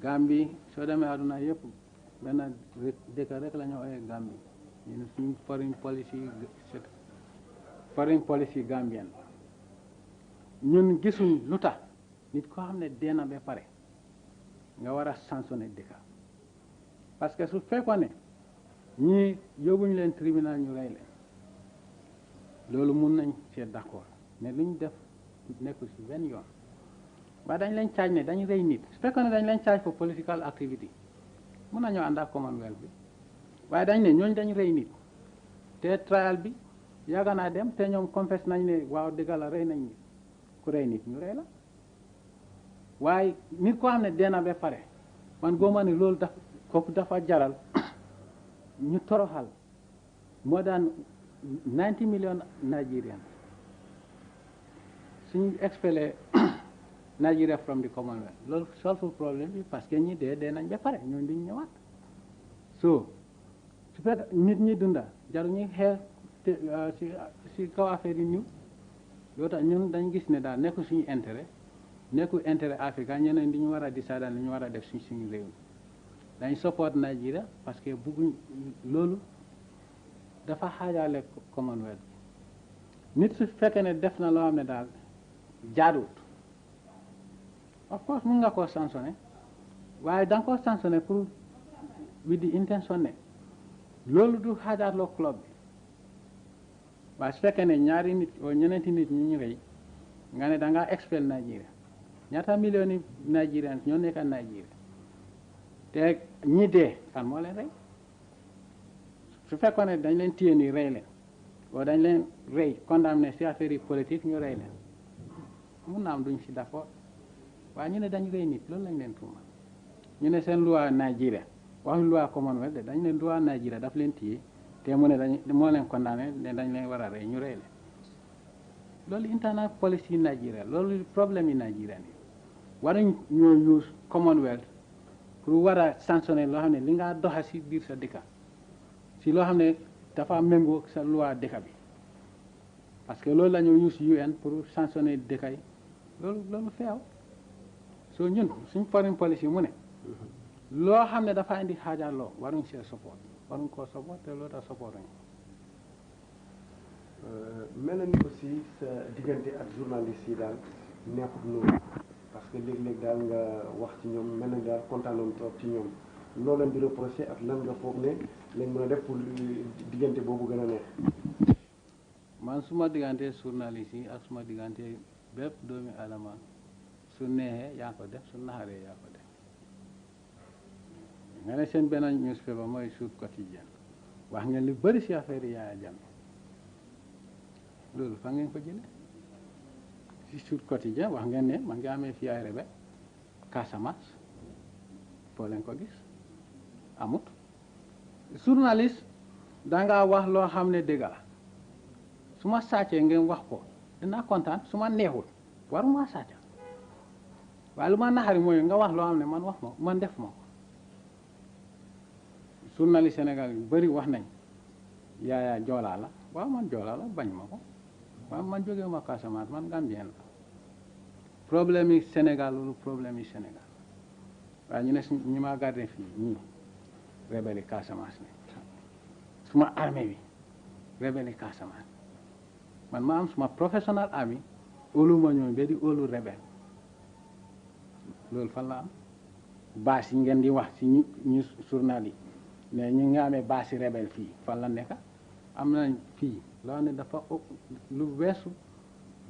Gambie soo demee àdduna yëpp benn dëkk rek la ñu ooyee Gambie ñun suñu foreign policy Gambien ñun gisuñ lu tax nit koo xam ne dee na ba pare nga war a sanctionné dëkk parce que su fekkoon ne ñii yóbbuñu leen tribunal ñu rey leen loolu mun nañ cee d'accord mais lu ñu def nekkul ci benn yoon waaye dañ leen caaj ne dañ rey nit su fekkoon ne dañ leen caaj for political activity mun nañoo ànd ak Commonwealth bi waaye dañ ne ñooñu dañ rey nit te trial bi yàgg naa dem te ñoom confess nañ ne waaw dëgg la rey nañ nit ku rey nit ñu rey la waaye nit koo xam ne dee na ba pare man góoma ne loolu kooku dafa jaral ñu toroxal more than 90 million Nigerians suñu expellé Nigeria from the Commonwealth loolu solve problème bi parce que ñi dee nañ ba pare ñooñu duñ ñëwaat so su fekkee nit ñi dunda jaru ñuy xeex si kaw affaire yi ñu loolu tax ñun dañ gis ne daal nekku suñu intérêt nekku intérêt Afrique ñeneen di ñu war a décider li ñu war a def suñu réew dañ support Nigeria parce que bugguñ loolu dafa xaajaale Commonwealth nit su fekkee ne def na loo xam ne daal jaaduwut of course mun nga koo sanctionné waaye da nga koo sanctionné pour with the intention ne loolu du xaajaaloo club bi waaye su fekkee ne ñaari nit o ñeneenti nit ñu rey nga ne da ngaa expel Nigeria ñaata millions yi Nigerians ñoo nekk Nigeria te ñi dee kan moo leen rey su fekkoon ne dañ leen téye nii rey leen o dañ leen rey condamné si affaire yi politique ñu rey leen mun na am duñ si d'accord waaye ñu ne dañ rey nit loolu lañ leen tuuma ñu ne seen loi Nigeria waxuñ loi Commonwealth de dañ leen loi Nigeria daf leen téye te mu ne moo leen condamné ne dañ leen war a rey ñu rey leen loolu internal policy Nigeria loolu problème yi Nigeria ni waruñ ñoo use Commonwealth pour war a sanctionner loo xam ne li nga doxa si biir sa dëkka si loo xam ne dafa méngoo sa loi dëkka bi parce que loolu la ñu use UN pour sanctionner dëkka yi loolu feew soo ñun suñ foreign policy mu ne loo xam ne dafa indi xaajaloo waruñ see support waruñ koo support te loolu tax support nañ mel na ni aussi sa diggante ak journaliste yi daal neexut noonu parce que léeg-léeg daal nga wax ci ñoom mel na daal kontaanoon trop ci ñoom loolu leen di reproché ak lan nga foog ne lañ mën a def pour diggante boobu gën a neex. man suma diggante journaliste yi ak suma diggante bépp doomi adama su neexee yaa ko def su naxaree yaa ko def nga ne seen benn newspaper mooy Sud Quotidien wax ngeen lu bëri si affaire yi Yaya Jammeh loolu fa ngeen ko jële si Sud Quotidien wax ngeen ne man nga amee fii ay rebelle Casamance foo leen ko gis amut journaliste dangaa wax loo xam ne dëgg la su ma sàccee ngeen wax ko dinaa kontaan su ma neexul waruma sàcca waaye lu ma naxari mooy nga wax loo xam ne man wax ma man def ma ko journaliste Sénégal yu bëri wax nañ Yaya joolaa la waaw man joolaa la bañ ma ko waaw man jógee ma Casamance man Gambien la problème yi Sénégal loolu problème yi Sénégal waaye ñu ne ñu ma gardé fii ñii rebelle Casamance ne suma armée bi rebelle Casamance man ma am suma professionnel ami óolu ma ñooñu ba di óolu rebelle loolu fan la am base yi ngeen di wax si ñu journal yi mais ñu nga amee base yi rebelle fii fan la nekk am nañ fii loo xam ne dafa lu weesu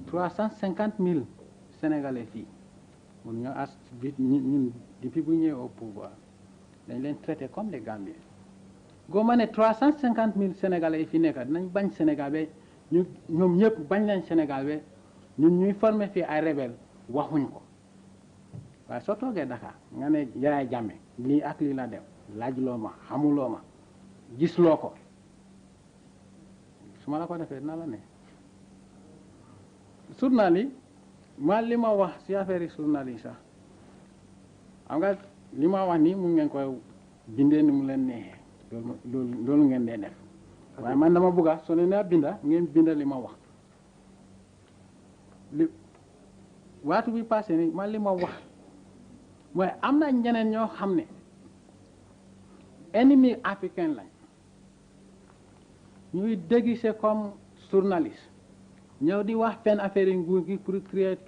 350,000 sénégalais fii mun ñoo as bi ñun depuis bu ñëwee au pouvoir dañ leen traité comme les Gambiens goo ma ne 350 000 Sénégalais yi fi nekk dinañ bañ Sénégal ba ñoom ñëpp bañ leen Sénégal ba ñun ñuy formé fii ay rebelle waxuñ ko waaye soo toogee Dakar nga ne Yaya Jammeh lii ak lii la dem laajloo ma xamuloo ma gisloo ko su ma la ko defee dina la ne journal yi ma li ma wax si affaire yi journal yi sax xam nga li ma wax nii mun ngeen koy bindee ni mu leen neexee loolu ngeen dee def waaye man dama bëgga soo ne naa binda ngeen binda li ma wax li waatu bi passé ni man li ma wax mooy am na ñeneen ñoo xam ne ennemi africain lañ ñuy déguisé comme journaliste ñëw di wax benn affaire yi nguur gi pour créer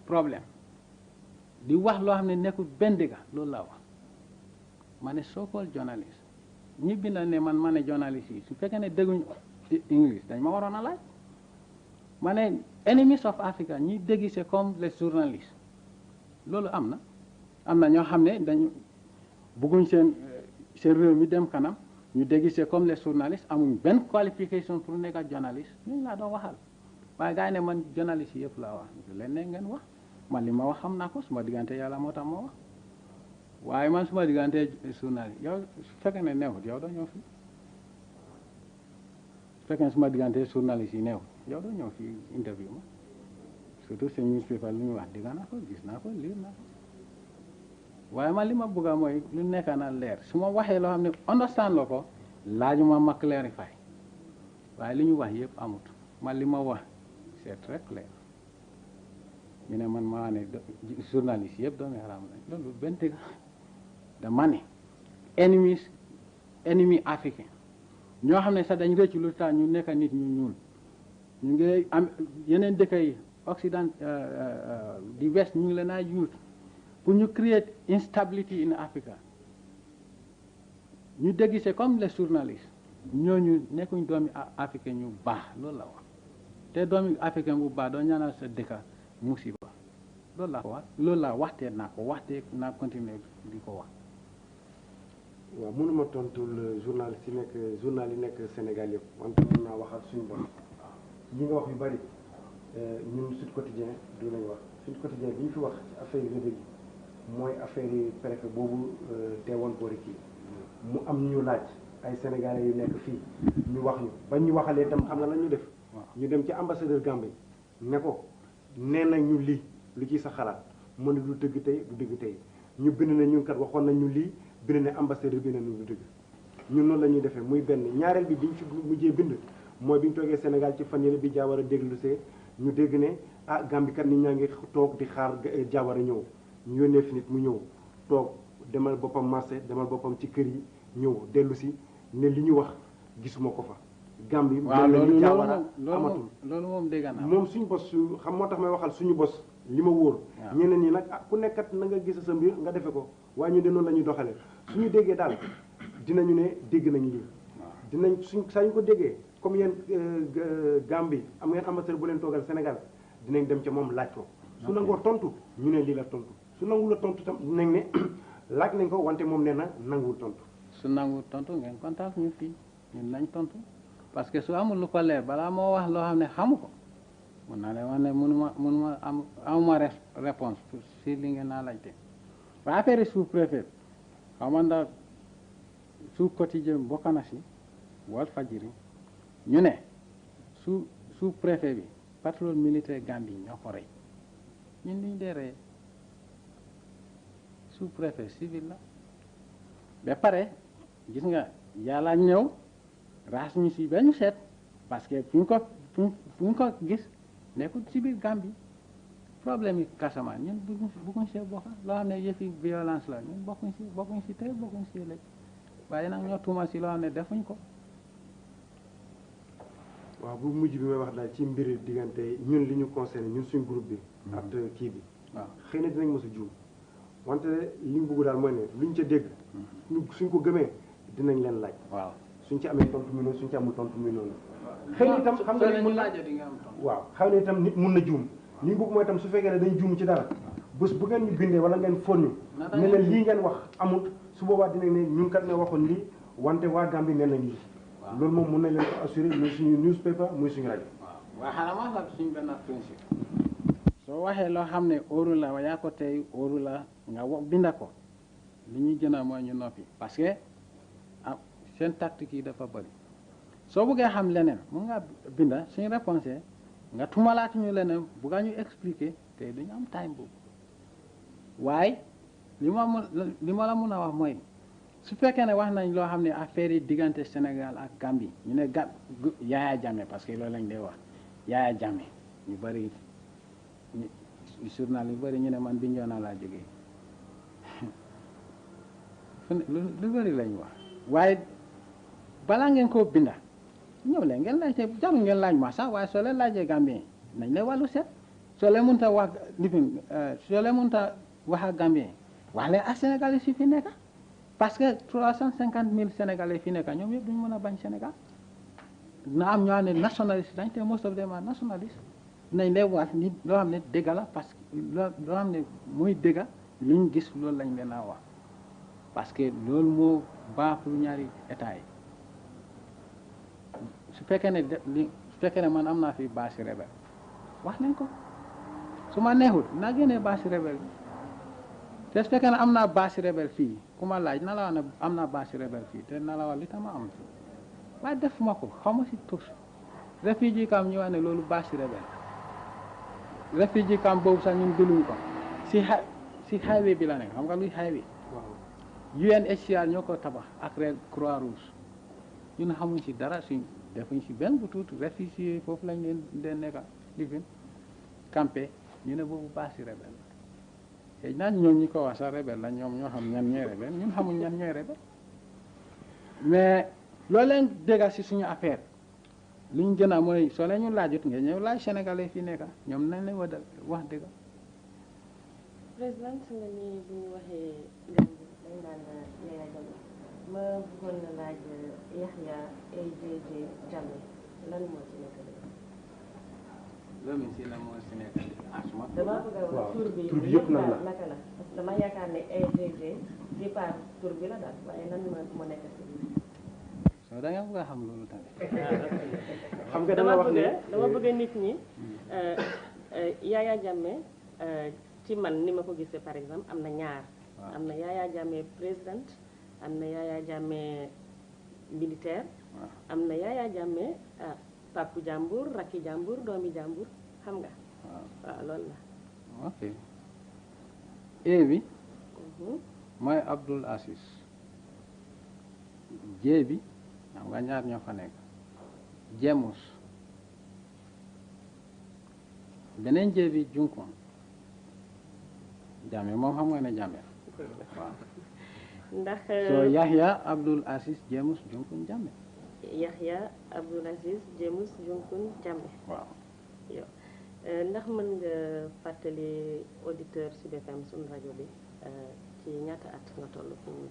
problème di wax loo xam ne nekkul benn dëgg loolu laa wax ma ne so-called journaliste ñi binda ne man ma ne journaliste yi su fekkee ne dégguñ English dañ ma waroon a laaj ma ne enemies of Africa ñi déguisé comme les journalistes loolu am na ñoo xam ne dañu bëgguñ seen réew mi dem kanam ñu déguisé comme les journalistes amuñ benn qualification pour nekk ak journaliste ñooñu laa doon waxal waaye gars yi ne man journaliste yëpp laa wax leen ne ngeen wax man li ma wax xam naa ko suma diggante yàlla moo tax ma wax waaye man suma diggante journaliste yow su fekkee ne neexut yow doo ñëw fii su fekkee ne suma diggante journaliste yi neexut yow doo ñëw fii interview ma surtout seen newspaper lu ñu wax dégg naa ko gis naa ko lire naa ko waaye man li ma bëgg a mooy lu nekk na leer su ma waxee loo xam ne understand loo ko laajuma ma clarify waaye li ñu wax yëpp amut man li ma wax c'est très clair ñu ne man maa ne journaliste yëpp doomi xaraam lañ loolu benn dëgg dama ne ennemi africain ñoo xam ne sax dañ rëccu lu tax ñu nekk nit ñu ñuul ñu ngi am yeneen dëkk yi Occident di West ñu ngi leen a use pour ñu create instability in Africa ñu déguisé comme les journalistes ñooñu nekkuñ doomi africain ñu baax loolu la wax te doomi africain bu baax doo ñaanal sa dëkka musiba loolu la ko wax loolu la waxtee naa continuer di ko wax waaw mënuma tontul journaliste yi nekk journal yi nekk Sénégal yëpp wante mën naa wax ak suñu bopp ñi nga wax yu bari ñun Sud Quotidien du lañ wax Sud Quotidien bi ñu fi wax ci affaire yi mooy affaire yi préfet boobu teewoon boori kii mu am ñu laaj ay sénégalais yu nekk fii ñu wax ñu bañ ñu waxalee itam xam nga la ñu def ñu dem ci ambassadeur Gambie ne ko nee na ñu lii lu ci sa xalaat mu ne du dëgg tey du dëgg tey ñu bind na ñun kat waxoon nañ ñu lii bind ne ambassadeur bi ne ñu du dëgg ñun noonu la ñuy defee muy benn ñaareel bi biñ fi mujjee bind mooy bi ñu toogee Sénégal ci fan yële bi Jawara déglu see ñu dégg ne ah Gambie kat nit ñaa ngi toog di xaar Jawara ñëw ñu yónnee fi nit mu ñëw toog demal boppam marché demal boppam ci kër yi ñëw dellu si ne li ñu wax gisuma ko fa Gambie waaw loolu amatul loolu moom dégg naa moom suñu bos su xam moo tax may waxal suñu bos li ma wóor ñeneen ñi nag ku nekkat na nga gis sa mbir nga defe ko waaye ñu de noonu la ñuy doxalee suñu déggee daal dinañu ne dégg nañ lii dinañ saa ñu ko déggee comme yéen Gambie am ngeen ambassadeur bu leen toogal Sénégal dinañ dem ca moom laaj ko su nangoo tontu ñu ne lii la tontu su nangu la tontu tam dinañ ne laaj nañ ko wante moom nee na nanguwul tontu su nanguwul tontu ngeen contact ñu fii ñun nañ tontu parce que su amul lu ko leer balaa moo wax loo xam ne xamu ko mun naa leen wax ne mënuma amuma réponse si li ngeen naa laajte waaye affaire sous-préfet xaw ma ndax sous quotidien bokk na si Walf Fadjri ñu ne sous-préfet bi patrouille militaire Gambie ñoo ko rey ñun duñ dee rey sous-préfet civil la ba pare gis nga yàlla ñëw raas ñu si ba ñu seet parce que fu ñu ko gis nekkul si biir Gambie problème yi Casamance ñun bugguñ see bokk loo xam ne yëfi violence la ñun bokkuñ si tey bokkuñ si léegi waaye nag ñoo tuuma si loo xam ne defuñ ko waaw bu mujj bi may wax daal ci mbiri diggante ñun li ñu concerné ñun suñ groupe bi ak kii bi waaw xëy na dinañ mos a juum wante li ñu bëgg daal mooy ne luñ ca dégg suñ ko gëmee dinañ leen laaj waaw suñ ci amee tontu muy noonu suñ ci amul tontu muy noonu xëy na itam xam nga mun na waaw xëy na itam nit mun na juum li ñu bëgg mooy itam su fekkee ne dañ juum ci dara bés bu ngeen ñu bindee wala ngeen fon ñu ne leen lii ngeen wax amut su boobaa dinañ ne ñun kat ne waxoon lii wante waa Gambie nee nañ lii loolu moom mun nañ leen ko assurer muy suñu newspaper muy suñu rajo. waaw xanaa ma wax suñu benn principe soo waxee loo xam ne óoru la yaa ko tey óoru la nga binda ko li ñuy gën a mooy ñu noppi parce que seen tactique yi dafa bëri soo bëggee xam leneen mun nga binda suñu réponse nga tumalaat ñu leneen bugga ñu expliquer te duñu am time boobu waaye li ma la mun a wax mooy su fekkee ne wax nañ loo xam ne affaire yi diggante Sénégal ak Gambie ñu ne Yaya Jammeh parce que loolu lañ dee wax Yaya Jammeh ñu bëri journal yu bëri ñu ne man Bignona laa jógee lu bëri lañ wax waaye balaa ngeen koo binda ñëw leen ngeen laajte jarul ngeen laaj ma sax waaye soo leen laajee Gambien nañ leen wàllu set soo leen mënta wax soo leen mënta wax ak Gambien wax leen ak Sénégalais si fi nekk parce que 350,000 Sénégalais fi nekk ñoom yëpp duñu mën a bañ Sénégal na am ñoo xam ne nationaliste dañ te most of them are nationaliste nañ leen wax ni loo xam ne dëgg la parce que loo xam ne muy dëgg liñ gis loolu lañ leen a wax parce que loolu moo baax pour ñaari état yi su fekkee ne man am naa fi base rebelle wax nañ ko su ma neexut naa génnee base rebelle bi te su fekkee ne am naa base rebelle fii ku ma laaj na la wax ne am naa base rebelle fii te na la wax li tax ma am fii waaye defuma ko xaw ma si tous réfugié camp ñu wax ne loolu base rebelle réfugié camp boobu sax ñun duluñ ko si highway bi la nekk xam nga luy highway UNHCR ñoo ko tabax ak Red Croix Rouge ñun xamuñ si dara suñ defuñ si benn bu tuuti réfugié foofu lañ leen nekka livin campé ñu ne boobu base rebelle xëy naa ñoom ñi ko wax sax rebelle la ñoom ñoo xam ñan ñooy rebelle ñun xamuñ ñan ñooy rebelle mais loolu leen déggal si suñu affaire li ñu gën a mooy soo leen ñu laajut nga ñëw laaj sénégalais fii nekka ñoom nañ leen wax dëgg. président su nga ni bu ñu waxee Gambie dañ naan Yaya Jammeh ma bëggoon na laaj Yahya AJJ Jammeh lan moo ci nekk loolu si la moo si nekk asma dama bëgg a wax tur bi yëpp nan la naka la parce que dama yaakaar ne AJJ di part tur bi la daal waaye lan moo nekk si biir soo da nga bëgg a xam loolu tamit xam nga dama wax ne dama bëgg nit ñi Yaya Jammeh ci man ni ma ko gisee par exemple am na ñaar am na Yaya Jammeh président am na Yaya Jammeh militaire am na Yaya Jammeh papu jàmbur rakki jàmbur doomi jàmbur xam nga waaw loolu la ok e bi mooy Abdul Aziz jee bi xam nga ñaar ñoo fa nekk Jemus beneen jee bi Junkun Jammeh moom xam nga ne Jammeh waaw ndax so Yahya Abdul Aziz Jemus Junkun Jammeh Yahya Abdul Aziz Jemus Junkun Jammeh waaw yow ndax mën nga fàttali auditeur Sud FM suñu rajo bi ci ñaata at nga toll fii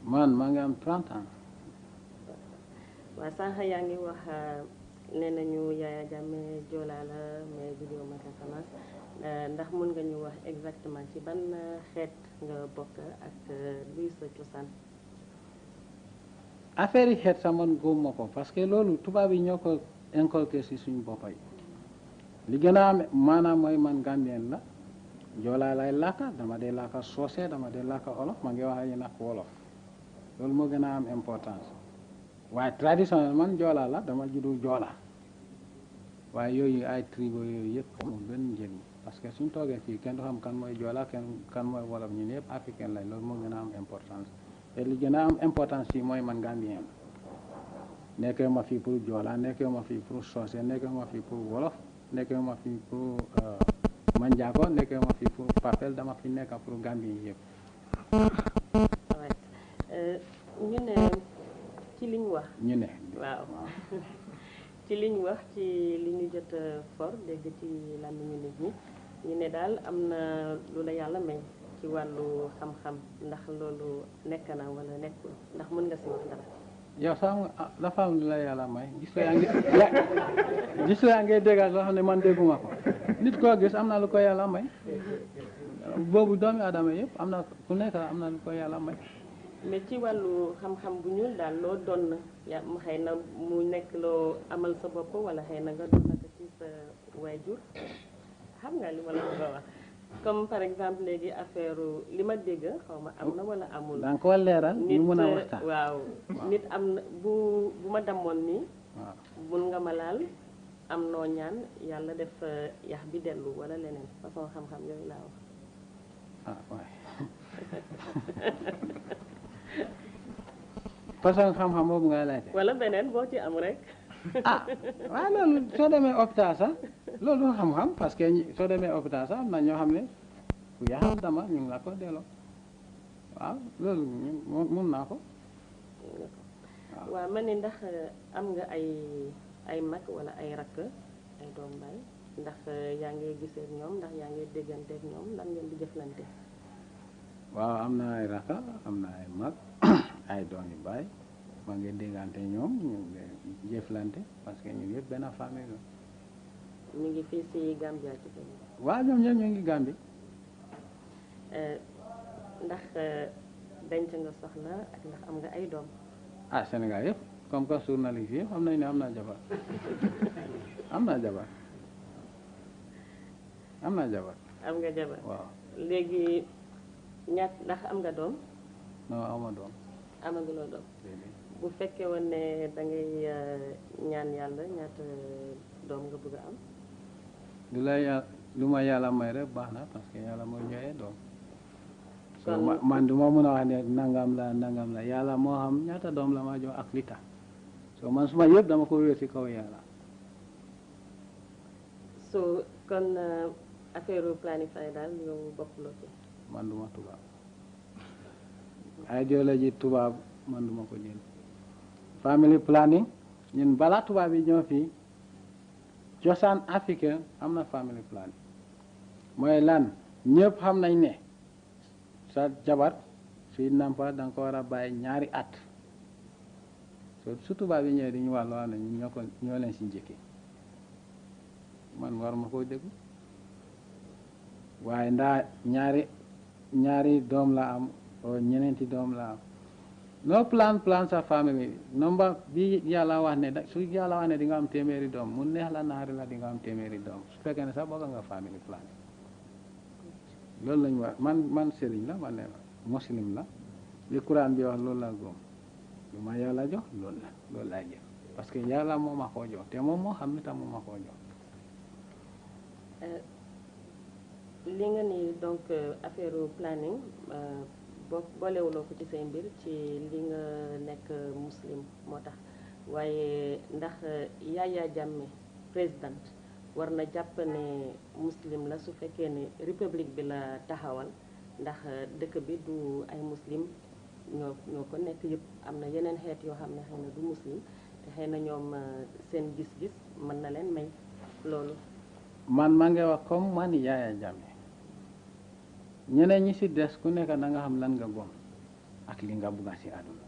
man maa ngi am 30 ans waaw sànq yaa ngi wax nee nañu Yaya Jammeh Joola la mais vidéo ma Casamance ndax mën nga ñu wax exactement ci ban xeet nga bokk ak luy sa cosaan affaire yi xeet sax man góob ma ko parce que loolu tubaab yi ñoo ko inculqué si suñu boppa yi li gën a am maanaam mooy man Gambien la Joola lay làkka dama dee làkka soose dama dee làkka olof ma ngi wax ak yéen ak wolof loolu moo gën a am importance waaye traditionnel man Joola la dama juddu Joola waaye yooyu ay tribo yooyu yëpp amul benn njëriñ parce que suñ toogee fii kenn du xam kan mooy Joola kan mooy wolof ñun yëpp africain lañ loolu moo gën a am importance te li gën a am importance fii mooy man Gambien la nekkee ma fii pour Joola nekkee ma fii pour soose nekkee ma fii pour wolof nekkee ma fii pour Manjako nekkee ma fii pour Papel dama fi nekk pour Gambien yëpp. ñu ne ci liñ wax. ñu ne waaw ci liñ wax ci li ñu jot for dégg ci làmmiñu nit ñi ñu ne daal am na lu la yàlla may ci wàllu xam-xam ndax loolu nekk na wala nekkul ndax mën nga si wax dara. yow sax dafa am lu la yàlla may gis nga yaa ngi dégg loo xam ne man dégguma ko nit koo gis am na lu ko yàlla may boobu doomi aadama yëpp am na ku nekk am na lu ko yàlla may. mais ci wàllu xam-xam bu ñuul daal loo doon na ya xëy na mu nekk loo amal sa bopp wala xëy na nga doon naka ci sa waajur xam nga li ma la bëgg a wax comme par exemple léegi affaire li ma dégg xaw ma am na wala amul. da nga ko leeral ñu mën a waxtaan waaw nit am na bu ma damoon nii. waaw mun nga ma laal am noo ñaan yàlla def yax bi dellu wala leneen façon xam-xam yooyu laa wax. ah waay façon xam-xam boobu nga laajte. wala beneen boo ci am rek. ah waaw loolu soo demee hôpital sax loolu du xam-xam parce que soo demee hôpital sax am na ñoo xam ne ku yaxam dama ñu ngi la ko delloo waaw loolu mun naa ko. waaw ma ne ndax am nga ay mag wala ay rakk ay doom baay ndax yaa ngi gisee ak ñoom ndax yaa ngi déggante ak ñoom ndax ngeen di jëflante. waaw am na ay rakk am na ay mag ay doom yu baay maa ngi déggante ñoom ñu ngi jëflante parce que ñu yëpp benn famille la. ñu ngi fii si Gambia ci Kenya. waaw ñoom ñëpp ñu ngi Gambie. ndax denc nga soxna ak ndax am nga ay doom. ah Sénégal yëpp comme que journaliste yëpp xam nañ ne am naa jabar am naa jabar am naa jabar. am nga jabar waaw. léegi ndax am nga doom. non awma doom. amaguloo doom. bu fekkee woon ne da ngay ñaan yàlla ñaata doom nga bëgg a am. lu ma yàlla may rek baax na parce que yàlla mooy joxe doom. man du ma mën a wax ne nangam la yàlla moo xam ñaata doom la ma jox ak li tax so man suma yëpp dama ko wéer ci kaw yàlla. so kon affaire planifié daal yow bokkuloo ci. man du ma tubaab idéologie tubaab man du ma ko jël. family planning ñun balaa tubaab yi ñoo fii cosaan africain am na family planning mooy lan ñëpp xam nañ ne. sa jabar suy nampa da nga ko war a bàyyi ñaari at su tubaab yi ñëwee di ñu wax loo xam ne ñun ñoo leen si njëkkee man war ma koo déglu waaye ndaa ñaari doom la am o ñeneenti doom la am no plan sa famille nomba bi yàlla wax ne su yàlla wax ne di nga am téeméeri doom mu neex la naari la di nga am téeméeri doom su fekkee ne sax bëgg nga famille plan loolu lañu wax man sëriñ la man ne muslim la li Quran bi wax loolu la góom lu ma yàlla jox loolu laa jël parce que yàlla moo ma koo jox te moom moo xam ne tam moo ma koo jox. li nga ni donc affaire planning boolewuloo ko ci say mbir ci li nga nekk muslim moo tax waaye ndax Yaya Jammeh président war na jàpp ne muslim la su fekkee ne république bi la taxawal ndax dëkk bi du ay muslim ñoo ko nekk yëpp am na yeneen xeet yoo xam ne xëy na du muslim te xëy na ñoom seen gis-gis mën na leen may loolu. man maa ngi wax comme man Yaya Jammeh ñeneen ñi si des ku nekk da nga xam lan nga gom ak li nga bugga si àdduna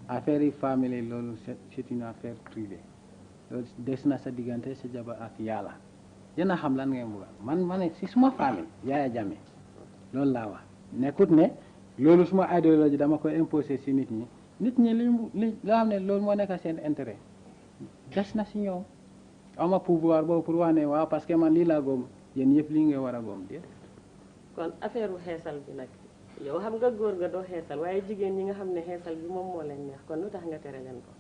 affaire yi famille loolu c'est une affaire privée loolu des na sa diggante sa jabar ak yàlla yéen a xam lan ngeen bugga man ne si suma famille Yaya Jammeh loolu laa wax nekkut ne loolu suma idéologie dama koy imposer si nit ñi li loo xam ne loolu moo nekk seen intérêt des na si ñoom ama pouvoir boobu pour wax ne waaw parce que man lii laa gom yéen yëpp lii nga war a gom déedéet. kon affaire bu xeesal bi nag yow xam nga góor nga doo xeesal waaye jigéen ñi nga xam ne xeesal bi moom moo leen neex kon lu tax nga tere leen ko.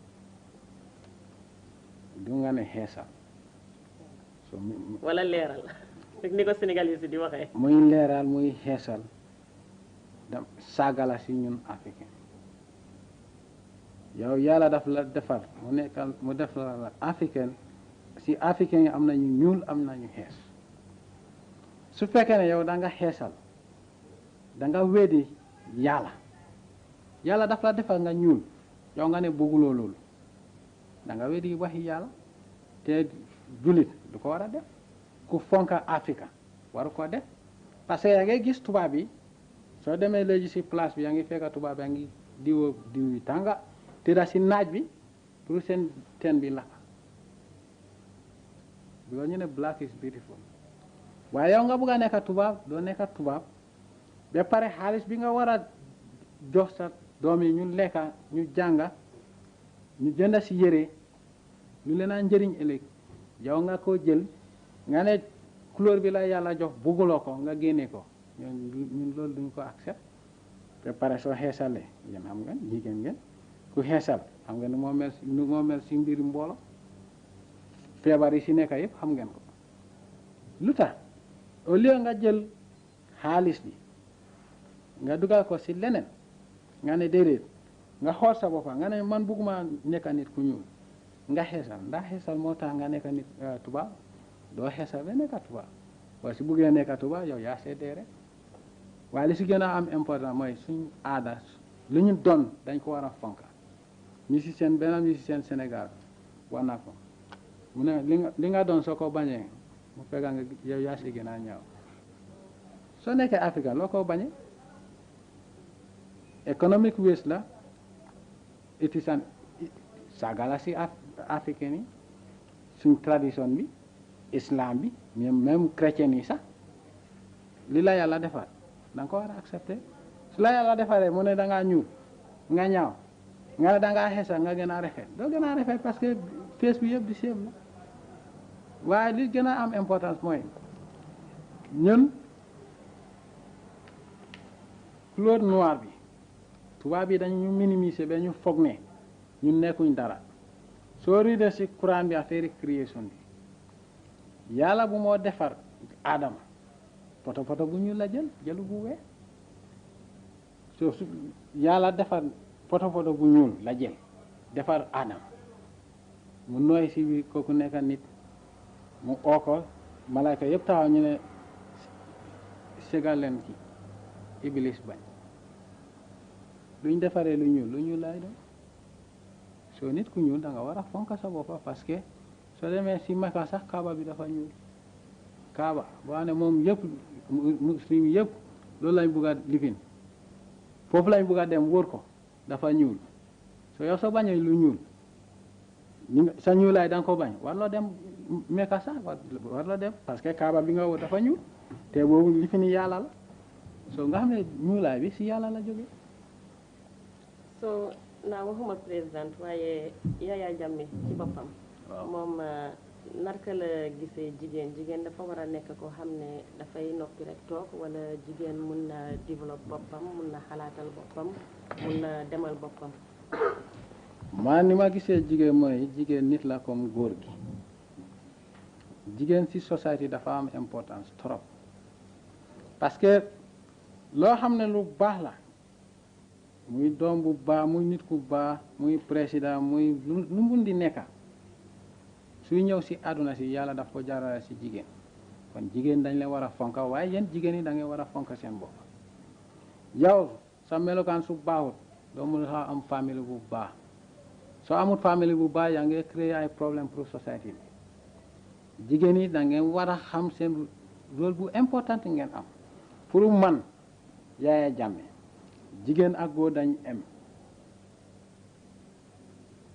du nga ne xeesal. wala leeral ni ko sénégalais di waxee. muy leeral muy xeesal da saagala si ñun africain yow yàlla daf la defar mu def la africain si africain yi am nañu ñuul am nañu xees. su fekkee ne yow da nga xeesal da nga weddi yàlla daf la defal nga ñuul yow nga ne bëgguloo loolu da nga weddi waxi yàlla te jullit du ko war a def ku fonka Afrique waru ko def parce que yaa ngi gis tubaab yi soo demee léegi si place bi yaa ngi fekka tubaab yaa ngi diw yi tànga te da si naaj bi pour seen teen bi lakk because ñu ne black is beautiful waaye yow nga bëgg a nekk tubaab doo nekk tubaab ba pare xaalis bi nga war a jox sa doom yi ñu lekka ñu jànga ñu jënd si yére lu leen a njëriñ ëllëg yow nga ko jël nga ne couleur bi la yàlla jox bugguloo ko nga génne ko ñun loolu duñ ko accept ba pare soo xeesalee yéen xam nga jigéen ngeen ku xeesal xam nga nu moo mel si mbiri mboolo feebar yi si nekk yëpp xam ngeen ko lu tax au lieu nga jël xaalis bi nga dugal ko si leneen nga ne déedéet nga xool sa boppa nga ne man bugguma nekk nit ku ñuul nga xeesal ndax xeesal moo tax nga nekk nit tubaab doo xeesal ba nekk tubaab waaye si buggee nekk tubaab yow yaa seetee rek waaye li si gën a am important mooy suñ aada lu ñu doon dañ ko war a fonka ñi si seen benn ñi si seen Sénégal war na ko mu ne li nga doon soo ko bañee mu fekka nga yow yaa si gën a ñaaw soo nekkee Afrique loo ko bañee economic waste la it is an sagala si africain yi suñ tradition bi islam bi même chrétien yi sax li la yàlla defar da nga ko war a accepter su la yàlla defaree mu ne da ngaa ñuul nga ñaaw nga ne da ngaa xeesa nga gën a rafet doo gën a rafet parce que face bi yëpp di séem la waaye li gën a am importance mooy ñun couleur noire bi tubaab bi dañu minimiser ba ñu foog ne ñun nekkuñ dara soo riidee si Quran bi affaire création bi yàlla bu moo defar Adama poto bu ñu la jëlu bu weex soo su yàlla defar poto bu ñuul la jël defar Adama mu nooy si biir kooku nekk nit mu oo ko malayka yëpp taxaw ñu ne segal leen ki Iblis bañ luñ defaree lu ñuul lay doon soo nit ku ñuul da nga war a fonk sa boppa parce que soo demee si Makka sax kaaba bi dafa ñuul kaaba boo ne moom yëpp muslim yëpp loolu lañ bugg a lifin foofu lañ bugg a dem wóor ko dafa ñuul soo yow soo bañee lu ñuul sa ñuulaay da nga ko bañ war loo dem Makka sax war loo dem parce que kaaba bi nga wóor dafa ñuul te boobu lifini yàlla la soo nga xam ne ñuulaay bi si yàlla la jógee so naa waxuma président waaye Yaya Jammeh ci boppam moom narka la gisee jigéen dafa war a nekk koo xam ne dafay noppi rek toog wala jigéen mun na développe boppam mun na xalaatal boppam mun na demal boppam man ni ma gisee jigéen mooy jigéen nit la comme góor gi jigéen ci société dafa am importance trop parce que loo xam ne lu baax la muy doom bu baax muy nit ku baax muy président muy lu mun di nekka suy ñëw si àdduna si yàlla daf ko jaarale si jigéen kon jigéen dañ leen war a fonka waaye yéen jigéen yi da ngeen war a fonka seen bopp yow sa melokaan su baaxut doo mun a am famille bu baax soo amul famille bu baax yaa ngi créer ay problème pour société bi jigéen yi da ngeen war a xam seen rôle bu important ngeen am pour man Yaya Jammeh jigéen ak góor dañ em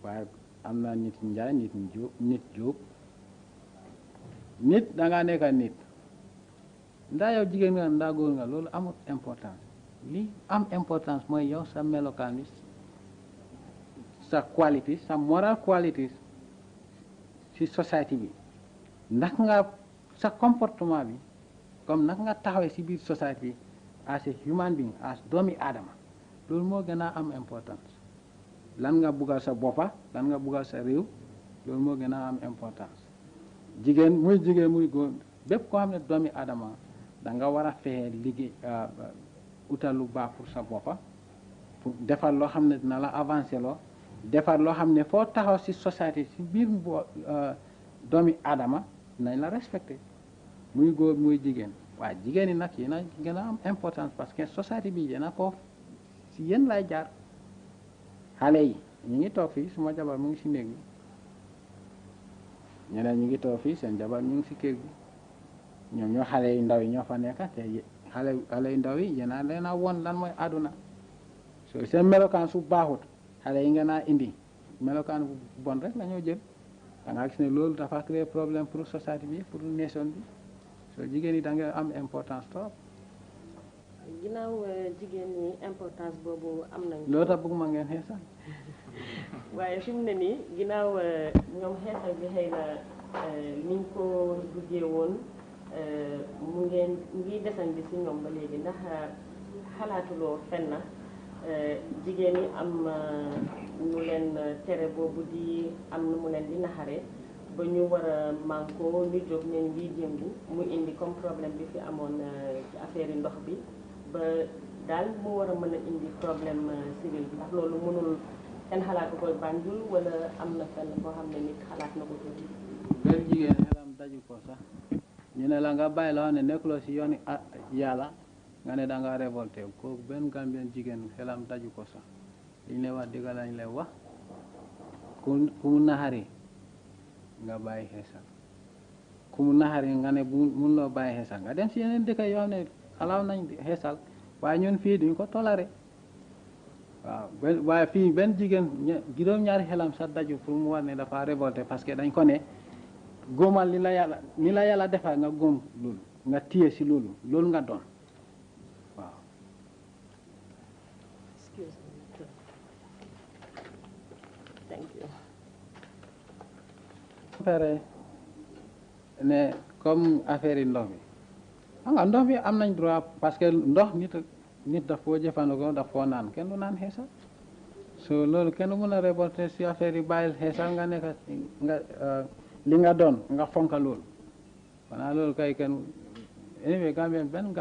waaye am na nit njaay nit jóob nit da ngaa nekk nit ndaa yow jigéen nga ndaa góor nga loolu amul importance li am importance mooy yow sa melokaan bi sa qualité sa moral qualité ci société bi ndax nga sa comportement bi comme nag nga taxawee ci biir société bi as a human being as doomi aadama loolu moo gën a am importance lan nga buggal sa boppa lan nga buggal sa réew loolu moo gën a am importance jigéen muy góor bépp koo xam ne doomi aadama da nga war a fexe liggéey utal lu baax pour sa boppa pour defar loo xam ne dina la avancer loo defar loo xam ne foo taxaw ci société ci biir doomi aadama nañ la respecté muy góor muy jigéen waaye jigéen ñi nag yéen a gën a am importance parce que société bi yéen a foofu ci yéen lay jaar xale yi ñu ngi toog fii suma jabar mu ngi ci néeg bi ñeneen ñu ngi toog fii seen jabar ñu ngi ci kër gi ñoom ñoo xale yu ndaw yi ñoo fa nekk te xale yu ndaw yi yéen a leen a won lan mooy àdduna so seen melokaan su baaxut xale yi ngeen a indi melokaan bu bon rek la ñoo jël da nga gis ne loolu dafa créer problème pour société bi pour nation bi so jigéen yi da nga am importance trop. ginnaaw jigéen ñi importance boobu am nañ. loolu tax bëgguma ngeen xeesal. waaye fi mu ne nii ginnaaw ñoom xeesal bi xëy na niñ ko duggee woon mu ngi desandi si ñoom ba léegi ndax xalaatuloo fenn jigéen yi am ñu leen tere boobu di am nu mu leen di naxare ba ñu war a manko ñu jóg ne ngi jëngu mu indi comme problème bi fi amoon ci affaire yi ndox bi ba daal mu war a mën a indi problème civil bi ndax loolu mënul kenn xalaatu ko Banjul wala am na fenn boo xam ne nit xalaat na ko tuuti. benn jigéen xelam daju ko sax ñu ne la nga bàyyi la ne nekkuloo si yooni yàlla nga ne da nga révolté kooku benn Gambien jigéen xelam daju ko sax liñ lay wax dëgg lañ lay wax ku mu naxari nga bàyyi xeesal ku mu naxari nga ne mun loo bàyyi xeesal nga dem si yeneen dëkk yoo xam ne alaw nañ xeesal waaye ñun fii duñ ko toléré waaw waaye fii benn jigéen juróom-ñaari xelam sax daju pour mu war ne dafa révolté parce que dañ ko ne góomal li la yàlla defal nga góom loolu nga téye si loolu nga doon waaw. Thank you. Affaire ne comme affaire yi ndox bi xam nga ndox bi am nañ droit parce que ndox nit daf koo jëfandikoo daf koo naan kenn du naan xeesal so loolu kenn du mën a révolter si affaire yi bàyyil xeesal nga nekk nga li nga doon nga fonka loolu xanaa loolu kay kenn anyway Gambien benn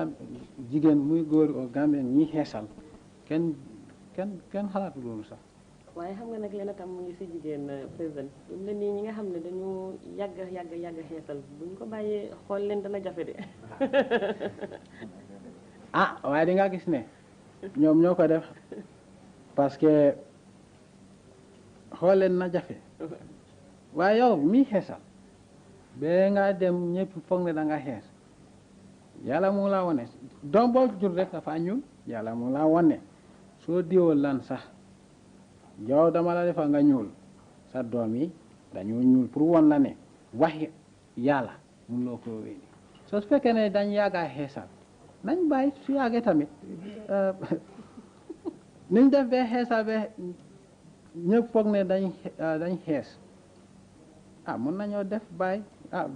jigéen muy góor o Gambien ñi xeesal kenn xalaatu loolu sax. waaye xam nga nag leen tam mu ngi si jigéen président ne nii ñi nga xam ne dañu yàgg xeesal bu ñu ko bàyyee xool leen dana jafe de. ah waaye di nga gis ne ñoom ñoo ko def parce que xool leen na jafe waaye yow mi xeesal ba nga dem ñëpp foog ne da nga xees yàlla mu la wone doom boo jur rek dafa ñuul yàlla mu la wone soo diwoon lan sax yow dama la defa nga ñuul sa doom yi dañoo ñuul pour won la ne wax yàlla mun loo ko wéy soo su fekkee ne dañ yàgga xeesal nañ bàyyi su yàggee tamit niñ def ba xeesal ba ñëpp foog ne dañ xees mun nañoo def bàyyi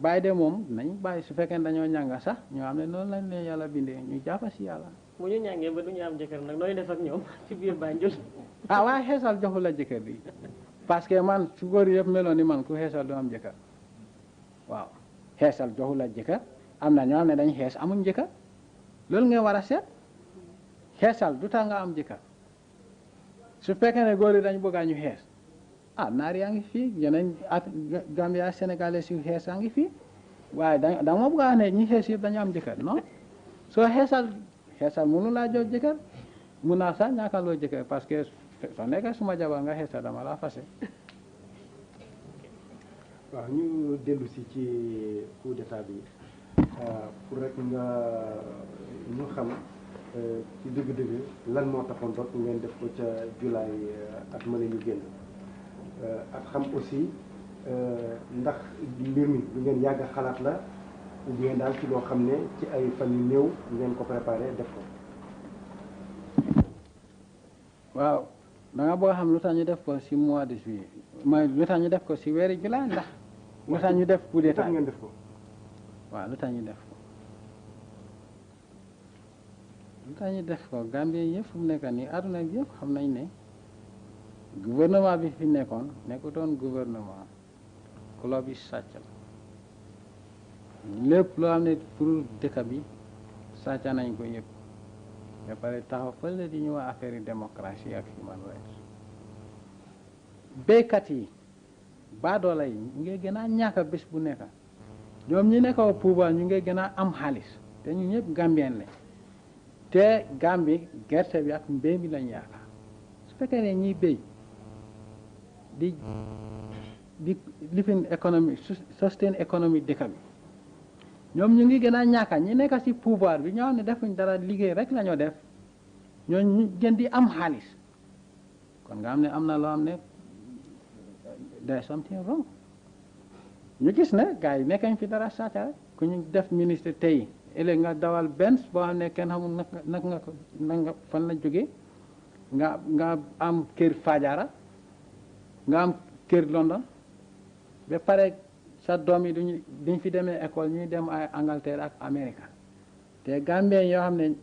bàyyi de moom nañ bàyyi su fekkee ne dañoo ñànga sax ñoo xam ne noonu lañ leen yàlla bindee ñu jàppa si yàlla. bu ñu ñàngee ba du ñu am jëkkër nag nooy def ak ñoom ci biir Banjul. waaye xeesal joxu la jëkkër bi parce que man su góor yëpp meloon ni man ku xeesal du am jëkkër waaw xeesal joxu la jëkkër am na ñoo xam ne dañ xees amuñ jëkkër loolu nga war a seet xeesal du tax nga am jëkkër su fekkee ne góor yi dañ bëgg ñu xees naar yaa ngi fii yeneen ak Gambia Sénégalais yu xees yaa ngi fii waaye da ma bëgg a wax ne ñi xees yëpp dañu am jëkkër non soo xeesal mënu laa jox jëkkër mun naa sax ñàkkaloo jëkkër parce que soo nekkee suma jabar nga xeesal dama laa fase. waaw ñu dellu si ci coup d'état bi pour rek ñu xam ci dëgg-dëgg lan moo taxoon rek ngeen def ko ca julaay at ma ñu génn ak xam aussi ndax mbir mi lu ngeen yàgg xalaat la ou bien daal ci loo xam ne ci ay fan yu néew ngeen ko préparé def ko. waaw da nga bëgg a xam lu tax ñu def ko si mois de juillet mooy lu tax ñu def ko si weeri julaay ndax lu tax ñu def coup d'état ngeen def ko. waaw lu tax ñu def ko lu tax ñu def ko Gambie yëpp fu mu nekk nii àdduna bi yëpp xam nañ ne gouvernement bi fi nekkoon nekkutoon gouvernement club yi sàcc la lépp loo xam ne pour dëkk bi sàcc nañ ko yëpp ba pare taxaw fële di ñu wax affaire yi démocratie ak human rights béykat yi baadoola yi ñu ngi gën a ñàkk bés bu nekk ñoom ñi nekk au pouvoir ñu ngi gën a am xaalis te ñu ñëpp Gambien lañ te Gambie gerte bi ak mbéy mi lañ yaakaar su fekkee ne ñiy béy di lifin économique sustain économique dëkk bi ñoom ñu ngi gën a ñàkka ñi nekk ci pouvoir bi ñoo xam ne defuñ dara liggéey rek la ñoo def ñoo ñu gën di am xaalis kon nga xam ne am na loo xam ne there's something wrong ñu gis ne gars yi nekkañ fi dara sàcca rek ku ñu def ministre tey ëllëg nga dawal Benz boo xam ne kenn xamul nag nga fan la jógee nga am kër Fajara nga am kër London ba pare sa doom yi duñ fi demee école ñuy dem ay Angleterre ak Amérique te Gambien yoo xam ne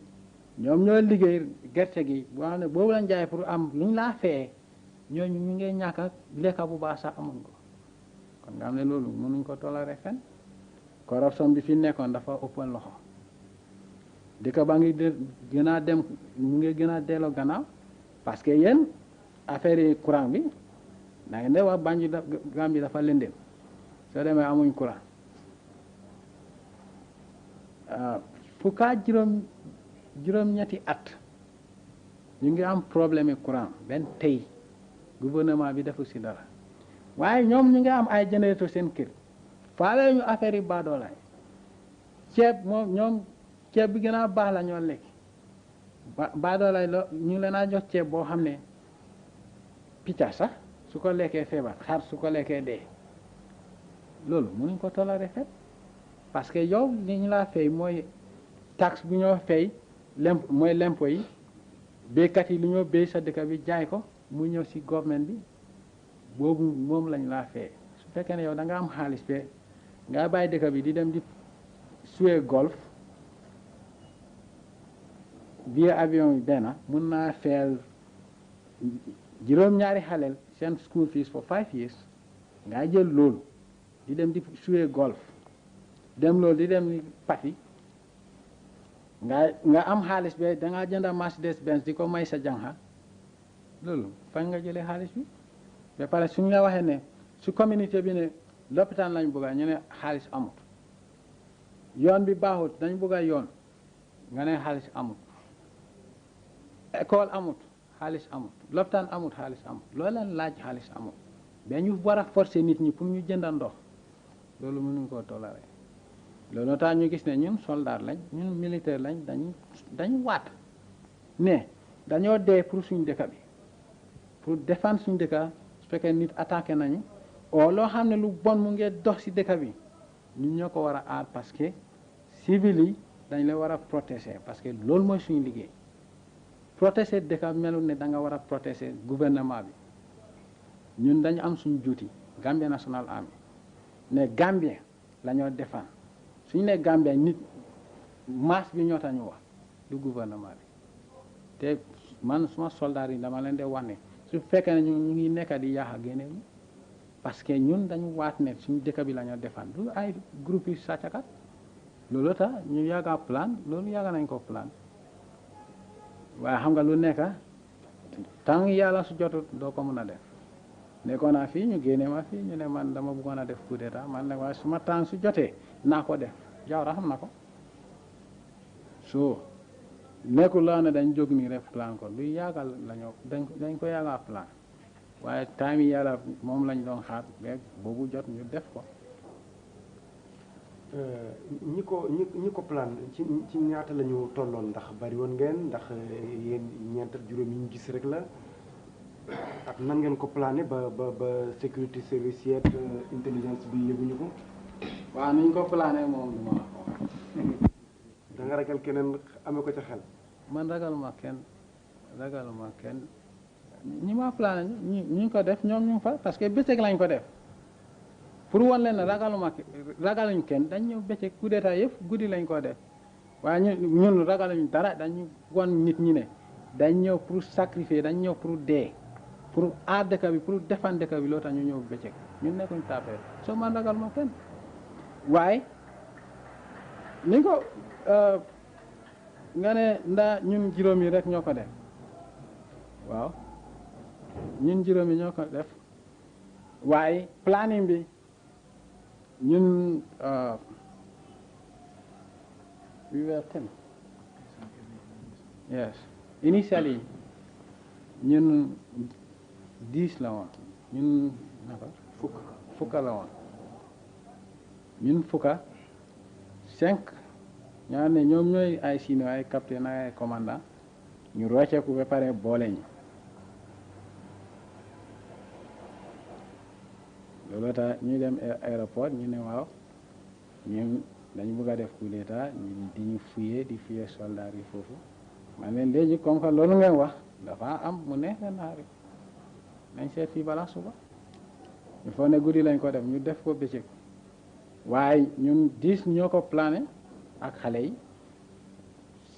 ñoom ñoo liggéey gerte gi boo xam ne boobu lañ jaay pour am luñ laa fee ñooñu ñu ngi ñàkk a lekka bu baax sax amuñ ko kon nga xam ne loolu mënuñ ko toléré fenn corruption bi fi nekkoon dafa ëppoon loxo dëkk ba ngi gën a dem mu ngi gën a delloo gannaaw parce que yéen affaire yi courant bi da ngeen de wax Banjul Gambie dafa lëndëm soo demee amuñ courant fukka juróom-ñetti at ñu ngi am problème yi courant benn tey gouvernement bi defu si dara waaye ñoom ñu ngi am ay générateur seen kër faale ñu affaire yi baadoolaay ceeb moom ñoom ceeb bi gën a baax la ñoo lekk baadoolaay la ñu ngi leen a jox ceeb boo xam ne picca sax su ko lekkee feebar xar su ko lekkee dee loolu mënuñ ko toléré fet parce que yow li ñu laa fay mooy taxe bu ñoo fay mooy lempo yi béykat yi lu ñoo béy sa dëkk bi jaay ko mu ñëw si government bi boobu moom lañ laa fay su fekkee ne yow da nga am xaalis be nga bàyyi dëkk bi di dem di suwe golf billet avion bi benn mun naa fayal juróom-ñaari xaleel seen school fees for 5 years nga jël loolu di dem di suwe golf dem loolu di dem ni pati nga am xaalis be da ngaa jënda Mercedes Benz di ko may sa jànxa loolu fan nga jëlee xaalis bi ba pare suñ la waxee ne su communauté bi ne lopitaan lañ bëgga ñu ne xaalis amut yoon bi baaxut dañ bëgga yoon nga ne xaalis amut école amut xaalis amut lopitaan amut xaalis amut loolu leen laaj xaalis amut mais ñu war a forcer nit ñi pour ñu jënda ndox loolu mënuñ koo toléré loolu tax ñu gis ne ñun soldat lañ ñun militaire lañ dañu waat ne dañoo dee pour suñ dëkk bi pour défendre suñ dëkk su fekkee nit attaqué nañu o loo xam ne lu bon mu ngi dox si dëkk bi ñun ñoo ko war a aar parce que civil yi dañ la war a protéger parce que loolu mooy suñu liggéey protéger dëkk melul ne da nga war a protéger gouvernement bi ñun dañu am suñu juuti Gambia National Army ne Gambia la ñoo défendre suñu ne Gambia nit masse bi ñoo tax ñu wax du gouvernement bi te man suma soldat yi dama leen de wax ne su fekkee ne ñu ngi nekk di yaax a génne parce que ñun dañu waat ne suñu dëkk bi la ñoo défendre du ay groupe yi sàccakat loolu tax ñu yàgga plan loolu yàgga nañ ko plan waaye xam nga lu nekk tant yàlla su jotut doo ko mën a def nekkoon naa fii ñu génne ma fii ñu ne man dama bëggoon a def coup d'état man ne waaye suma temps su jotee naa ko def Jawara xam na ko so nekkul laa ne dañ jóg nii rek plan ko lu yàggal lañoo dañ ko yàgga plan waaye time yi yàlla moom lañ doon xaar rek boobu jot ñu def ko ñi ko plan ci ñaata la ñu tolloon ndax bari woon ngeen ndax yéen ñeent ak juróom yi ñu gis rek la ak nan ngeen ko plané ba sécurité service yeeg intelligence bi yëguñu ko. waaw ni ñu ko plané moom du ma ko da nga ragal keneen amee ko ca xel. man ragaluma kenn ñi ma plané ñu ko def ñoom ñu ngi fa parce que bëccëg lañ ko def pour wan leen ne ragaluñ kenn dañ ñëw bëccëg coup d'état yëpp guddi lañ ko def waaye ñun ragaluñ dara dañu wan nit ñi ne dañ ñëw pour sacrifier dañ ñëw pour dee pour aar dëkk bi pour défendre dëkk bi loo tax ñu ñëw bëccëg ñun nekkuñ tapé soo man ragaluma kenn waaye ni ko nga ne ndaa ñun juróom yi rek ñoo ko def waaw ñun juróom yi ñoo ko def waaye planning bi ñun we were 10 yes initially ñun 10 la woon ñun naka fukka la woon ñun fukka 5 ñaar ne ñoom ñooy ay senior ay capitaine ay commandant ñu rocceeku ba pare boole ñu loolu tax ñuy dem aéroport ñu ne waaw ñun dañu bëgg a def coup d'état di ñu di fuyee soldats yi foofu man leen léegi comme que loolu ngeen wax dafa am mu neex leen naa rek nañ seet fii balaa suba il faut ne guddi lañ ko def ñu def ko bëccëg waaye ñun 10 ñoo ko plané ak xale yi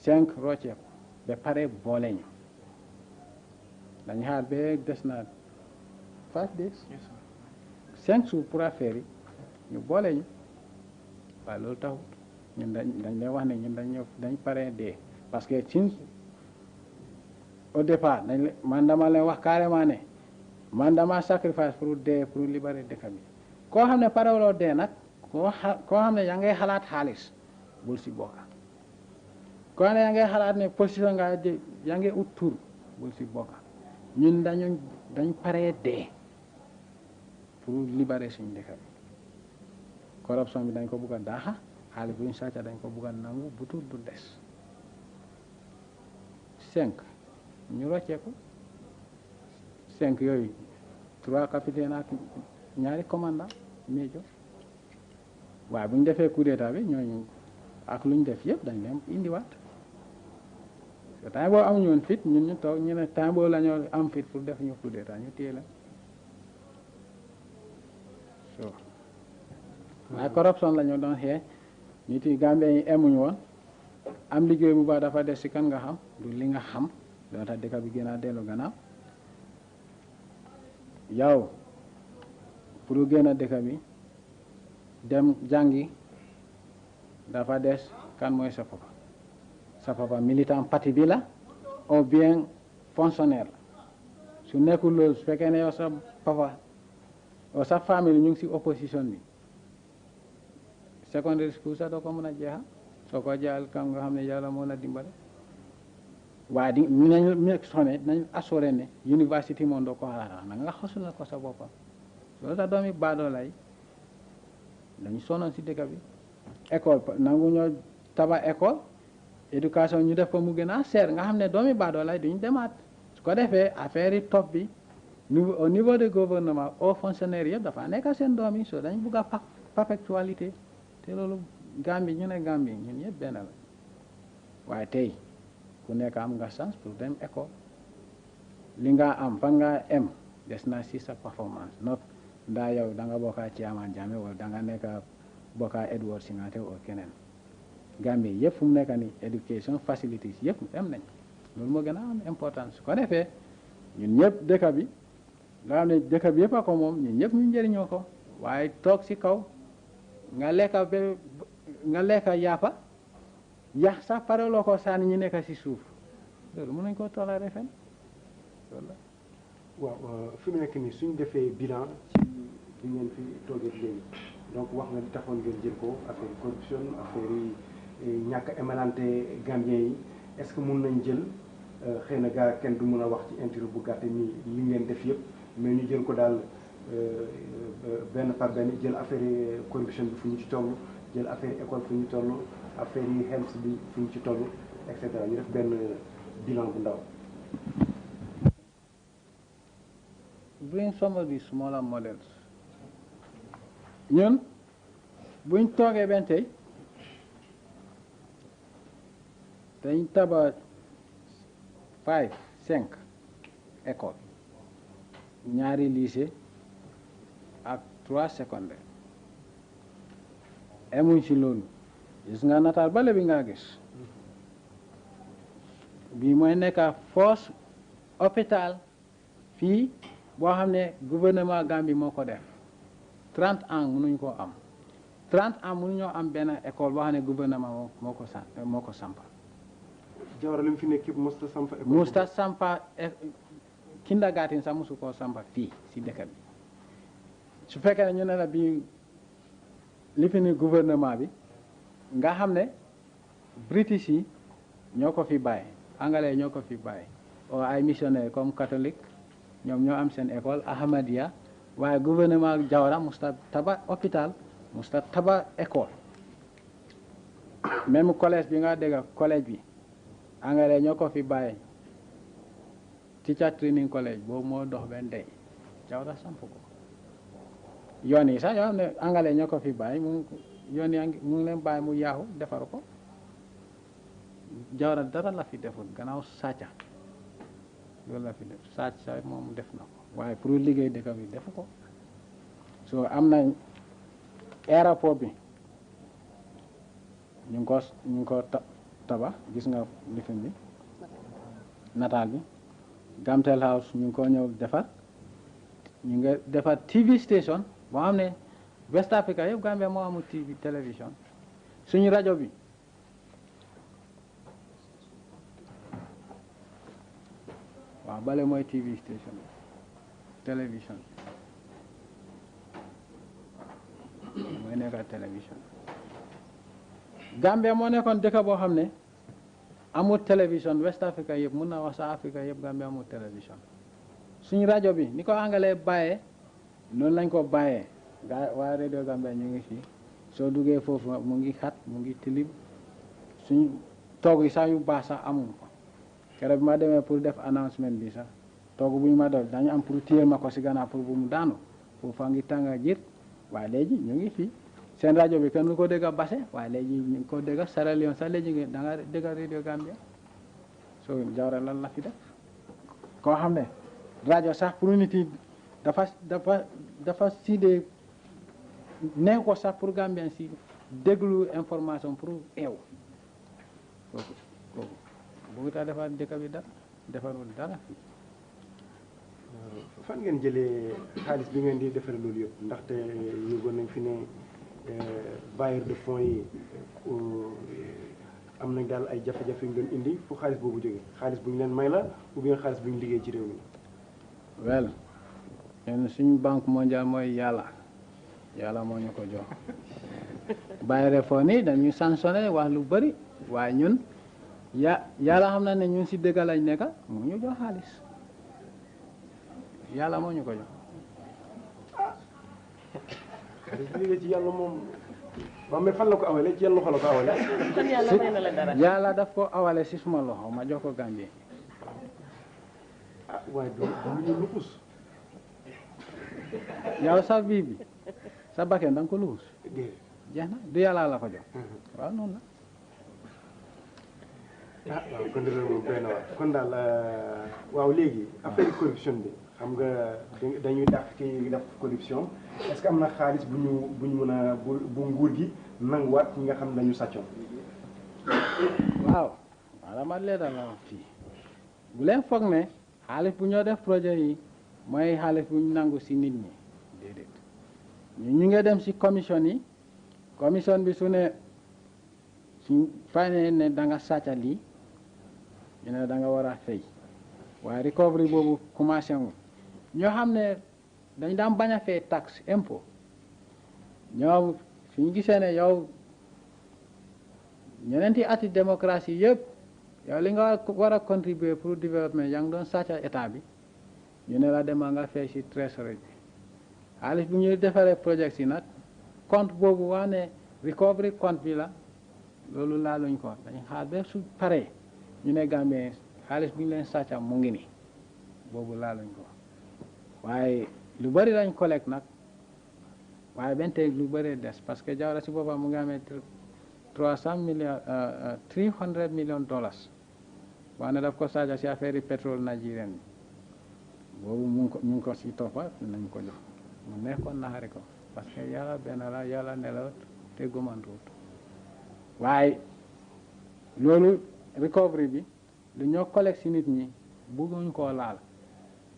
5 rocceeku ba pare boole ñu dañ xaar ba des na 5 days 5 jours pour affaire yi ñu boole ñu waaye loolu taxut ñun dañ leen wax ne ñun dañ pare dee parce que ci au départ man dama leen wax carrément ne man dama sacrifice pour dee pour libérer dëkk bi koo xam ne parewuloo dee nag koo xam ne yaa ngay xalaat xaalis bul si bokka koo xam ne yaa ngay xalaat ne position nga yaa ngay ut tur bul si bokka ñun dañ paree dee pour libérer suñu dëkk bi corruption bi dañ ko bugg a daaxa xaalis bu ñu sàcca dañ ko bugg a nangu bu tur du des 5 ñu rocceeku 5 yooyu 3 capitaine ak ñaari commandant major waaye bu ñu defee coup d'état bi ñooñu ak lu ñu def yëpp dañ leen indiwaat te temps boobu amuñu woon fit ñun ñu toog ñu ne temps boobu la ñoo am fit pour def ñu coup d'état ñu téye la so waaye corruption la ñu doon xee nit yi Gambie yi emuñu woon am liggéey bu baax dafa des si kan nga xam du li nga xam doo tax dëkk bi gën a dellu gannaaw yow pour génn dëkk bi dem jàngi dafa des kan mooy sa papa militant parti bi la ou bien fonctionnaire la su nekkul loolu su fekkee ne yow sa papa ou sa famille ñu ngi si opposition bi secondary school sax doo ko mën a jeexal soo ko jeexal kam nga xam ne yàlla moo la dimbale waaye nañ sone nañ assuré ne université moom doo ko xalaat na nga xasul ko sa boppam loolu tax doomi baadoo lay dañu sonoon si dëkk bi école nangu ñoo tabax école éducation ñu def ko mu gën a seer nga xam ne doomi baadoo lay duñu demaat su ko defee affaire yi top bi au niveau de gouvernement au fonctionnaire yëpp dafa nekk seen doom yi so dañ bugg a perpétualité te loolu Gambie ñu ne Gambie ñun ñëpp benn la waaye tey ku nekk am nga chance pour dem école li nga am fa nga em des na si sa performance not ndaa yow da nga bokkaa ci Aman Jammeh wala da nga nekk bokkaa Edward Singate o keneen Gambie yëpp fu mu nekk ni education facilities yëpp em nañ loolu moo gën a am importance su ko defee ñun ñëpp dëkk bi nga xam ne dëkk bi yëpp a ko moom ñun ñëpp ñu njëriñoo ko waaye toog si kaw nga lekka yàppa yax sax pareloo ko sànni ñi nekk si suuf loolu mën nañ koo toléré fen loolu la waaw fi mu nekk nii suñ defee bilan ci bi ngeen fi toogee léegi donc wax nga li taxoon ngeen jël ko affaire corruption affaire yi ñàkk émalante Gambien yi est-ce que mun nañ jël xëy na gaa kenn du mën a wax ci interview bu gàtte nii li ngeen def yëpp mais ñu jël ko daal benn par benn jël affaire corruption bi fu ñu ci toll jël affaire école fu ñu toll affaire yi health bi fu ñu ci toll et cetera ñu def benn bilan bu ndaw. Bring some of these smaller models. ñun buñ toogee benn tey dañ tabax 5 école ñaari lycée ak 3 secondaire emuñ ci loolu gis nga nataal bale bi nga gis bii mooy nekk force hôpital fii boo xam ne gouvernement Gambie moo ko def 30 ans mënuñ koo am 30 ans mënuñoo am benn école boo xam ne gouvernement moo ko sampa Jawara li mu fi nekk yëpp musta sampa kindergarten sax musu koo sampa fii si dëkk bi su fekkee ne ñu ne la bii li fi ni gouvernement bi nga xam ne British yi ñoo ko fi bàyyi anglais ñoo ko fi bàyyi o ay missionnaire comme catholique ñoom ñoo am seen école Ahmadiyya waaye gouvernement Jawara musta taba hôpital musta taba école même collège bi nga dégg collège bi anglais ñoo ko fi bàyyi teacher training collège boobu moo dox benn day Jawara samp ko yoon yi sax yoo xam ne angale ñoo ko fi bàyyi mu yoon yaa ngi mu ngi leen bàyyi mu yaaxu defar ko Jawara dara la fi deful gannaaw sàcca loolu la fi def sàcc moom def na ko waaye pour liggéey dëkk bi defu ko so am nañ aéroport bi ñu ngi ko tabax gis nga lifin bi nataal bi Gamtel House ñu ngi ko ñëw defar ñu ngi defar TV station boo xam ne West Africa yëpp Gambia moo amul TV télévision suñu rajo bi waaw bale mooy TV station télévision mooy nekka télévision Gambia moo nekkoon dëkk boo xam ne amul télévision West Africa yëpp mun na wax sa Africa yëpp Gambia amul télévision suñu rajo bi ni ko angalee bàyyee noonu lañ ko bàyyee gaa waa radio Gambia ñu ngi fii soo duggee foofu mu ngi xat mu ngi tilim suñu toog yi sax yu baax sax amul ko keroog bi ma demee pour def announcement bi sax toog bu ñu ma def dañu am pour téyel ma ko si gannaaw pour bu mu daanu foofu a ngi tànga jir waaye léegi ñu ngi fii seen rajo bi kenn du ko dégg a Basse waaye léegi ñu ngi ko dégg Sierra Leone sax léegi da nga dégg radio Gambia so Jawara lan la fi def koo xam ne rajo sax pour nit yi dafa sidee neex ko sax pour Gambien si déglu information pour eew kooku bëgg taa defar dëkk bi dara defarul dara fii fan ngeen jëlee xaalis bi ngeen di defaree loolu yëpp ndaxte yëgoon nañ fi ne bailleur de fonds yi am nañ daal ay jafe-jafe yu ñu doon indi fu xaalis boobu jógee xaalis bu ñu leen may la ou bien xaalis bu ñu liggéey ci réew mi. wel ñun suñu banque mondiale mooy yàlla moo ñu ko jox bailleur de fonds yi dañuy sanctionné wax lu bëri waaye ñun yàlla xam na ne ñun si dëgg lañ nekk moo ñu jox xaalis yàlla moo ñu ko jox. xaalis bi liggéey ci yàlla moom waaw mais fan la ko awale ci yan loxo la ko awale. kon yàlla may na la dara. yàlla daf ko awale si suma loxo ma jox ko Gambie. ah waaye du ñu luxus. yow sa bii bi sa bakkeen da nga ko luxus. jeex na du yàlla la ko jox. waaw noonu la. ah waaw kon dëgg moom doy na waar kon daal waaw léegi affaire corruption bi xam nga dañuy dàq ci def corruption est-ce que am na xaalis bu ñu mën a bu nguur gi nanguwaat ñi nga xam ne dañu sàccoon. waaw dama leeral la wax fii bu leen foog ne xaalis bu ñoo def projet yi mooy xaalis bu ñu nangu si nit ñi déedéet ñu ngi dem si commission yi commission bi su ne suñ fay ne da nga sàcca lii ñu ne da nga war a fay waaye recovery boobu commencé wu ñoo xam ne dañ daan bañ a fay taxe impôt ñoom suñu gisee ne yow ñeneenti ati démocratie yëpp yow li nga war a contribuer pour développement yaa ngi doon sàcca état bi ñu ne la demal nga fay si trésorier bi xaalis bu ñuy defaree projet si nag compte boobu wax ne recovery compte bi la loolu laaluñ ko dañ xaar ba su paree ñu ne Gambien xaalis bu ñu leen sàcca mu ngi ni boobu laaluñ ko waaye lu bëri lañ collecte nag waaye benn tey lu bëri des parce que Jawara si boppam mu ngi amee 300 millions dollars wax ne daf ko sàcca si affaire yi pétrole nigérien bi boobu ñu ngi ko si toppa nañ ko jox mu neex ko naxari ko parce que yàlla benn la yàlla nelawut te gumantuwut waaye loolu recovery bi lu ñoo collecte si nit ñi bëgguñ koo laal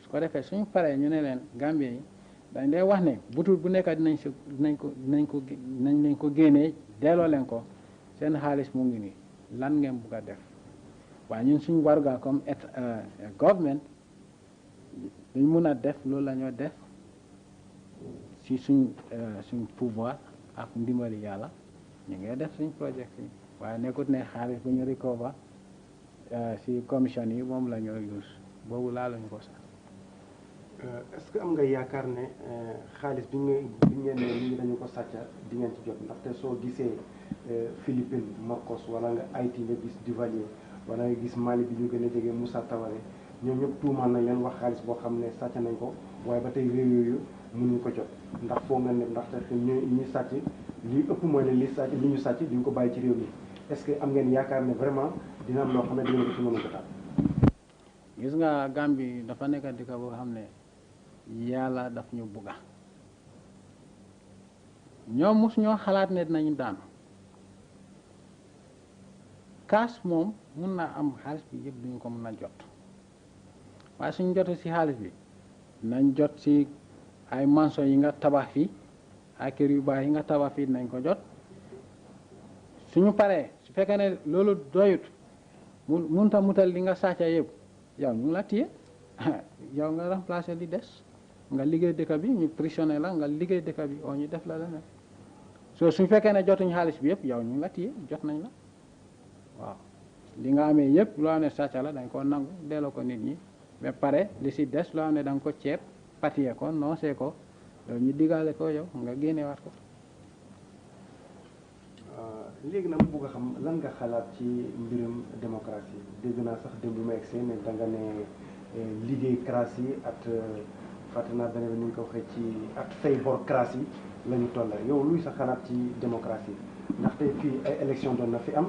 su ko defee suñ paree ñu ne leen Gambie yi dañ lay wax ne butul bu nekk dinañ leen ko génnee delloo leen ko seen xaalis mu ngi nii lan ngeen bugg a def waaye ñun suñ warugal comme government duñ mun a def loolu la ñoo def si suñ pouvoir ak ndimbali yàlla ñu ngi def suñ projet yi waaye nekkut ne xaalis bu ñu recover si commission yi moom la ñu use boobu laaluñu ko sax. est-ce que am nga yaakaar ne xaalis bi ngeen ne nit ñi dañu ko sàcca di ngeen ci jot ndaxte soo gisee Philippines Marcos wala nga Haïti nga gis Duvalier wala nga gis Mali bi ñu gën a jege Moussa Tawaré ñoom ñëpp tuumaan nañ leen wax xaalis boo xam ne sàcc nañ ko waaye ba tey réew yooyu mënuñu ko jot ndax foo nga ne ndax te ñi sàcc li ëpp mooy ne li ñu sàcc duñ ko bàyyi ci réew mi est-ce que am ngeen yaakaar ne vraiment dina am loo xam ne dina ko ci mën a jotaat. gis nga Gambie dafa nekk dëkk boo xam ne yàlla daf ñu bugga ñoom mos ñoo xalaat ne dinañu daanu kaas moom mun naa am xaalis bi yëpp duñu ko mën a jot waaye suñu jotee si xaalis bi nañ jot si ay manson yi nga tabax fii ay kër yu baax yi nga tabax fii nañ ko jot suñu paree su fekkee ne loolu doyut munta mutal li nga sàcca yëpp yow ñu la téye yow nga remplacer li des nga liggéey dëkk bi ñu prisonnier la nga liggéey dëkk bi oo ñu def la leneen so suñu fekkee ne jotuñu xaalis bi yëpp yow ñu la téye jot nañ la waaw li nga amee yëpp loo xam ne sàcca la dañ ko nangu delloo ko nit ñi ba pare li si des loo xam ne da nga ko ceeb patiye ko noosee ko loolu ñu diggaale ko yow nga génnewaat ko. léegi nag mu bugg a xam lan nga xalaat ci mbirum démocratie dégg naa sax démb bu ma egg ne da nga ne liggéeycratie ak fàtte naa beneen ni ñu ko waxee ci ak fay borcratie la ñu toll yow luy sa xalaat ci démocratie ndaxte fii ay élection doon na fi am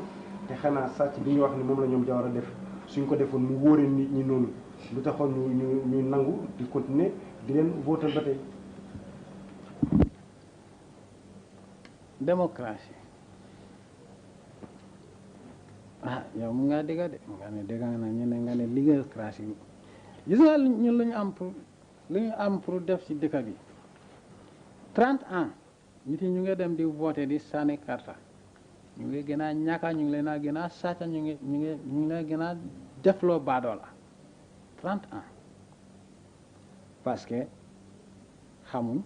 te xanaa sàcc bi ñu wax ne moom la ñoom jawar a def suñ ko defoon mu wóoree nit ñi noonu lu taxoon ñu nangu di continuer di leen voter ba tey. démocratie ah yow mu ngaa dégga de nga ne dégga na ñu ne nga ne liggéeycratie gis nga ñun lu ñu am pour def ci dëkk bi 30 ans nit yi ñu ngi dem di voter di sànni karta ñu ngi gën a ñàkka ñu ngi leen a gën a sàcca ñu ngi leen gën a defloo baadoola 30 ans parce que xamuñ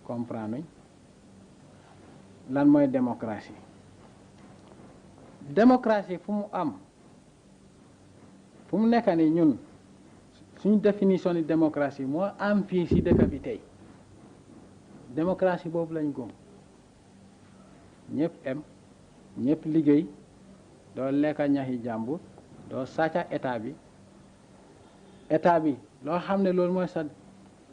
comprendre uñ lan mooy démocratie démocratie fu mu am fu mu nekk ni ñun suñu définition ni démocratie moo am fii si dëkk bi tey démocratie boobu lañ gëm ñëpp em ñëpp liggéey doo lekka ñaxi jàmbur doo sàcca état bi loo xam ne loolu mooy sa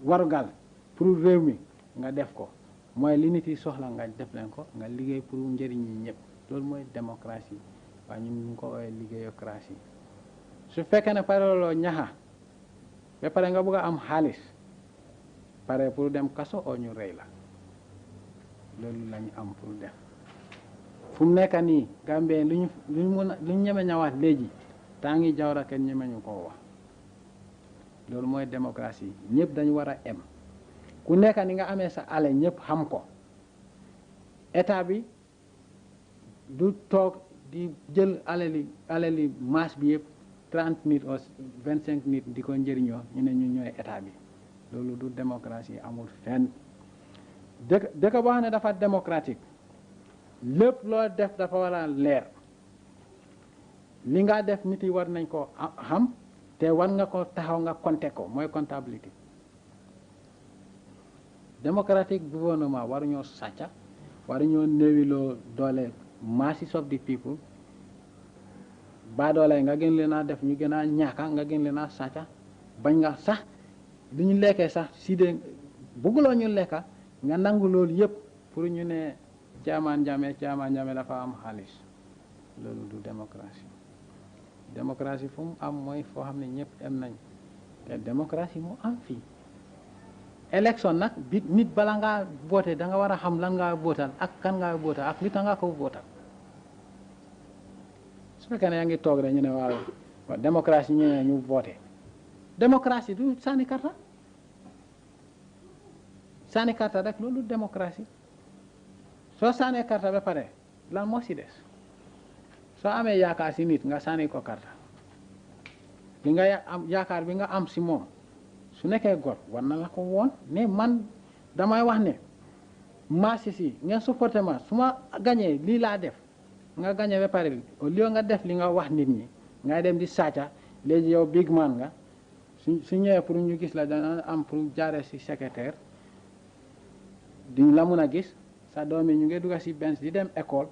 warugal pour réew mi nga def ko mooy li nit yi soxla nga def leen ko nga liggéey pour njëriñ ñi ñëpp loolu mooy démocratie waaye ñun ñu ngi ko woowee liggéeyocratie su fekkee ne pare looloo ñaxa ba pare nga bëgg a am xaalis pare pour dem kaso oo ñu rey la loolu la ñu am pour def fu mu nekk nii Gambien lu ñu ñeme ñawaat léegi temps ngi Jawara kenn ñeme ñu koo wax loolu mooy démocratie ñëpp dañu war a em ku nekk ni nga amee sa ale ñëpp xam ko état bi du toog di jël alali masse bi yëpp 30 nit ou 25 nit di ko njëriñoo ñu ne ñu ñooy état bi loolu du démocratie amul fenn dëkk boo xam ne dafa démocratique lépp loo def dafa war a leer li nga def nit yi war nañ ko xam te war nga ko taxaw nga compter ko mooy comptabilité démocratique gouvernement waruñoo sàcca waruñoo néewiloo doole masses of the people ba doole nga gën leen a def ñu gën a ñaaka nga gën leen a sàcca bañ nga sax li ñu lekkee sax si de bëgguloo ñu lekka nga nangu loolu yëpp pour ñu ne caamaan jame dafa am xaalis loolu du démocratie fu mu am mooy foo xam ne ñëpp am nañ te démocratie mu am fii élection nag bi nit bala ngaa voté da nga war a xam lan ngaa votal ak kan ngaa votal ak li tax nga ko votal su fekkee ne yaa ngi toog rek ñu ne waaw démocratie ñu ne ñu voté démocratie du sànni karta rek loolu démocratie soo sànnee karta ba pare lan moo si des soo amee yaakaar si nit nga sànni ko karta li nga am yaakaar bi nga am si moom su nekkee gor war na la ko woon ne man damay wax ne marché si ngeen supporté ma su ma gañee lii laa def nga gañee ba pare au lieu nga def li nga wax nit ñi ngay dem di sàcca léegi yow big man nga su ñëwee pour ñu gis la dana am pour jaaree si secrétaire duñ la mun a gis sa doom yi ñu ngi dugg si benn di dem école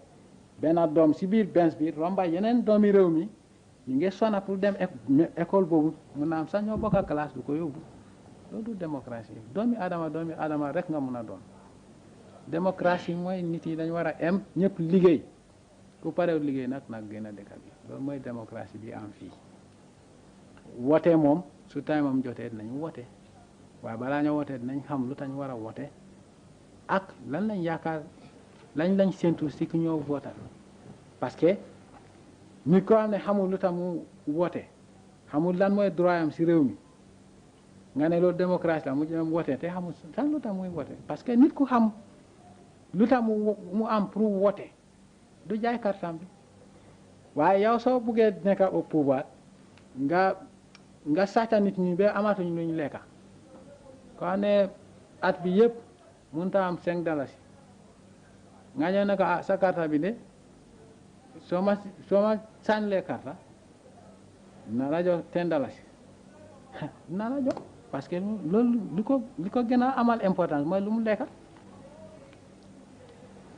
benn doom si biir benn bi romba yeneen doomi réew mi ñu ngi sonna pour dem école boobu mun na am sax ñoo bokk classe du ko yóbbu loolu du démocratie doomi adama rek nga mun a doon démocratie mooy nit yi dañ war a em ñëpp liggéey ku parew liggéey nag gën a dëkk bi loolu mooy démocratie bi am fii wote moom su time am jotee dinañ wote waaye balaa ñoo wote dinañ xam lu tañ war a wote ak lan lañ yaakaar lañ séntu si ku ñoo votal parce que nit ko xam ne xamul lu tax mu wote xamul lan mooy droit am si réew mi nga ne loolu démocratie la mu jëm wote te xamul sax lu tax muy wote parce que nit ku xam lu tax mu am pour wote du jaay kartam bi waaye yow soo buggee nekk au pouvoir nga sàcca nit ñi ba amatuñ luñ lekka ko ne at bi yëpp mun ta am $5 nga ñëw ne ko sa karta bi de soo ma sànnilee karta na la jox $10 na la jox parce que loolu li ko gën a amal importance mooy lu mu lekka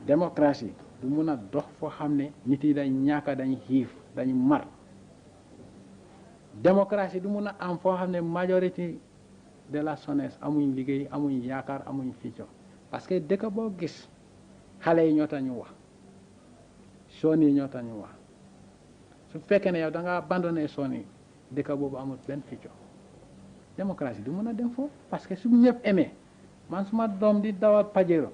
démocratie du mun a dox foo xam ne nit yi dañ ñàkk dañ xiif dañ mar démocratie du mun a am foo xam ne majorité de la jeunesse amuñ liggéey amuñ yaakaar amuñ futur parce que dëkk boo gis xale yi ñoo tax ñu wax soon yi ñoo tax ñu wax su fekkee ne yow da nga abandonné soon yi dëkk boobu amul benn futur démocratie du mun a dem foofu parce que su ñëpp aimé man suma doom di dawal pajero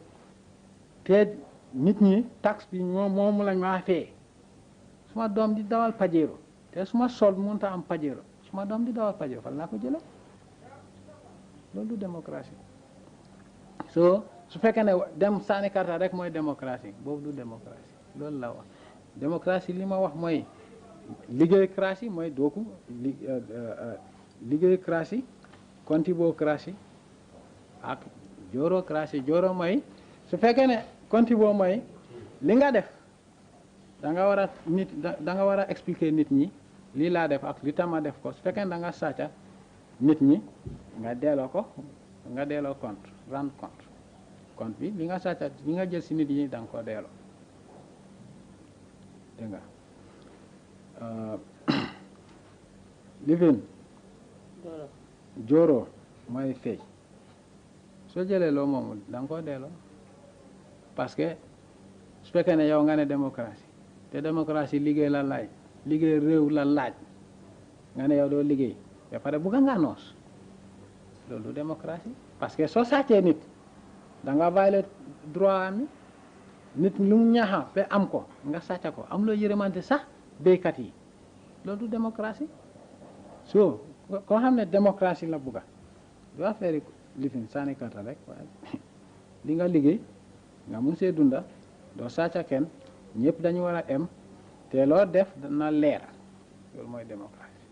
te nit ñi taxe bi moom lañ maa fee suma doom di dawal pajero te suma sol mënta am pajero suma doom di dawal pajero fan laa ko jëlee loolu du démocratie so su fekkee ne dem sànni karta rek mooy démocratie boobu du démocratie loolu la wax démocratie li ma wax mooy liggéeycratie mooy dooku liggéeycratie contibocratie ak jorocratie joro mooy su fekkee ne contibo mooy li nga def da nga war a expliquer nit ñi lii laa def ak li tama def ko su fekkee ne da nga sàcca nit ñi nga delloo compte rendre compte bi li nga sàcca li nga jël si nit ñi da nga ko delloo dégg nga livin joro mooy fay soo jëlee loo moomul da nga ko delloo parce que su fekkee ne yow nga ne démocratie te démocratie liggéey la laaj liggéey réew la laaj nga ne yow doo liggéey ba pare bugga nga noos loolu du démocratie parce que soo sàccee nit da nga violé droit am nit lu mu ñaaxa ba am ko nga sàcca ko am loo yërëmante sax béykat yi loolu du démocratie so koo xam ne démocratie la bugga du affaire lifin sànni karta rek waaye li nga liggéey nga mun see dunda doo sàcca kenn ñëpp dañu war a em te loo def dana leer loolu mooy démocratie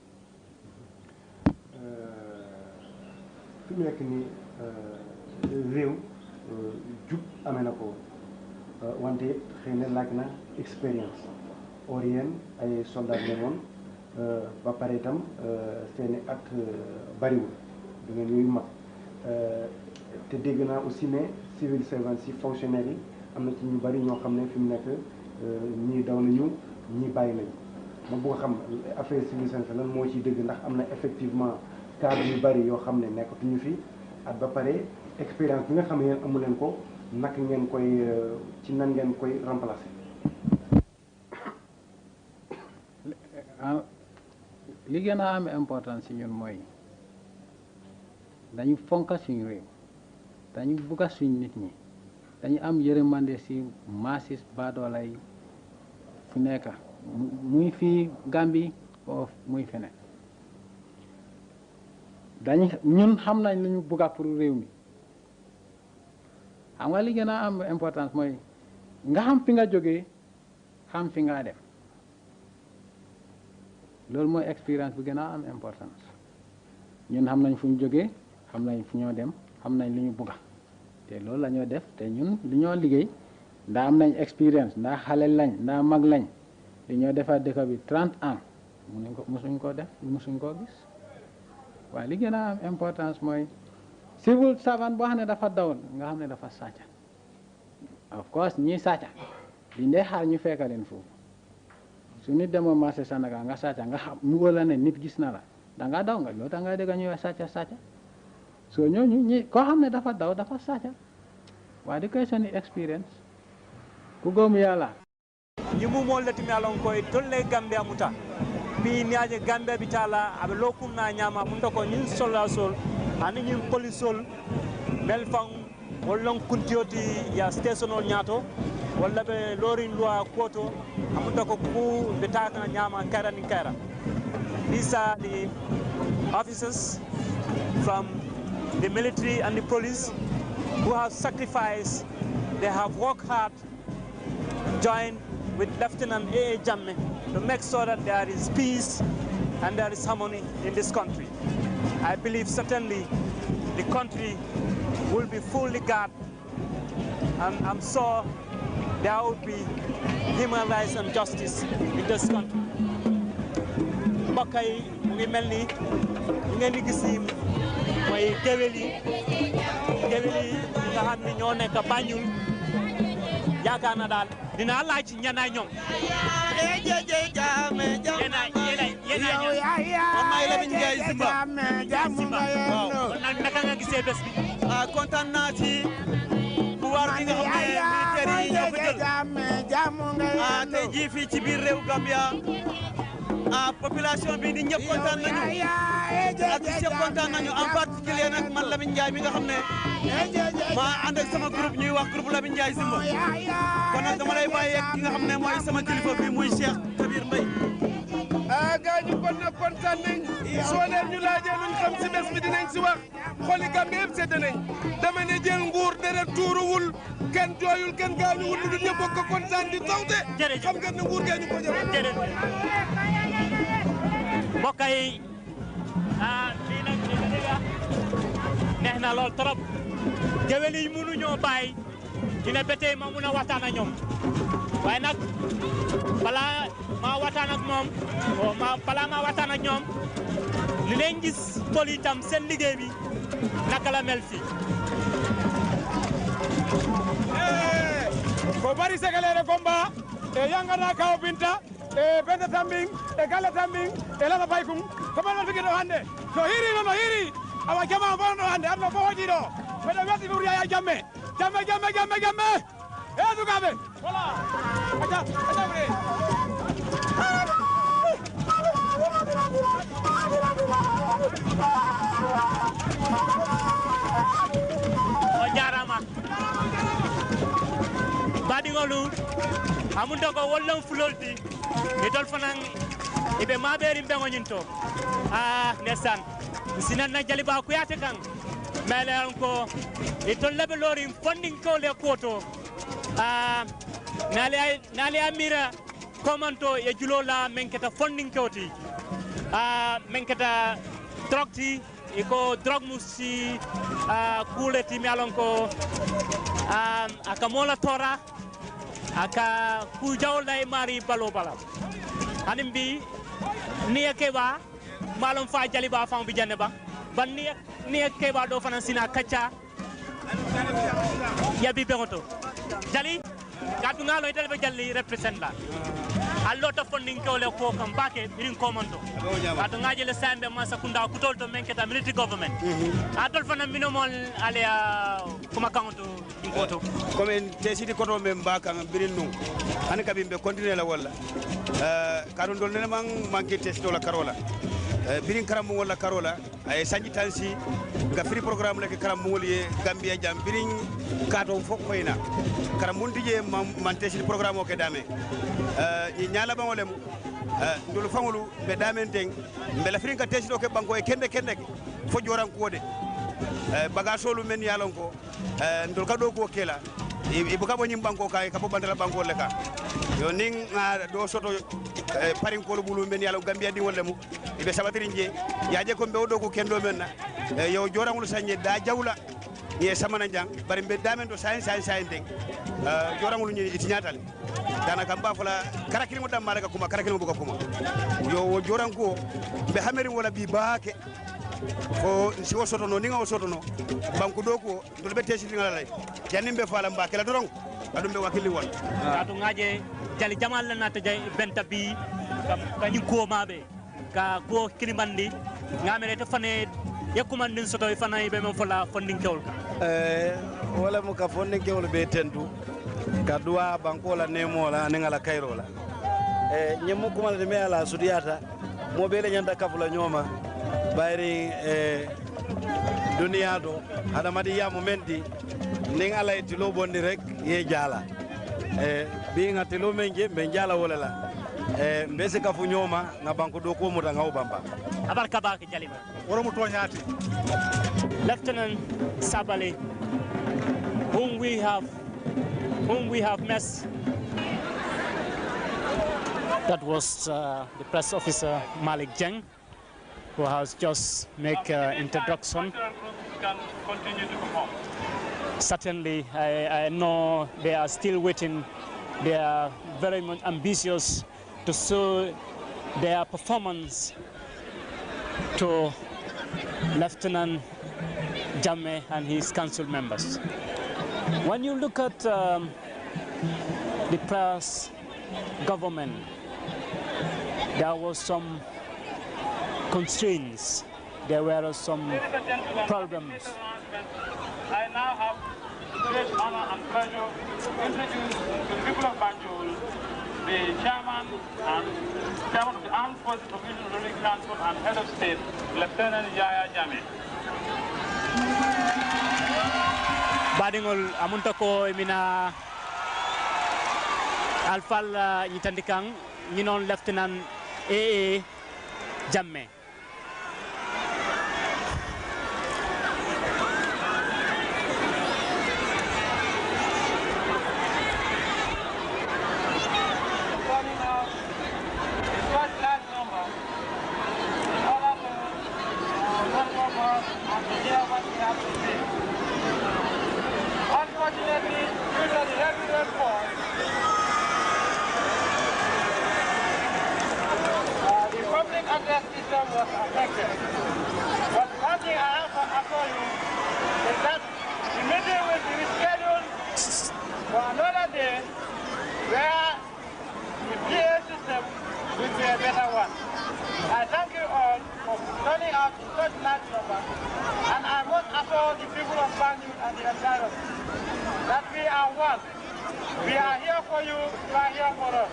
fi mu nekk nii réew jub amee na ko wante xëy na laaj na expérience or yéen ay soldat la woon ba pare itam seeni at bariwul du ngeen ñuy mag te dégg naa aussi ne civil servants yi fonctionnaires yi am na ci ñu bari ñoo xam ne fi mu nekk ñii daw nañu ñii bàyyi nañu ma bëgg a xam affaire civil servants lan moo ciy dëgg ndax am na effectivement cadre yu bari yoo xam ne nekkatuñu fi ak ba pare expérience bi nga xam ne yéen amu leen ko naka ngeen koy ci nan ngeen koy remplacer. li gën a am importance ci ñun mooy dañu fonka suñu réew dañu bugga suñ nit ñi dañu am yërmande si maasis baadoola yi fu nekk muy fii Gambie oo muy feneen ñun xam nañ lu ñu bugga pour réew mi xam nga li gën a am importance mooy nga xam fi nga jógee xam fi nga dem loolu mooy expérience bu gën a am importance ñun xam nañ fu ñu jógee xam nañ fu ñoo dem xam nañ li ñu bugga te loolu la ñoo def te ñun li ñoo liggéey ndaa am nañ expérience ndaa xale lañ ndaa mag lañ li ñoo defar dëkk bi 30 ans musuñ ko def musuñ koo gis waaye li gën a am importance mooy civil servant boo xam ne dafa dawoon nga xam ne dafa sàcca of course ñii sàcca di ndee xaar ñu fekka leen foofu su nit demoo marché Sandaga nga sàcca nga xam mu wóor la ne nit gis na la da ngaa daw nga loolu da nga dégg ñuy wax sàcca so ñooñu koo xam ne dafa daw dafa sàcca waaye di koy soni experience ku gom yàlla ñimu mollati mi alon koy tolle Gambia muta bi niaje Gambia bitala abe lokum na nyama munta ko ñin sola sol ani ñin police sol mel fang wollon kuntioti ya stationol ñaato walla be lorin loi koto amunta ko ku betaka nyama kara ni kara. These are the officers from the military and the police who have sacrificed, they have worked hard, joined with Lieutenant A.A. Jammeh to make sure that there is peace and there is harmony in this country. I believe certainly the country will be fully guarded, and I'm sure there will be human rights and justice in this country. mbokk yi mu ngi mel ni ngeen di gis ni mooy géwél yi nga xam ne ñoo nekk Banjul yaakaar na daal dinaa laaj ñanaay ñoom. naka nga gisee bés bi. kontaan naa ci pouvoir bi nga xam ne militaire yi ñoo ko jël tey jii fii ci biir réew Gambia population bi di ñëpp kontaan nañu artiste yëpp kontaan nañu en particulier nag man Lamine Ndiaye mi nga xam ne maa ànd ak sama groupe ñuy wax groupe Lamine Ndiaye Zimba kon nag dama lay bàyyi ak ki nga xam ne mooy sama kilifa bi muy Cheikh Kabir Mbaye gaa ñu kon nag kontaan nañ soo leen ñu laajee luñ xam si bés bi dinañ si wax xoli Gambie yëpp sedd nañ dama ne jël nguur deret tuuruwul kenn jooyul kenn gaañuwul lu dul ñëpp bokk kontaan di tawte xam nga ne nguur gee ñu ko jël mbokk yi lii nag neex na lool trop géwél yi mënuñoo bàyyi ñu ne ba tey ma mun a waxtaan ak ñoom waaye nag balaa maa waxtaan ak moom balaa maa waxtaan ak ñoom li leen gis pol itam seen liggéey bi naka la mel fii ko bari segalere combat e yangana kaw binta e bende tambing e gala tambing e lana baykum ko man wal figido hande no hiri awa jama bono hande adno fo hoji do wada wati buri ya jamme e dugabe wala aja bre o jarama baɗigolu amunta ko wollon fulolti e tol fanan eɓe maɓeri mbeŋoñin to ndesan sinanna jaliba kuyate kan meleon ko e tol leɓe lorin fondinkole koto naali a mira komanto e julola men keta fondinkewti men keta drogti e ko drogue musi kuuleti mi alon ko aka mola tora aka ku jawla e mari balo bala hanim bi niya keba malum fa jaliba fa bi janne ba ban niya keba do fana sina kacha yabi begoto jali kadu ngalo itel be jalli represent la allo to funding ko le ko kam bake irin komando kadu ngaje le sambe ma sakunda kutol to menketa military government adol fana minomol alia kuma kanto inkoto comme tesidi koto men mbaka birin nu hani kabimbe continuer la wala kadon dol ne manke tesido la karola birin karam wala karola ay sanji tansi ga free programme le karam woli Gambia jam birin kato fok koyna karam mun dije man tesidi programme o ke dame ni nyala ba wolem ndul fangulu be damen teng be la free ka tesido ke banko e kende fo joran ko de bagasolu men yalon ko ndol kado ko kela ibuka bo nyim banko kay ka bo bandala banko le ka yo ning do soto parin ko bulu men yalo Gambia di wolle mu ibe sabatiri nje yaaje ko be odo ko kendo men na yo jorangul sanje da jawla ye samana jang bari be damen do sain deng jorangul ni iti nyatal dana kam ba fala karakiri mo damma daga kuma karakiri mo buka kuma yo jorango be hameri wala bi baake o si o soto no ninga o soto no banku do ko do be tesi ngala lay janimbe fala mba kala dorong adum be wakili won atu ngaje jali jamal la nata jay benta bi ka ñu ko mabe ka ko kilimandi ngamere to fane yakumandin soto ifana ibe mo fola funding kewol wala mo ka funding kewol be tentu kadua bankola nemola nengala kairola nyemu kuma de me ala sudiyata mo be le nyanda kafula nyoma bayri duniya do adamadi yamu mendi ning ala tilo bondi rek ye jala bi nga tilo menje be jala wala la mbese kafu nyoma nga banko do ko muta ngaw bamba abar kaba ke jalima woro mu toñati Lieutenant Sabali whom we have met. That was the press officer Malik Jeng, who has just made introduction. Certainly, I know they are still waiting. They are very much ambitious to show their performance to Lieutenant Jammeh and his council members. When you look at the press government, there was some constraints, there were some problems. I now have great honor and pleasure to introduce to the people of Banjul the chairman of the Armed Forces Provisional Ruling Council and Head of State, Lieutenant Yaya Jammeh. Badingol amunta ko mina alfal nyitandikang nyinon Lieutenant AA Jammeh. Unfortunately, due to the heavy rainfall, the public address system was affected. But one thing I have to assure you is that the meeting will be rescheduled for another day where the PA system will be a better one. I thank you all for turning out in such large numbers, and I must assure the people of Banjul and the environment that we are one. We are here for you, you are here for us.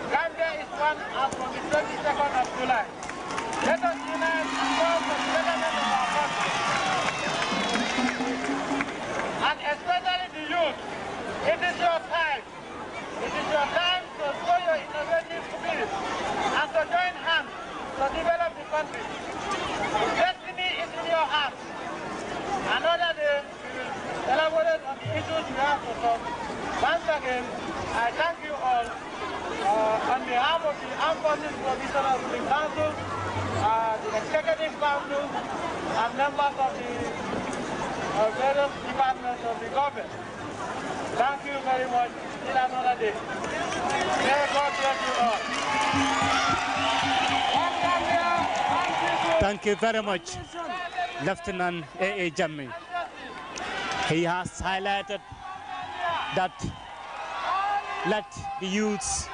Gambia is one as from the 22nd of July. Let us unite and work for the betterment of our country. And especially the youth, it is your time. It is your time to show your innovative spirit and to join hands to develop the country. Destiny is in your hands. Another day, we will elaborate on the issues we have to solve. Once again, I thank you all on behalf of the Armed Forces Provisional Ruling Council, the Executive Council, and members of the various departments of the government. Thank you very much. Till another day. May God bless you all. Thank you very much, Lieutenant AA Jammeh. He has highlighted that let the youths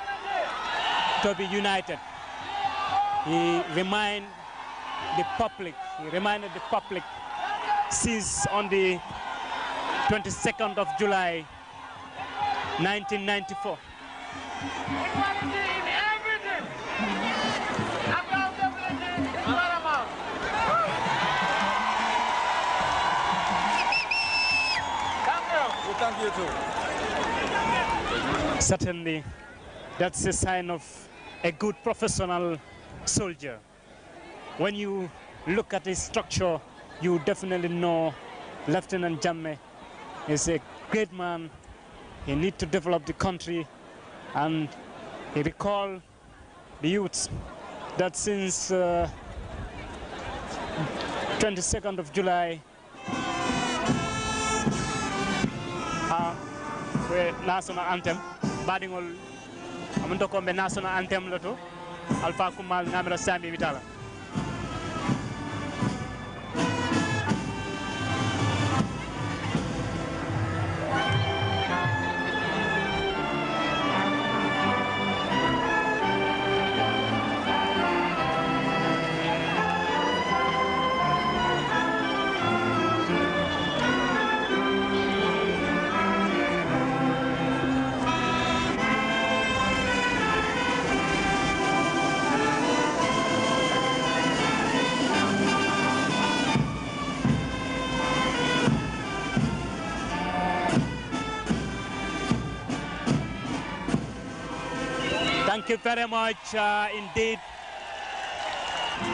to be united. He reminded the public since on the 22nd of July 1994. Equality in everything. Accountability is paramount. Thank you. We thank you too. Certainly, that's a sign of a good professional soldier. When you look at his structure, you definitely know Lieutenant Jammeh is a great man. He needs to develop the country, and he recalled the youths that since 22nd of July, national anthem, badingol amundo ko national anthem loto alfa kumal namira sami vitala. Thank you very much indeed.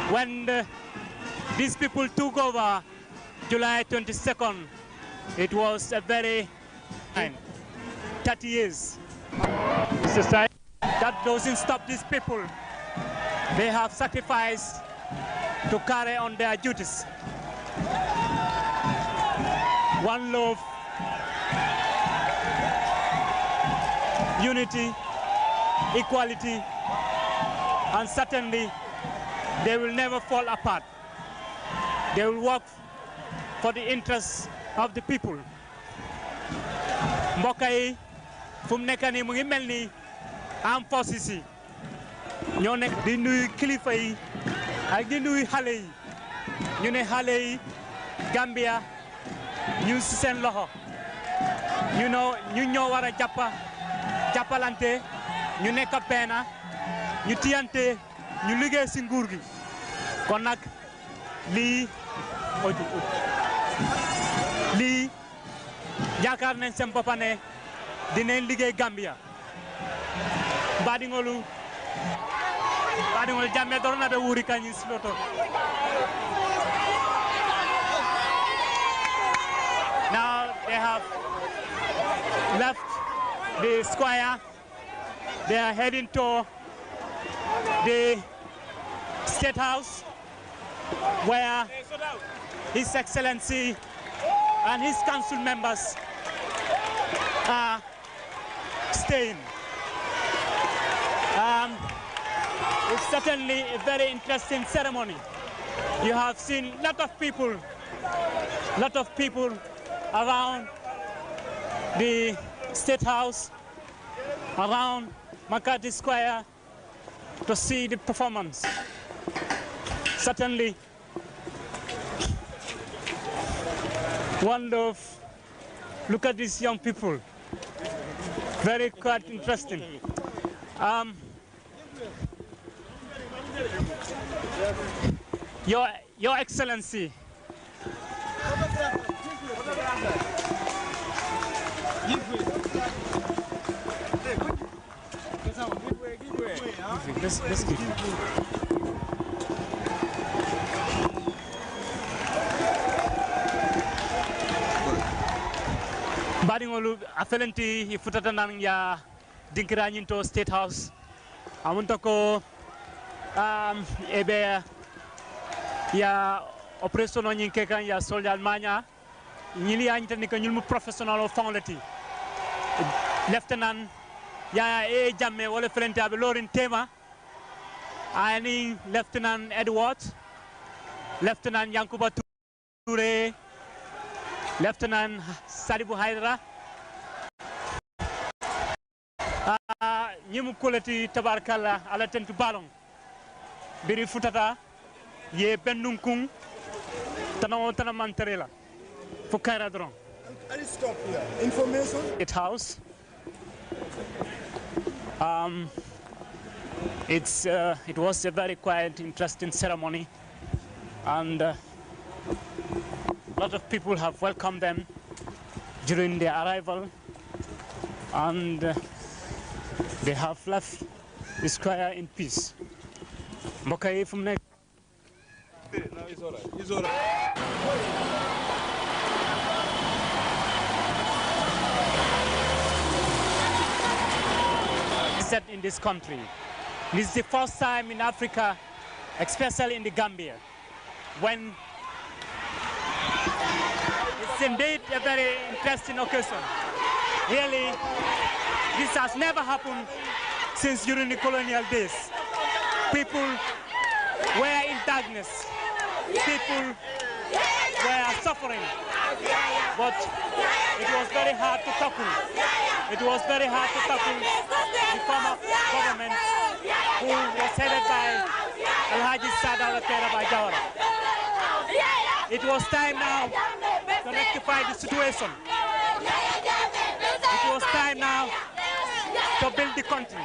When these people took over July 22nd, it was a very 30 years. That doesn't stop these people. They have sacrificed to carry on their duties. One love, unity, equality, and certainly they will never fall apart. They will work for the interests of the people. Mbokk yi fu mu nekk nii mu ngi mel ni am forces yi ñoo nekk di nuyu kilifa yi ak di nuyu xale yi ñu ne xale yi Gambia ñu si seen loxo ñu ñoo war a jàppalante ñu nekk benn ñu tiyante ñu liggéey si nguur gi kon nag lii yaakaar nañ seen bopp ne dinañ liggéey Gambia baɗigol jamme dorna ɓe wuuri kañum siloto now they have left the square. They are heading to the State House where His Excellency and his council members are staying. It's certainly a very interesting ceremony. You have seen a lot of people around the State House, around McCarthy Square to see the performance. Certainly, look at these young people. Very quite interesting. Your Excellency, let's give Badingolu afelenti ifutata nan ya dinkira nyinto State House amunta ko ebe ya operation no nyinke kan ya soldat manya nyili anyta ni ko nyulmu professional fongleti lieutenant ya e jamme wala felenti abe lorin tema ani Lieutenant Edward, Lieutenant Yankuba Toure, Lieutenant Sadibu Haidara, ñimu koleti tabarkalla ala tentu balong biri futata ye bennunkung tana mantarela fu kayra dron stop here. Information. It house. It was a very quiet, interesting ceremony, and a lot of people have welcomed them during their arrival, and they have left the square in peace. Mokai from next. No, it's all right. It's all right. Set in this country. This is the first time in Africa, especially in the Gambia, when it's indeed a very interesting occasion. Really, this has never happened since during the colonial days. People were in darkness. People were suffering. But it was very hard to tackle. It was very hard to tackle the former government who was headed by Alhaji Sada Lateraba Jawara. It was time now to rectify the situation. It was time now to build the country.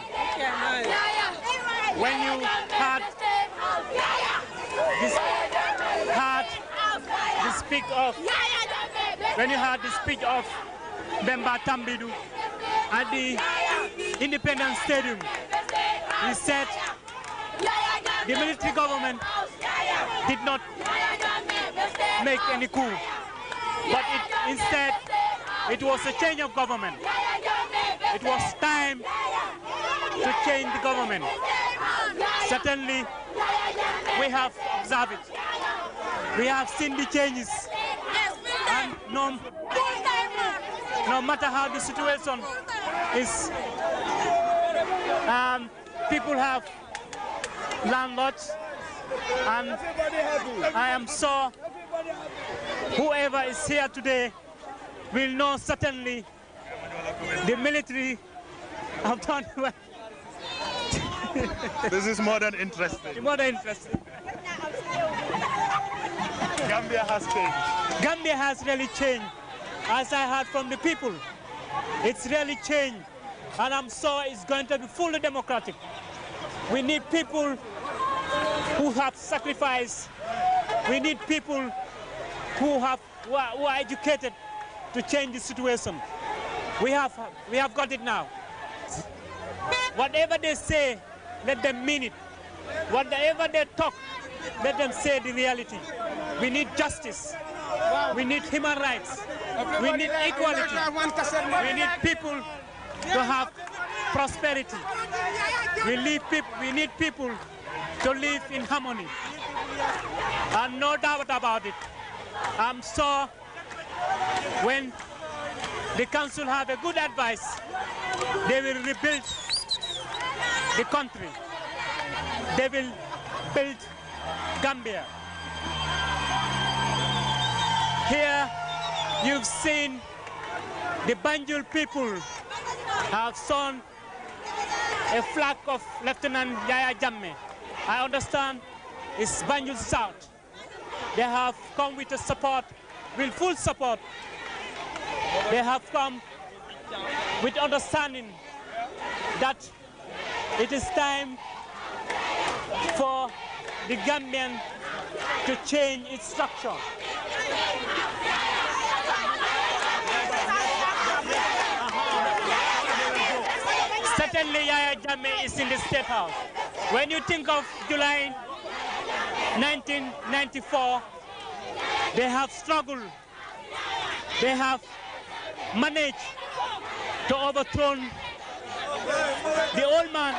When you had the speech of Bemba Tambidu at the Independence Stadium, he said the military government did not make any coup, but instead it was a change of government. It was time to change the government. Certainly, we have observed it. We have seen the changes, and no matter how the situation is, people have landlords, and I am sure whoever is here today will know certainly the military have done well. This is more than interesting. More than interesting. Gambia has changed. Gambia has really changed. As I heard from the people, it's really changed. And I'm sure it's going to be fully democratic. We need people who have sacrificed. We need people who are educated to change the situation. We have got it now. Whatever they say, let them mean it. Whatever they talk, let them say the reality. We need justice. We need human rights. We need equality. We need people to have prosperity. We need people to live in harmony. And no doubt about it, I'm sure when the council have a good advice, they will rebuild the country. They will build Gambia. Here you've seen the Banjul people have shown a flag of Lieutenant Yaya Jammeh. I understand it's Banjul South. They have come with a support, with full support. They have come with understanding that it is time for the Gambian to change its structure. Certainly Yaya Jammeh is in the State House. When you think of July 1994, they have struggled. They have managed to overthrow the old man.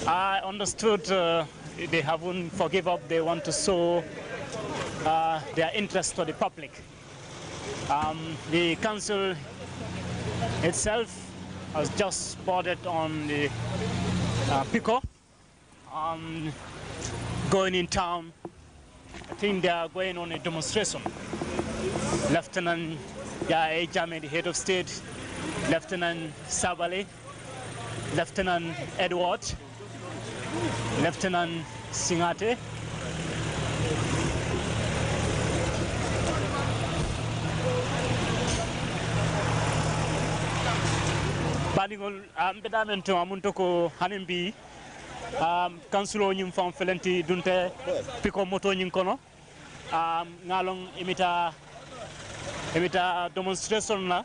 I understood they haven't forgive up. They want to show their interest to the public. The council itself has just boarded on the Pico, going in town. I think they are going on a demonstration. Lieutenant Yaya Jammeh, the head of state, Lieutenant Sabali, Lieutenant Edward, Lieutenant Singate, baningol bedamento amunto ko hanimbi kansulo nyum fam felenti dunte piko moto nyin kono ngalong imita demonstration la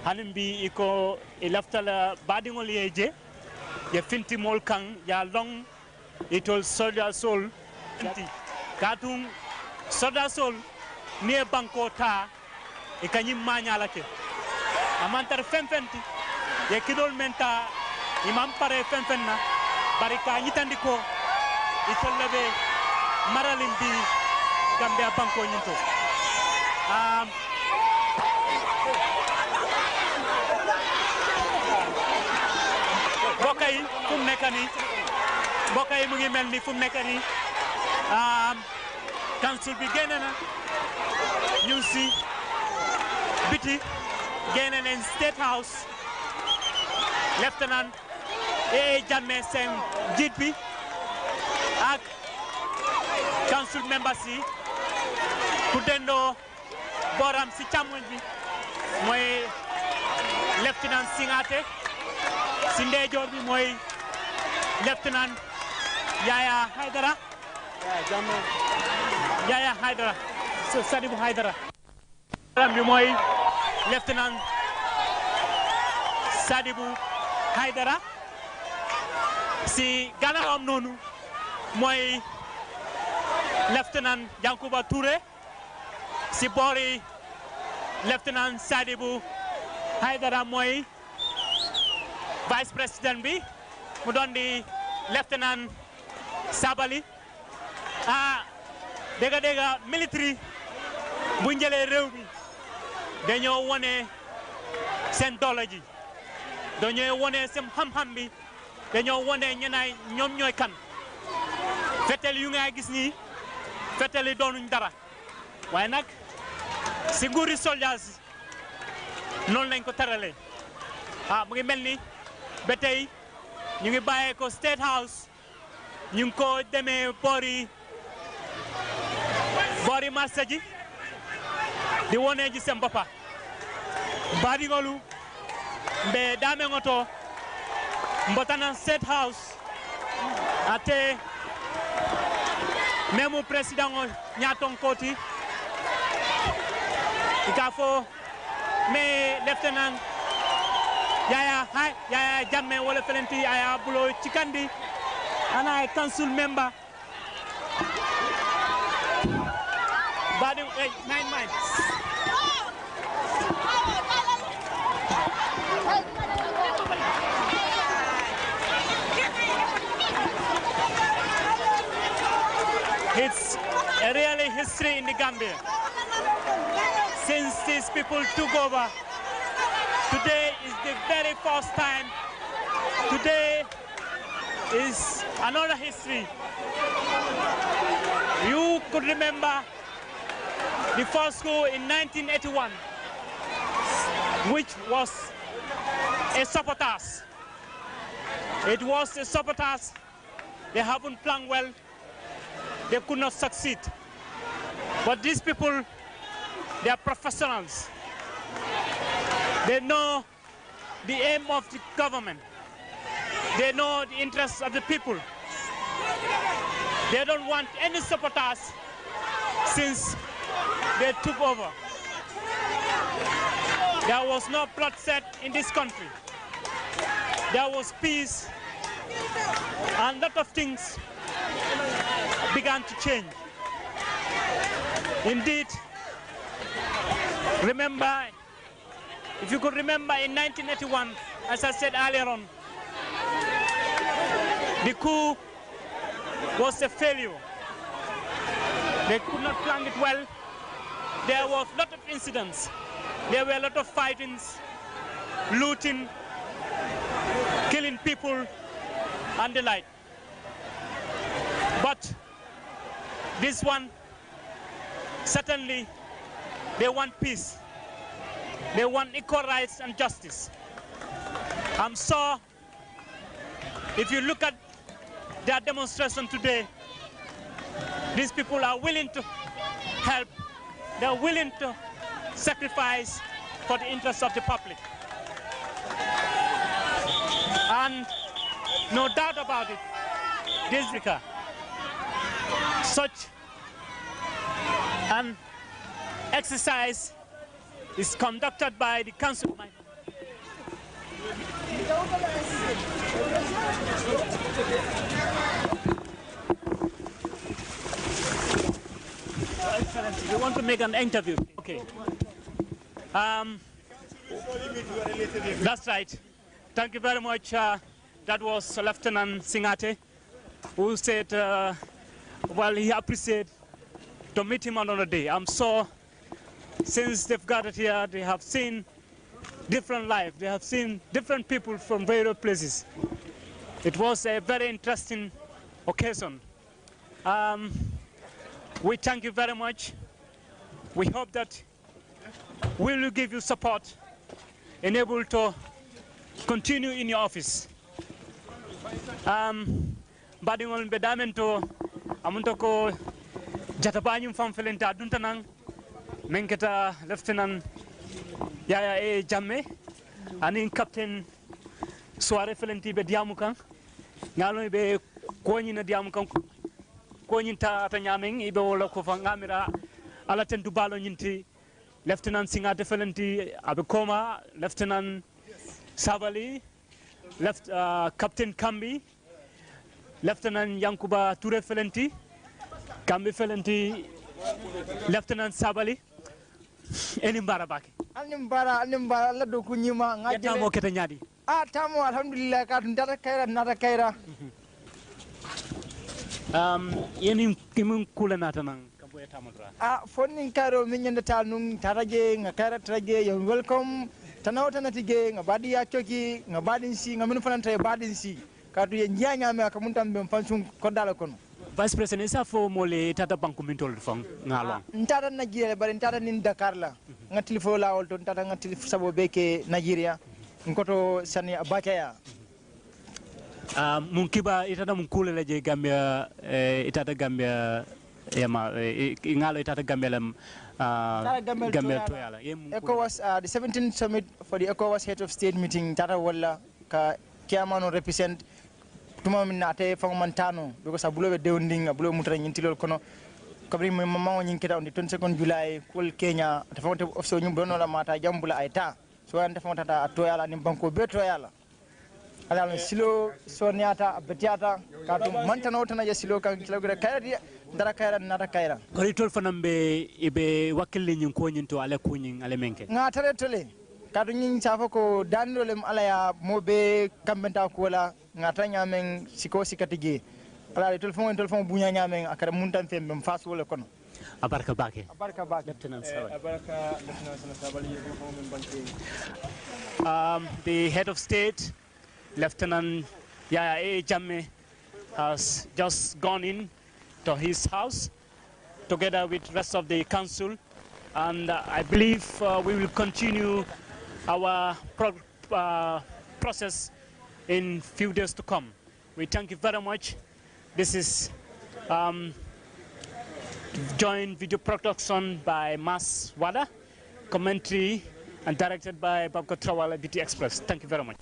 hanimbi iko ilaftala badingol yeje ye finti mol kang ya long itol soldier sol katung soldier sol ne banko ta e kanyim manyala ke amantar femfenti ye kidol menta imam pare femfenna barika nyitandi ko itol lebe maralin bi Gambia banko nyinto bokay fum nekani bokay mu ngi melni fum nekani council bi genena ñu ci biti genena State House Lieutenant AA Jammeh seen njiit bi ak council members yi ku dendoo booram si càmmoñ bi mooy lieutenant Singate si ndeyjoor bi mooy lieutenant Yaya Haidara Sadibou Haidara bi mooy lieutenant Sadibou Haidara si gannaawam noonu mooy lieutenant Yankuba Touré si boori lieutenant Sadibou Haidara mooy vice président bi mu doon di lieutenant Sabali dégg military bu njëlee réew mi dañoo wone seen doole ji dañoo wone seen xam-xam bi dañoo wone ñenaay ñoom ñooy kan fetel yu nga gis nii fetel yi doonuñ dara waaye nag si nguuri soldiers noonu lañ ko taralee mu ngi mel ni ba tey ñu ngi bàyyee ko State House ñu ngi ko demee boori marché ji di wone ji seen boppa baadiŋolu mbe dameŋoto mbotana State House ate memu président o ñaton koti ika fo me lieutenant Yaya Jammeh wala felenti aya bulo cikandi ana council member badi 9 miles It's a really history in the Gambia. Since these people took over, today is the very first time. Today is another history. You could remember the first coup in 1981, which was a sabotage. It was a sabotage. They haven't planned well. They could not succeed. But these people, they are professionals. They know the aim of the government. They know the interests of the people. They don't want any sabotage since they took over. There was no bloodshed in this country. There was peace, and a lot of things began to change. Indeed, remember, if you could remember in 1981, as I said earlier on, the coup was a failure. They could not plan it well. There was a lot of incidents. There were a lot of fightings, looting, killing people, and the like. But this one, certainly, they want peace. They want equal rights and justice. I'm sure if you look at their demonstration today, these people are willing to help. They're willing to sacrifice for the interests of the public. And no doubt about it, this Africa, such an exercise is conducted by the Council. Excellency, you want to make an interview? Okay. That's right. Thank you very much. That was Lieutenant Singate, who said, well, he appreciated to meet him another day. I'm sure since they've gathered here, they have seen different life. They have seen different people from various places. It was a very interesting occasion. We thank you very much. We hope that we will give you support and able to continue in your office. Badingol bedamento amunto ko jatabañum fam felenta duntanang menketa lieutenant Yaya e Jamme anin captain soirée felenti be diamu kan ngalo be koñi na diamu kan koñi ta nyameng ibe wala ko fa ngamira ala tentu balo nyinti lieutenant Singate felenti abe koma lieutenant Sabali captain Kambi Lieutenant Yankuba Touré Felenti, Kambi Felenti, Lieutenant Sabali, Enimbara Baki. Animbara la do kunyima ngajele. Yatamo kete nyadi. Tamo alhamdulillah ka ndata kaira nata kaira. Yeni kimun kula nata nang kambo yatamo dra. Fonin kairo minyanda tanung taraje ngakaira taraje you welcome. Tanawta natige ngabadi ya choki ngabadin si ngamun fananta badin si. Kadu ye nyanya me akamuntam be fansun kodala kono. Vice President isa fo mole tata banku mintol fong ngalong. Ntata Nigeria bari ntata nin Dakar la. Ngatili fo lawol to ntata ngatili sabo beke Nigeria. Nkoto sani abacha ya. Munkiba itata munkule leje Gambia itata Gambia yama ngalo itata Gambia lam Gambia toyala. ECOWAS the 17th summit for the ECOWAS head of state meeting tata wala ka Kiamano represent tuma minate fangmantano because abulo be dewnding abulo mutra nyintilol kono kabri mama nyinkita on the 22nd July kul Kenya tafonte ofso nyum dono la mata jambula ayta so ande fonta ta toyala ni banko be toyala ala silo soniata betiata katu mantano tana ya silo kan kilogre kayra ndara kayra nata kayra ko tol fanambe ibe wakille nyin ko nyin to ala ko nyin ala menke nga tare tole kadu nyin safo ko dandolem ala ya mobe kambenta ko la ngata nyamen siko sikatigi ala telefon bunya nyamen akara muntan fembe mfas wala kono abarka bake lieutenant Sabali the head of state Lieutenant Yaya Jamme has just gone in to his house together with rest of the council, and I believe we will continue our process in few days to come. We thank you very much. This is joint video production by Mas Wada, commentary and directed by Babka Trawala BT Express. Thank you very much.